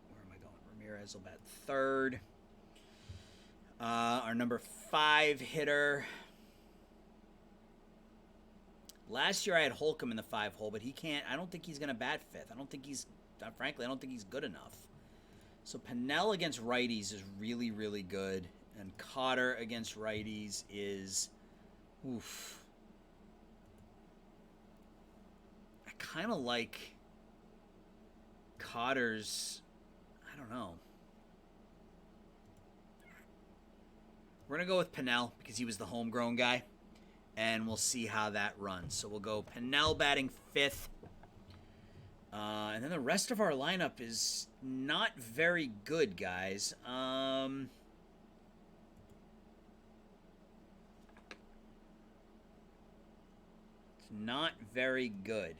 Where am I going? Ramirez will bat third. Our number 5 hitter. Last year I had Holcomb in the 5 hole, but he can't. I don't think he's going to bat 5th. Frankly, I don't think he's good enough. So Pennell against righties is really, really good. And Cotter against righties is, oof. I kind of like Cotter's, I don't know. We're going to go with Pennell because he was the homegrown guy. And we'll see how that runs. So we'll go Pennell batting 5th. And then the rest of our lineup is not very good, guys. It's not very good.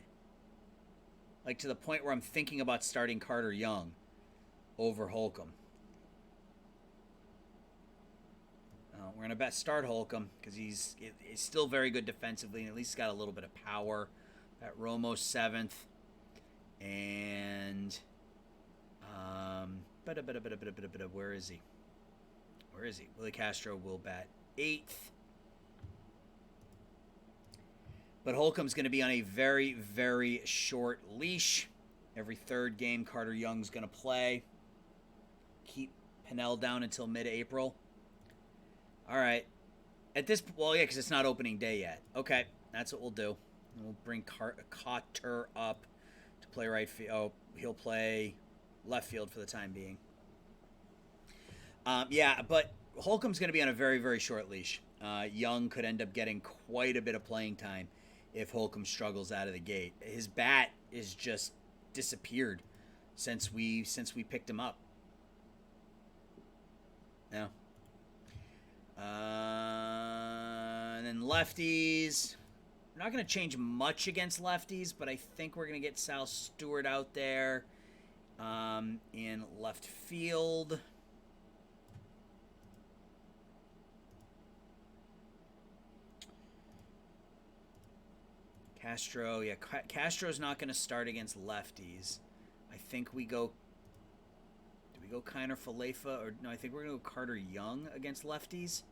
Like, to the point where I'm thinking about starting Carter Young over Holcomb. We're going to start Holcomb because he's still very good defensively and at least got a little bit of power. At Romo 7th. And where is he? Where is he? Willie Castro will bat 8th. But Holcomb's going to be on a very, very short leash. Every third game, Carter Young's going to play. Keep Pennell down until mid-April. All right. At this, well, yeah, because it's not opening day yet. Okay, that's what we'll do. And we'll bring Cotter up to play right field. Oh, he'll play left field for the time being. Yeah, but Holcomb's going to be on a very, very short leash. Young could end up getting quite a bit of playing time if Holcomb struggles out of the gate. His bat is just disappeared since we picked him up. No. And then lefties. We're not going to change much against lefties, but I think we're going to get Sal Stewart out there in left field. Castro, yeah, Castro's not going to start against lefties. I think we go. Do we go Kiner Falefa or no? I think we're going to go Carter Young against lefties.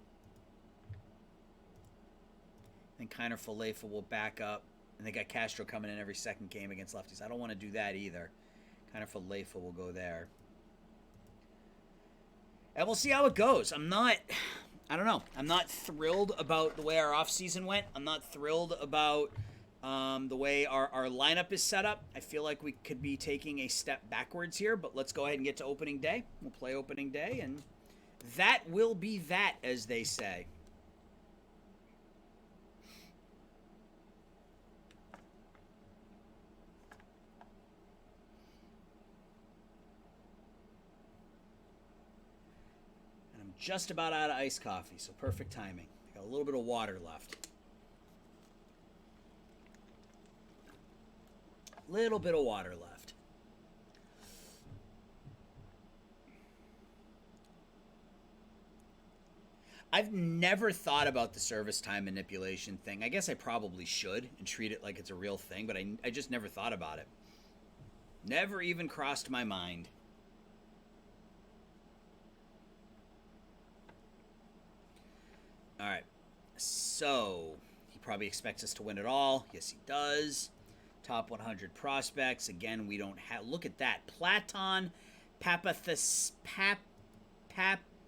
I think Kiner Falefa will back up, and they got Castro coming in every second game against lefties. I don't want to do that either. Kiner Falefa will go there, and we'll see how it goes. I don't know. I'm not thrilled about the way our offseason went. I'm not thrilled about the way our lineup is set up. I feel like we could be taking a step backwards here, but let's go ahead and get to opening day. We'll play opening day, and that will be that, as they say. And I'm just about out of iced coffee, so perfect timing. I got a little bit of water left. Little bit of water left. I've never thought about the service time manipulation thing. I guess I probably should and treat it like it's a real thing, but I just never thought about it. Never even crossed my mind. All right. So, he probably expects us to win it all. Yes, he does. Top 100 prospects. Again, we don't have... Look at that. Platon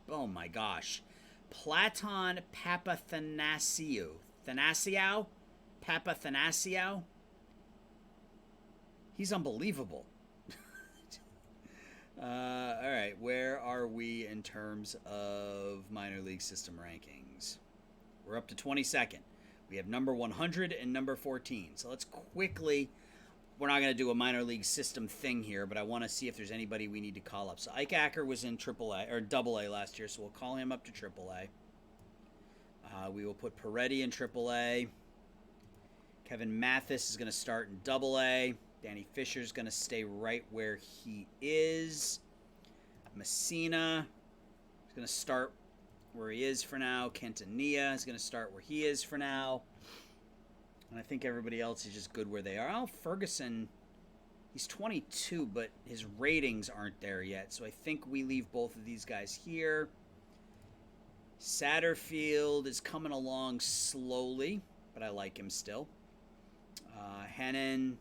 oh, my gosh. Platon Papathanasiou. Papathanasiou? He's unbelievable. All right. Where are we in terms of minor league system rankings? We're up to 22nd. We have number 100 and number 14. So let's quickly, we're not going to do a minor league system thing here, but I want to see if there's anybody we need to call up. So Ike Acker was in AAA or AA last year, so we'll call him up to AAA. We will put Peretti in AAA. Kevin Mathis is going to start in AA. Danny Fisher is going to stay right where he is. Messina is going to start where he is for now. Quintanilla is going to start where he is for now. And I think everybody else is just good where they are. Oh, Ferguson, he's 22, but his ratings aren't there yet. So I think we leave both of these guys here. Satterfield is coming along slowly, but I like him still. Hennon,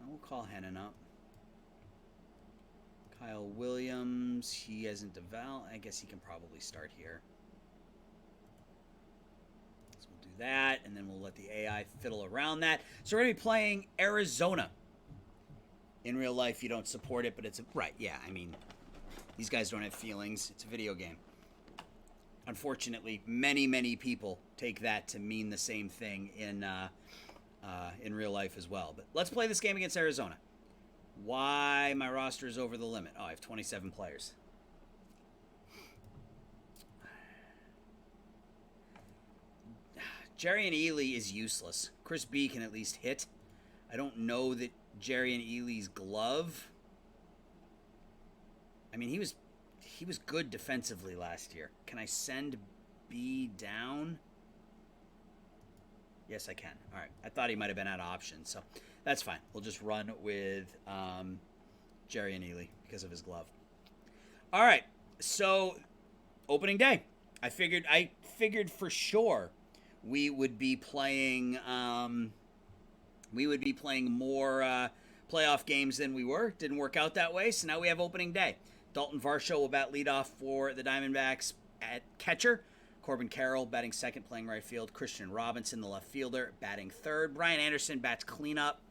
we'll call Hennon up. Kyle Williams, he hasn't developed. I guess he can probably start here. So we'll do that, and then we'll let the AI fiddle around that. So we're going to be playing Arizona. In real life, you don't support it, but it's right. Yeah, I mean, these guys don't have feelings. It's a video game. Unfortunately, many people take that to mean the same thing in real life as well. But let's play this game against Arizona. Why my roster is over the limit? Oh, I have 27 players. Jerry and Ely is useless. Chris B can at least hit. I don't know that Jerry and Ely's glove. I mean, he was good defensively last year. Can I send B down? Yes, I can. All right. I thought he might have been out of options, so that's fine. We'll just run with Jerry and Ely because of his glove. All right. So opening day, I figured for sure we would be playing more playoff games than we were. Didn't work out that way, so now we have opening day. Dalton Varsho will bat leadoff for the Diamondbacks at catcher. Corbin Carroll batting second, playing right field. Christian Robinson, the left fielder, batting third. Brian Anderson bats cleanup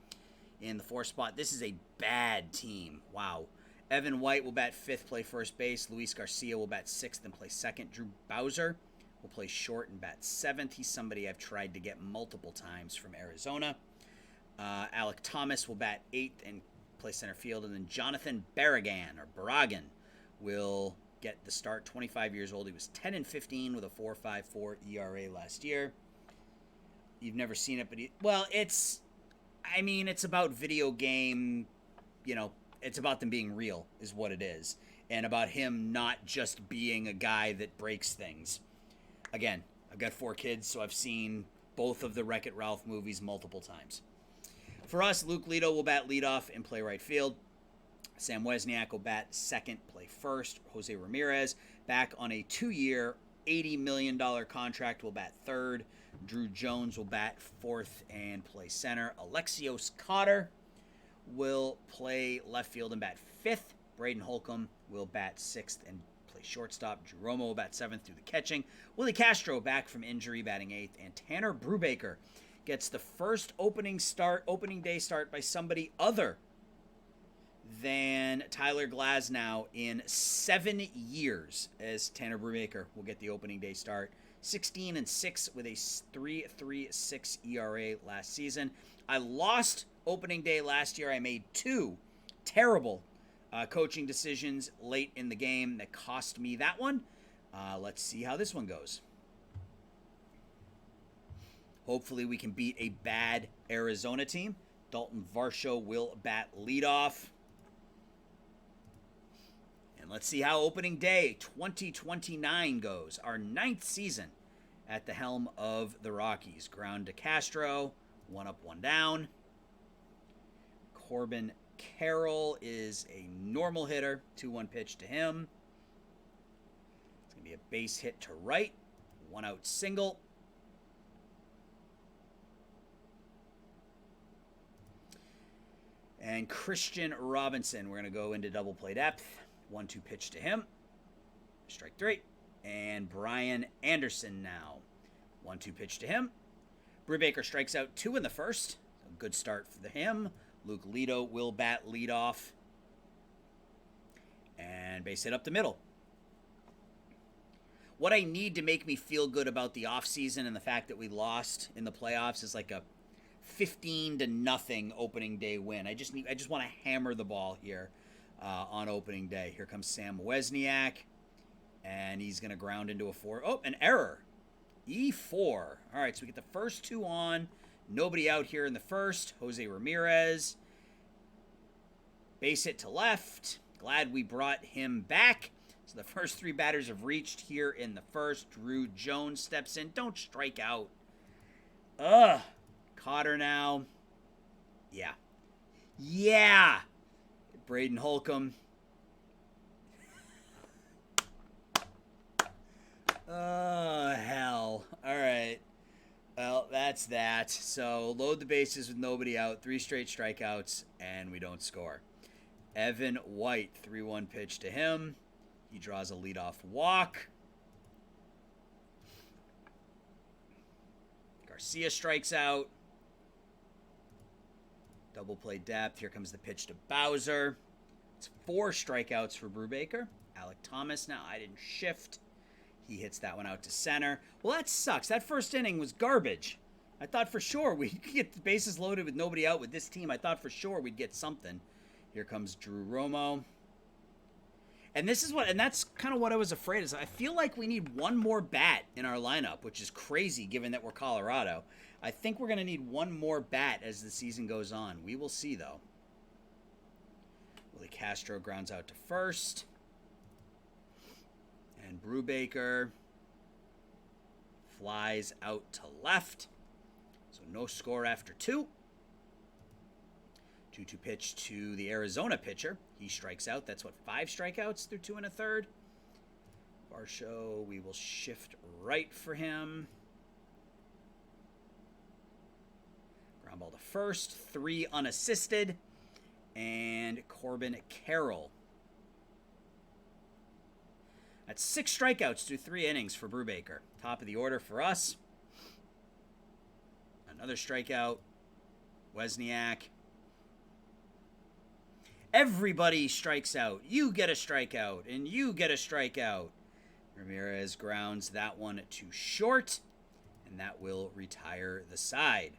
in the fourth spot. This is a bad team. Wow. Evan White will bat fifth, play first base. Luis Garcia will bat sixth and play second. Drew Bowser will play short and bat seventh. He's somebody I've tried to get multiple times from Arizona. Alec Thomas will bat eighth and play center field, and then Jonathan Barragan will get the start. 25 years old. He was 10-15 with a 4.54 ERA last year. You've never seen it, but it's about video game, it's about them being real is what it is, and about him not just being a guy that breaks things. Again, I've got 4 kids, so I've seen both of the Wreck-It Ralph movies multiple times. For us, Luke Lito will bat leadoff and play right field. Sam Wesniak will bat second, play first. Jose Ramirez, back on a 2-year, $80 million contract, will bat third. Drew Jones will bat fourth and play center. Alexius Cotter will play left field and bat fifth. Braden Holcomb will bat sixth and play shortstop. Drew Romo will bat seventh, do the catching. Willie Castro back from injury, batting eighth. And Tanner Brubaker gets the first opening day start by somebody other than Tyler Glasnow in 7 years, as Tanner Brubaker will get the opening day start. 16-6 with a 3.36 ERA last season. I lost opening day last year. I made 2 terrible coaching decisions late in the game that cost me that one. Let's see how this one goes. Hopefully we can beat a bad Arizona team. Dalton Varsho will bat leadoff. And let's see how opening day 2029 goes. Our 9th season at the helm of the Rockies. Ground to Castro. 1 up, 1 down. Corbin Carroll is a normal hitter. 2-1 pitch to him. It's going to be a base hit to right. 1 out single. And Christian Robinson, we're going to go into double play depth. 1-2 pitch to him. Strike 3. And Brian Anderson now. 1-2 pitch to him. Brubaker strikes out 2 in the first. A good start for him. Luke Lito will bat leadoff. And base hit up the middle. What I need to make me feel good about the offseason and the fact that we lost in the playoffs is like a 15-0 opening day win. I just want to hammer the ball here on opening day. Here comes Sam Wesniak, and he's going to ground into a 4. Oh, an error. E4. All right, so we get the first 2 on. Nobody out here in the first. Jose Ramirez. Base hit to left. Glad we brought him back. So the first 3 batters have reached here in the first. Drew Jones steps in. Don't strike out. Cotter now. Yeah. Yeah. Braden Holcomb. Oh, hell. All right. Well, that's that. So, load the bases with nobody out. 3 straight strikeouts, and we don't score. Evan White, 3-1 pitch to him. He draws a leadoff walk. Garcia strikes out. Double play depth. Here comes the pitch to Bowser. It's 4 strikeouts for Brubaker. Alec Thomas now. I didn't shift. He hits that one out to center. Well, that sucks. That first inning was garbage. I thought for sure we'd get the bases loaded with nobody out with this team. I thought for sure we'd get something. Here comes Drew Romo. And that's kind of what I was afraid of. I feel like we need one more bat in our lineup, which is crazy given that we're Colorado. I think we're going to need one more bat as the season goes on. We will see, though. Willie Castro grounds out to first. And Brubaker flies out to left. So no score after 2. 2-2 pitch to the Arizona pitcher. He strikes out. That's 5 strikeouts through 2 1/3. Varsho, we will shift right for him. Ground ball to first. 3 unassisted. And Corbin Carroll. That's 6 strikeouts through 3 innings for Brubaker. Top of the order for us. Another strikeout. Wozniak. Everybody strikes out. You get a strikeout, and you get a strikeout. Ramirez grounds that one to short, and that will retire the side.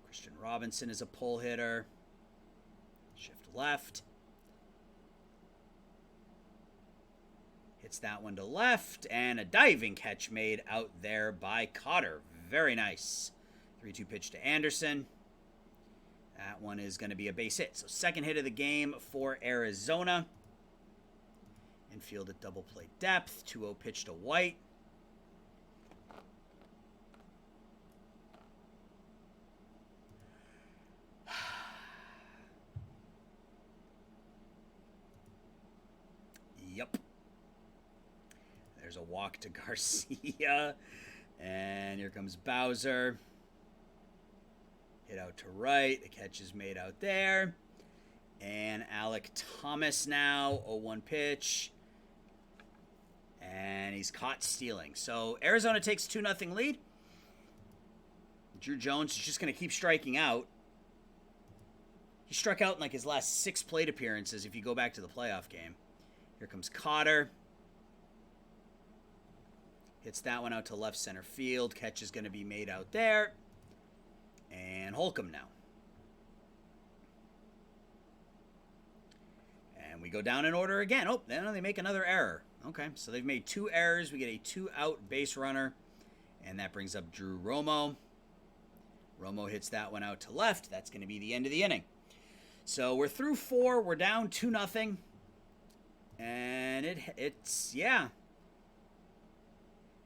Christian Robinson is a pull hitter. Shift left. Hits that one to left, and a diving catch made out there by Cotter. Very nice. 3-2 pitch to Anderson. That one is going to be a base hit. So second hit of the game for Arizona. Infield at double play depth. 2-0 pitch to White. Yep. There's a walk to Garcia. And here comes Bowser. Hit out to right. The catch is made out there. And Alec Thomas now. 0-1 pitch. And he's caught stealing. So Arizona takes 2-0 lead. Drew Jones is just going to keep striking out. He struck out in like his last 6 plate appearances if you go back to the playoff game. Here comes Cotter. Hits that one out to left center field. Catch is going to be made out there. And Holcomb now. And we go down in order again. Oh, then they make another error. Okay, so they've made 2 errors. We get a 2-out base runner. And that brings up Drew Romo. Romo hits that one out to left. That's going to be the end of the inning. So we're through 4. We're down 2-0. And it's yeah.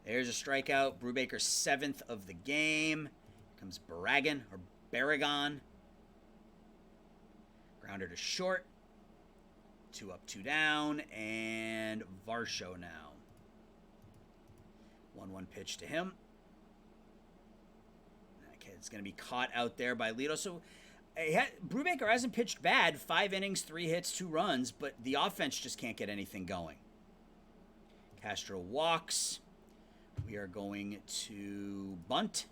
There's a strikeout. Brubaker's 7th of the game. Here comes Barragan. Grounder to short. 2 up, 2 down. And Varsho now. 1-1 pitch to him. Okay, it's going to be caught out there by Lito. So Brubaker hasn't pitched bad. 5 innings, 3 hits, 2 runs. But the offense just can't get anything going. Castro walks. We are going to bunt.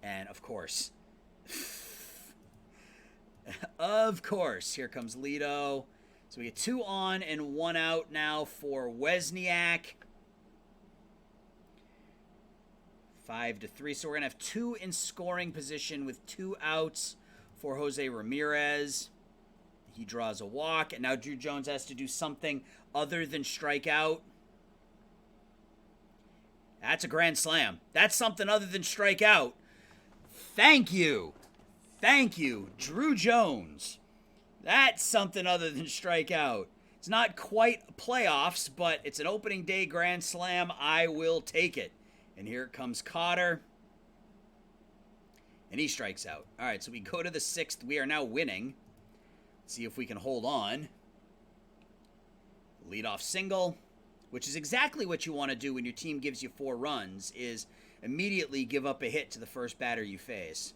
And, of course, here comes Lito. So we get 2 on and 1 out now for Wozniak. 5-3. So we're going to have 2 in scoring position with 2 outs for Jose Ramirez. He draws a walk. And now Drew Jones has to do something other than strike out. That's a grand slam. That's something other than strike out. Thank you. Thank you, Drew Jones. That's something other than strike out. It's not quite playoffs, but it's an opening day grand slam. I will take it. And here comes Cotter. And he strikes out. All right, so we go to the 6th. We are now winning. Let's see if we can hold on. Leadoff single, which is exactly what you want to do when your team gives you 4 runs, is immediately give up a hit to the first batter you face.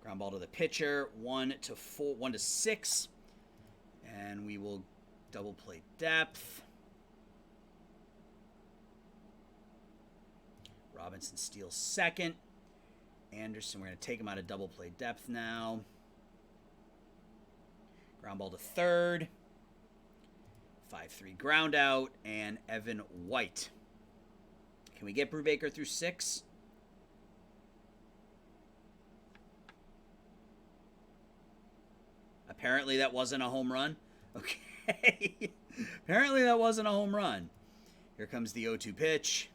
Ground ball to the pitcher, 1 to 6. And we will double play depth. Robinson steals second. Anderson, we're going to take him out of double play depth now. Ground ball to third. 5-3 ground out. And Evan White. Can we get Brubaker through 6? Apparently that wasn't a home run. Okay. Apparently that wasn't a home run. Here comes the 0-2 pitch.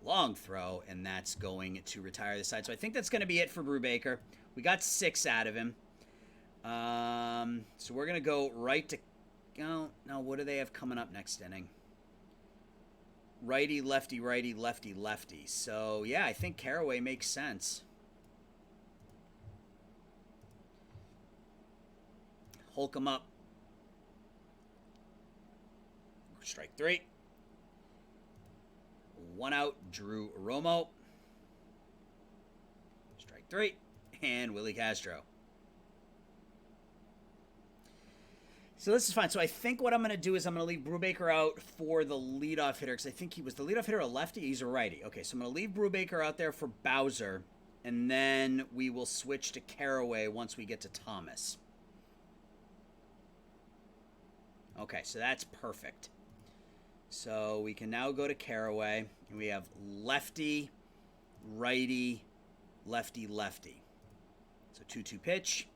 Long throw, and that's going to retire the side. So I think that's going to be it for Brubaker. We got 6 out of him. So we're going to go right to... Oh, no, what do they have coming up next inning? Righty, lefty, righty, lefty, lefty. So, yeah, I think Carraway makes sense. Hulk him up. Strike 3. 1 out, Drew Romo. Strike 3. And Willie Castro. So this is fine. So I think what I'm going to do is I'm going to leave Brubaker out for the leadoff hitter, because I think he was the leadoff hitter a lefty. He's a righty. Okay, so I'm going to leave Brubaker out there for Bowser, and then we will switch to Carraway once we get to Thomas. Okay, so that's perfect. So we can now go to Carraway, and we have lefty, righty, lefty, lefty. So 2-2 pitch.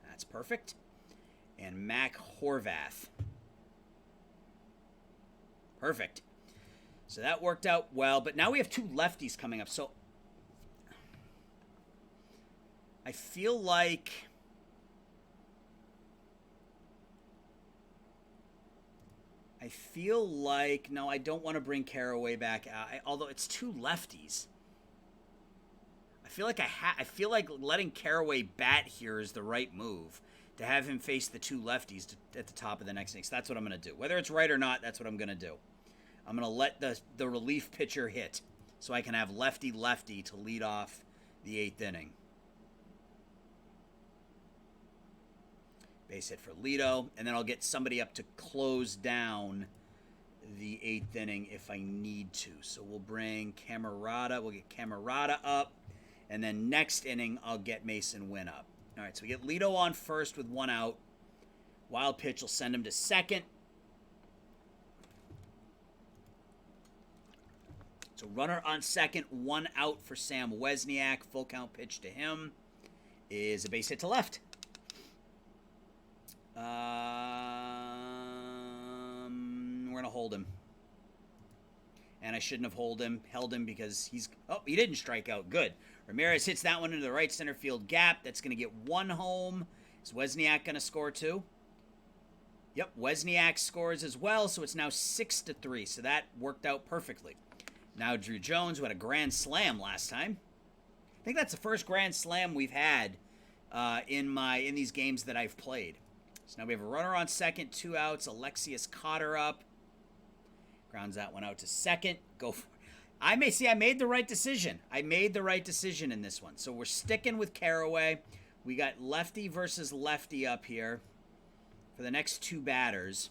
That's perfect. And Mac Horvath. Perfect. So that worked out well, but now we have 2 lefties coming up. So I feel like... no, I don't want to bring Carraway back out, although it's 2 lefties. I feel like letting Carraway bat here is the right move, to have him face the 2 lefties at the top of the next inning. So that's what I'm going to do. Whether it's right or not, that's what I'm going to do. I'm going to let the relief pitcher hit, so I can have lefty-lefty to lead off the 8th inning. Base hit for Lito, and then I'll get somebody up to close down the 8th inning if I need to. So we'll bring Camerata. We'll get Camerata up, and then next inning I'll get Mason Wynn up. All right, so we get Lito on first with 1 out. Wild pitch will send him to second. So runner on second, 1 out for Sam Wesniak. Full count pitch to him is a base hit to left. We're going to hold him. And I shouldn't have held him because he's... Oh, he didn't strike out. Good. Ramirez hits that one into the right center field gap. That's going to get 1 home. Is Wesniak going to score too? Yep, Wesniak scores as well, so it's now 6-3. So that worked out perfectly. Now Drew Jones, who had a grand slam last time. I think that's the first grand slam we've had in these games that I've played. So now we have a runner on second, 2 outs. Alexius Cotter up. Grounds that one out to second. Go for it. I made the right decision. I made the right decision in this one. So we're sticking with Carraway. We got lefty versus lefty up here for the next 2 batters.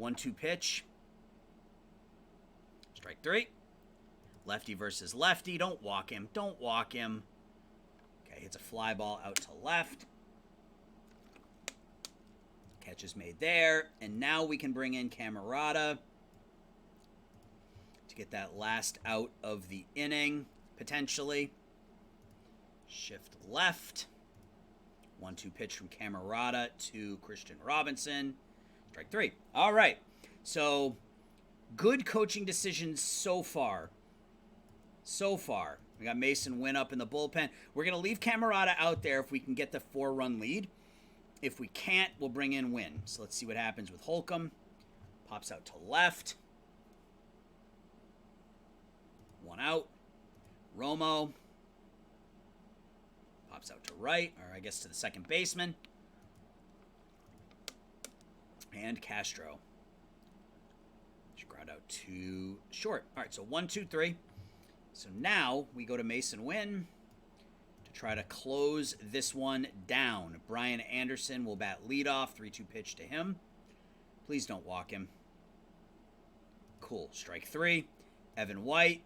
1-2 pitch. Strike 3. Lefty versus lefty. Don't walk him. Don't walk him. Okay, hits a fly ball out to left. Catch is made there. And now we can bring in Camerata to get that last out of the inning, potentially. Shift left. 1-2 pitch from Camerata to Christian Robinson. Strike 3. All right. So, good coaching decisions so far. We got Mason Wynn up in the bullpen. We're going to leave Camerata out there if we can get the 4-run lead. If we can't, we'll bring in Wynn. So let's see what happens with Holcomb. Pops out to left. One out. Romo pops out to right, or I guess to the second baseman. And Castro. Ground out to short. All right, so 1, 2, 3. So now we go to Mason Wynn to try to close this one down. Brian Anderson will bat leadoff. 3-2 pitch to him. Please don't walk him. Cool. Strike 3. Evan White.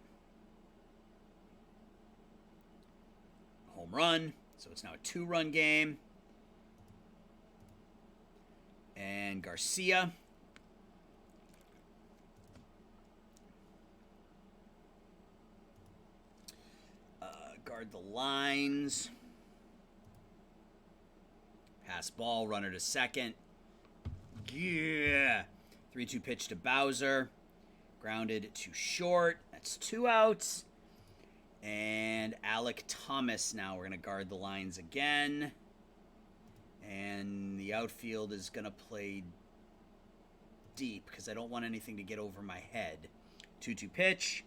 Home run. So it's now a 2-run game. And Garcia. Guard the lines. Pass ball, runner to second. Yeah. 3-2 pitch to Bowser. Grounded to short. That's 2 outs. And Alec Thomas now. We're going to guard the lines again. And the outfield is going to play deep because I don't want anything to get over my head. 2-2 pitch.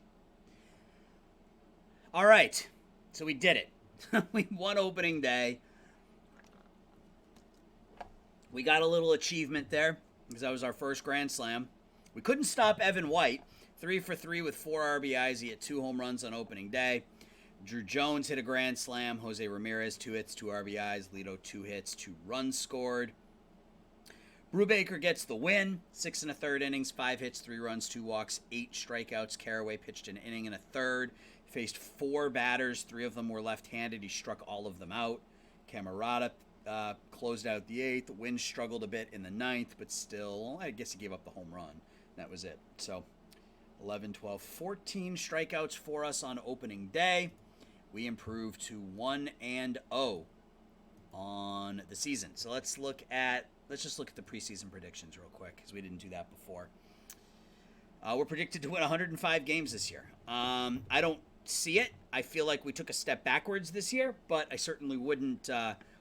All right. So we did it. We won opening day. We got a little achievement there because that was our first Grand Slam. We couldn't stop Evan White. 3 for 3 with 4 RBIs. He hit 2 home runs on opening day. Drew Jones hit a Grand Slam. Jose Ramirez, 2 hits, 2 RBIs. Lito, 2 hits, 2 runs scored. Brubaker gets the win. 6 1/3 innings, 5 hits, 3 runs, 2 walks, 8 strikeouts. Caraway pitched an inning and a third. Faced 4 batters. 3 of them were left-handed. He struck all of them out. Camarada closed out the 8th. Wynn struggled a bit in the 9th, but still, I guess he gave up the home run. That was it. So 11, 12, 14 strikeouts for us on opening day. We improved to 1-0 on the season. So let's just look at the preseason predictions real quick because we didn't do that before. We're predicted to win 105 games this year. I don't see it. I feel like we took a step backwards this year, but I certainly wouldn't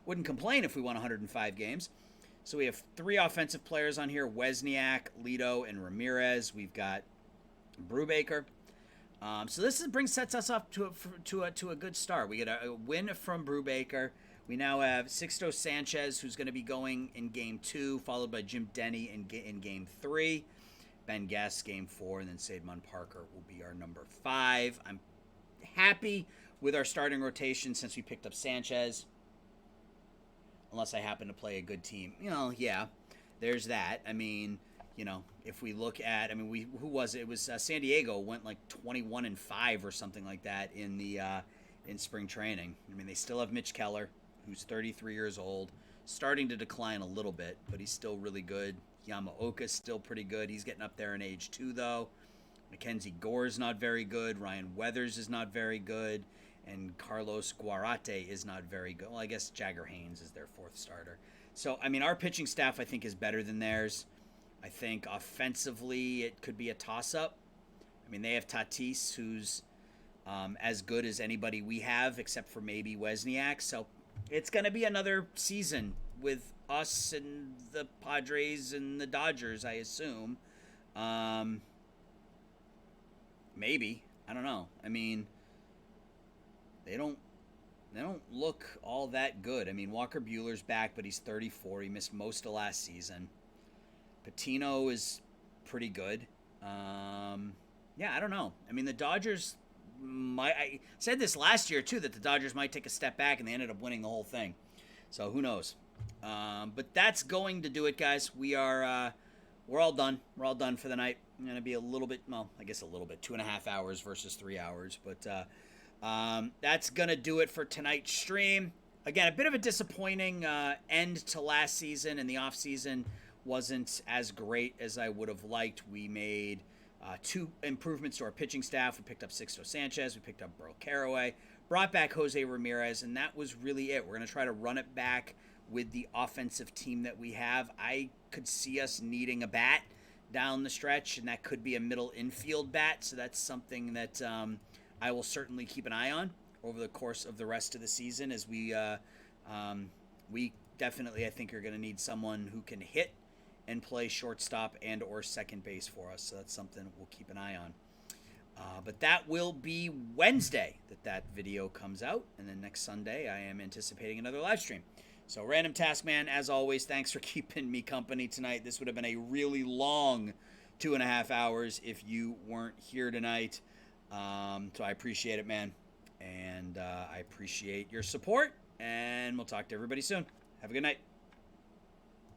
complain if we won 105 games. So we have 3 offensive players on here: Wesniak, Lito, and Ramirez. We've got Brubaker. So this sets us up to a good start. We get a win from Brubaker. We now have Sixto Sanchez, who's going to be going in Game 2, followed by Jim Denny in Game 3. Ben Guest, Game 4, and then Sademan Parker will be our number 5. I'm happy with our starting rotation since we picked up Sanchez. Unless I happen to play a good team. Yeah, there's that. I mean, if we look at, who was it? It was San Diego went like 21-5 or something like that in the in spring training. They still have Mitch Keller, who's 33 years old, starting to decline a little bit, but he's still really good. Yamaoka's still pretty good. He's getting up there in age too, though. Mackenzie Gore's not very good. Ryan Weathers is not very good. And Carlos Guarate is not very good. Well, I guess Jagger Haynes is their 4th starter. So, our pitching staff, I think, is better than theirs. I think offensively it could be a toss-up. They have Tatis, who's as good as anybody we have, except for maybe Wesniak. So it's going to be another season with us and the Padres and the Dodgers, I assume. Maybe. I don't know. They don't look all that good. Walker Buehler's back, but he's 34. He missed most of last season. Patino is pretty good. Yeah, I don't know. The Dodgers I said this last year, too, that the Dodgers might take a step back, and they ended up winning the whole thing. So who knows? But that's going to do it, guys. We're all done. We're all done for the night. I'm going to be a little bit, 2.5 hours versus 3 hours. But that's going to do it for tonight's stream. Again, a bit of a disappointing end to last season, and the offseason wasn't as great as I would have liked. We made 2 improvements to our pitching staff. We picked up Sixto Sanchez. We picked up Burl Caraway. Brought back Jose Ramirez, and that was really it. We're going to try to run it back with the offensive team that we have. I could see us needing a bat down the stretch, and that could be a middle infield bat. So that's something that I will certainly keep an eye on over the course of the rest of the season as we definitely, I think you're going to need someone who can hit and play shortstop and or second base for us. So that's something we'll keep an eye on. But that will be Wednesday that video comes out. And then next Sunday, I am anticipating another live stream. So Random Task Man, as always, thanks for keeping me company tonight. This would have been a really long 2.5 hours if you weren't here tonight. So I appreciate it, man. And I appreciate your support. And we'll talk to everybody soon. Have a good night.